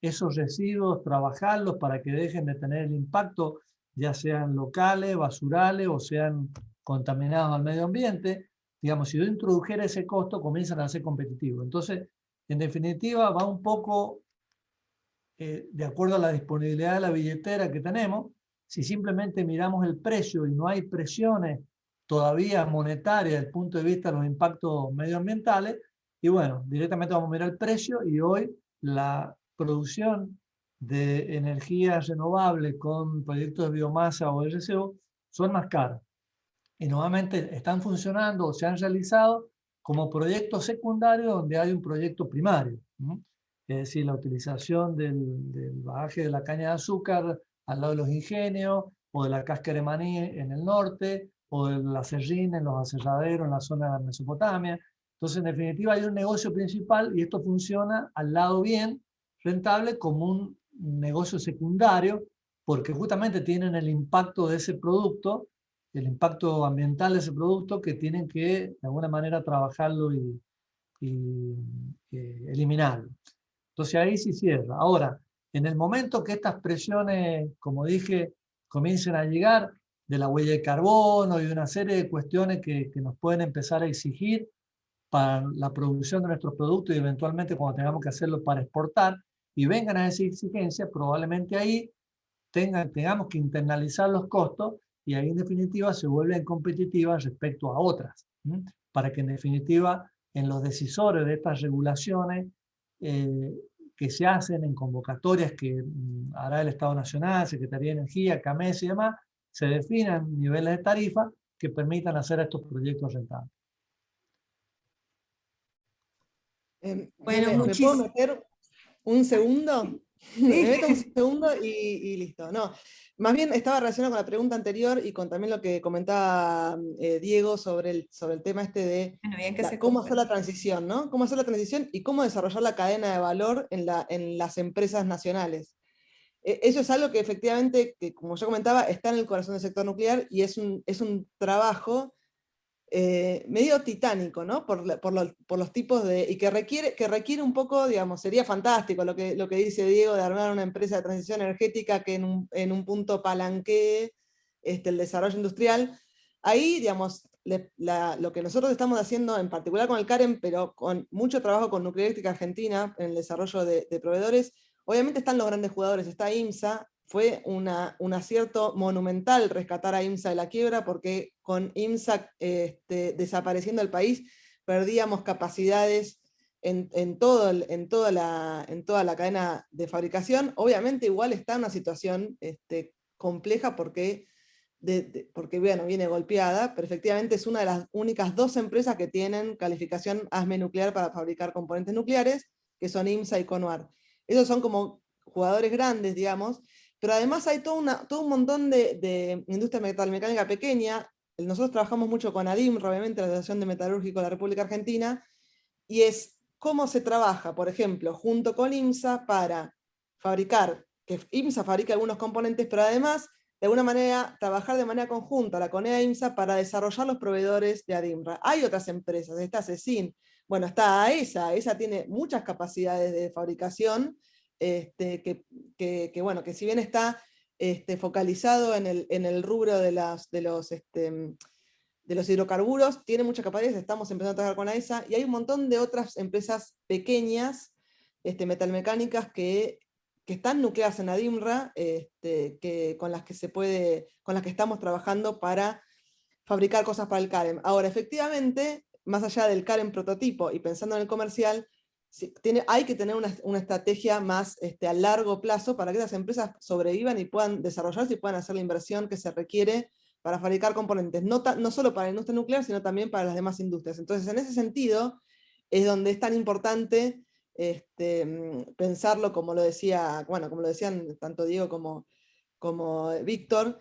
[SPEAKER 5] esos residuos trabajarlos para que dejen de tener el impacto ya sean locales, basurales o sean contaminados al medio ambiente. Digamos, si yo introdujera ese costo, comienzan a ser competitivos. Entonces, en definitiva, va un poco de acuerdo a la disponibilidad de la billetera que tenemos. Si simplemente miramos el precio y no hay presiones todavía monetarias desde el punto de vista de los impactos medioambientales, y bueno, directamente vamos a mirar el precio, y hoy la producción de energía renovable con proyectos de biomasa o RCO son más caras. Y nuevamente están funcionando o se han realizado como proyectos secundarios donde hay un proyecto primario. Es decir, la utilización del bagaje de la caña de azúcar al lado de los ingenios, o de la cáscara de maní en el norte, o de la serrín en los aserraderos en la zona de Mesopotamia. Entonces, en definitiva, hay un negocio principal y esto funciona al lado bien rentable como un negocio secundario, porque justamente tienen el impacto de ese producto, el impacto ambiental de ese producto, que tienen que de alguna manera trabajarlo y eliminarlo. Entonces ahí sí cierra. Ahora, en el momento que estas presiones, como dije, comiencen a llegar de la huella de carbono y de una serie de cuestiones que nos pueden empezar a exigir para la producción de nuestros productos y eventualmente cuando tengamos que hacerlo para exportar, y vengan a esa exigencia, probablemente ahí tengamos que internalizar los costos, y ahí en definitiva se vuelven competitivas respecto a otras, para que en definitiva en los decisores de estas regulaciones que se hacen en convocatorias que hará el Estado Nacional, Secretaría de Energía, CAMES y demás, se definan niveles de tarifa que permitan hacer estos proyectos rentables.
[SPEAKER 1] Bueno,
[SPEAKER 3] ¿Me puedo meter un segundo?
[SPEAKER 1] Sí.
[SPEAKER 3] Me meto un segundo y listo. No, más bien estaba relacionado con la pregunta anterior y con también lo que comentaba Diego sobre el tema este de
[SPEAKER 1] Bueno, bien que se
[SPEAKER 3] cómo hacer la
[SPEAKER 1] comparte.
[SPEAKER 3] transición, ¿no? Cómo hacer la transición y cómo desarrollar la cadena de valor en las empresas nacionales. Eso es algo que efectivamente, que, como yo comentaba, está en el corazón del sector nuclear y es un trabajo medio titánico, ¿no? Por los tipos de... y que requiere un poco, digamos, sería fantástico lo que dice Diego de armar una empresa de transición energética que en un punto palanquee el desarrollo industrial. Ahí, digamos, lo que nosotros estamos haciendo, en particular con el CAREM, pero con mucho trabajo con Nuclear Eléctrica Argentina, en el desarrollo de proveedores, obviamente están los grandes jugadores, está IMSA. Fue un acierto monumental rescatar a IMSA de la quiebra, porque con IMSA desapareciendo el país, perdíamos capacidades en toda la cadena de fabricación. Obviamente igual está en una situación compleja porque bueno, viene golpeada, pero efectivamente es una de las únicas 2 empresas que tienen calificación ASME nuclear para fabricar componentes nucleares, que son IMSA y CONUAR. Esos son como jugadores grandes, digamos, pero además hay todo un montón de industria metalmecánica pequeña. Nosotros trabajamos mucho con ADIMR, obviamente, la Asociación de Metalúrgicos de la República Argentina, y es cómo se trabaja, por ejemplo, junto con IMSA para fabricar, que IMSA fabrica algunos componentes, pero además, de alguna manera, trabajar de manera conjunta la CONEA IMSA para desarrollar los proveedores de ADIMRA. Hay otras empresas, está CECIN, bueno, está AESA tiene muchas capacidades de fabricación, bueno, que si bien está focalizado en el rubro de los hidrocarburos, tiene muchas capacidades, estamos empezando a trabajar con AESA, y hay un montón de otras empresas pequeñas, metalmecánicas, que están nucleadas en ADIMRA, con las que estamos trabajando para fabricar cosas para el CAREM. Ahora, efectivamente, más allá del CAREM prototipo y pensando en el comercial, hay que tener una estrategia más a largo plazo para que esas empresas sobrevivan y puedan desarrollarse y puedan hacer la inversión que se requiere para fabricar componentes, no solo para la industria nuclear, sino también para las demás industrias. Entonces, en ese sentido, es donde es tan importante pensarlo, como lo decían tanto Diego como Víctor,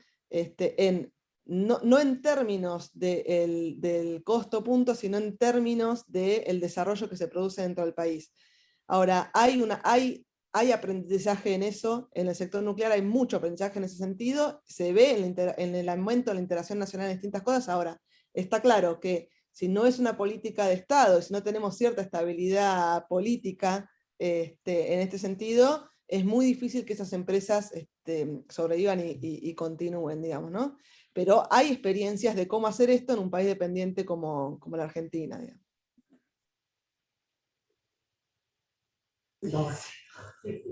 [SPEAKER 3] no en términos del costo punto, sino en términos del desarrollo que se produce dentro del país. Ahora, hay aprendizaje en eso, en el sector nuclear hay mucho aprendizaje en ese sentido, se ve en el aumento de la integración nacional en distintas cosas. Ahora, está claro que si no es una política de Estado, si no tenemos cierta estabilidad política en este sentido, es muy difícil que esas empresas sobrevivan y continúen, digamos, ¿no? Pero hay experiencias de cómo hacer esto en un país dependiente como la Argentina, digamos.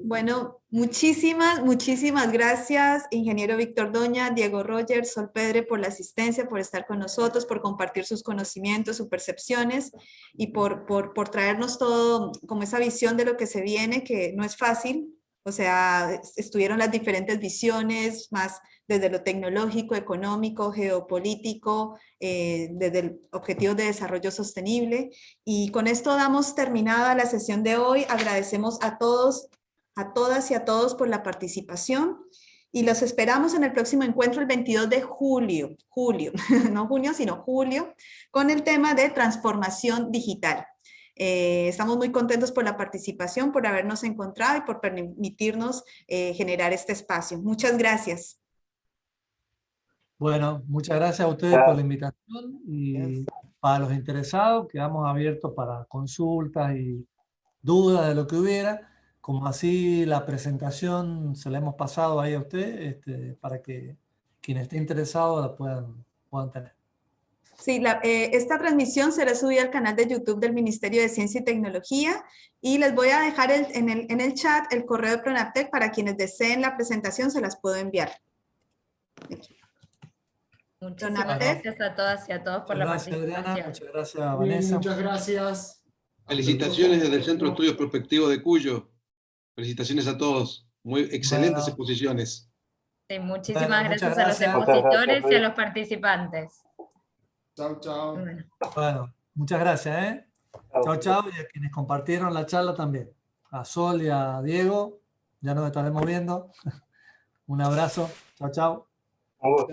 [SPEAKER 1] Bueno, muchísimas gracias, ingeniero Víctor Doña, Diego Roger, Sol Pedre, por la asistencia, por estar con nosotros, por compartir sus conocimientos, sus percepciones y por traernos todo como esa visión de lo que se viene, que no es fácil. O sea, estuvieron las diferentes visiones, más desde lo tecnológico, económico, geopolítico, desde el objetivo de desarrollo sostenible. Y con esto damos terminada la sesión de hoy. Agradecemos a todos, a todas y a todos por la participación y los esperamos en el próximo encuentro el 22 de julio, no junio, sino julio, con el tema de transformación digital. Estamos muy contentos por la participación, por habernos encontrado y por permitirnos generar este espacio. Muchas gracias.
[SPEAKER 5] Bueno, muchas gracias a ustedes por la invitación y para los interesados quedamos abiertos para consultas y dudas de lo que hubiera, como así la presentación se la hemos pasado ahí a usted, para que quien esté interesado la puedan tener.
[SPEAKER 1] Sí, esta transmisión será subida al canal de YouTube del Ministerio de Ciencia y Tecnología y les voy a dejar en el chat el correo de Pronaptec para quienes deseen la presentación, se las puedo enviar.
[SPEAKER 6] Muchísimas gracias a todas y a todos por la participación.
[SPEAKER 5] Adriana, muchas gracias, Vanessa.
[SPEAKER 2] Muchas gracias.
[SPEAKER 7] Felicitaciones desde el Centro de Estudios Prospectivos de Cuyo. Felicitaciones a todos. Muy excelentes exposiciones.
[SPEAKER 6] Sí, muchísimas
[SPEAKER 5] Bueno,
[SPEAKER 6] gracias
[SPEAKER 5] muchas
[SPEAKER 6] a los expositores y a los participantes.
[SPEAKER 2] Chao, chao.
[SPEAKER 5] Bueno, muchas gracias. Chao, y a quienes compartieron la charla también. A Sol y a Diego, ya nos estaremos viendo. Un abrazo. Chao.
[SPEAKER 4] Un gusto.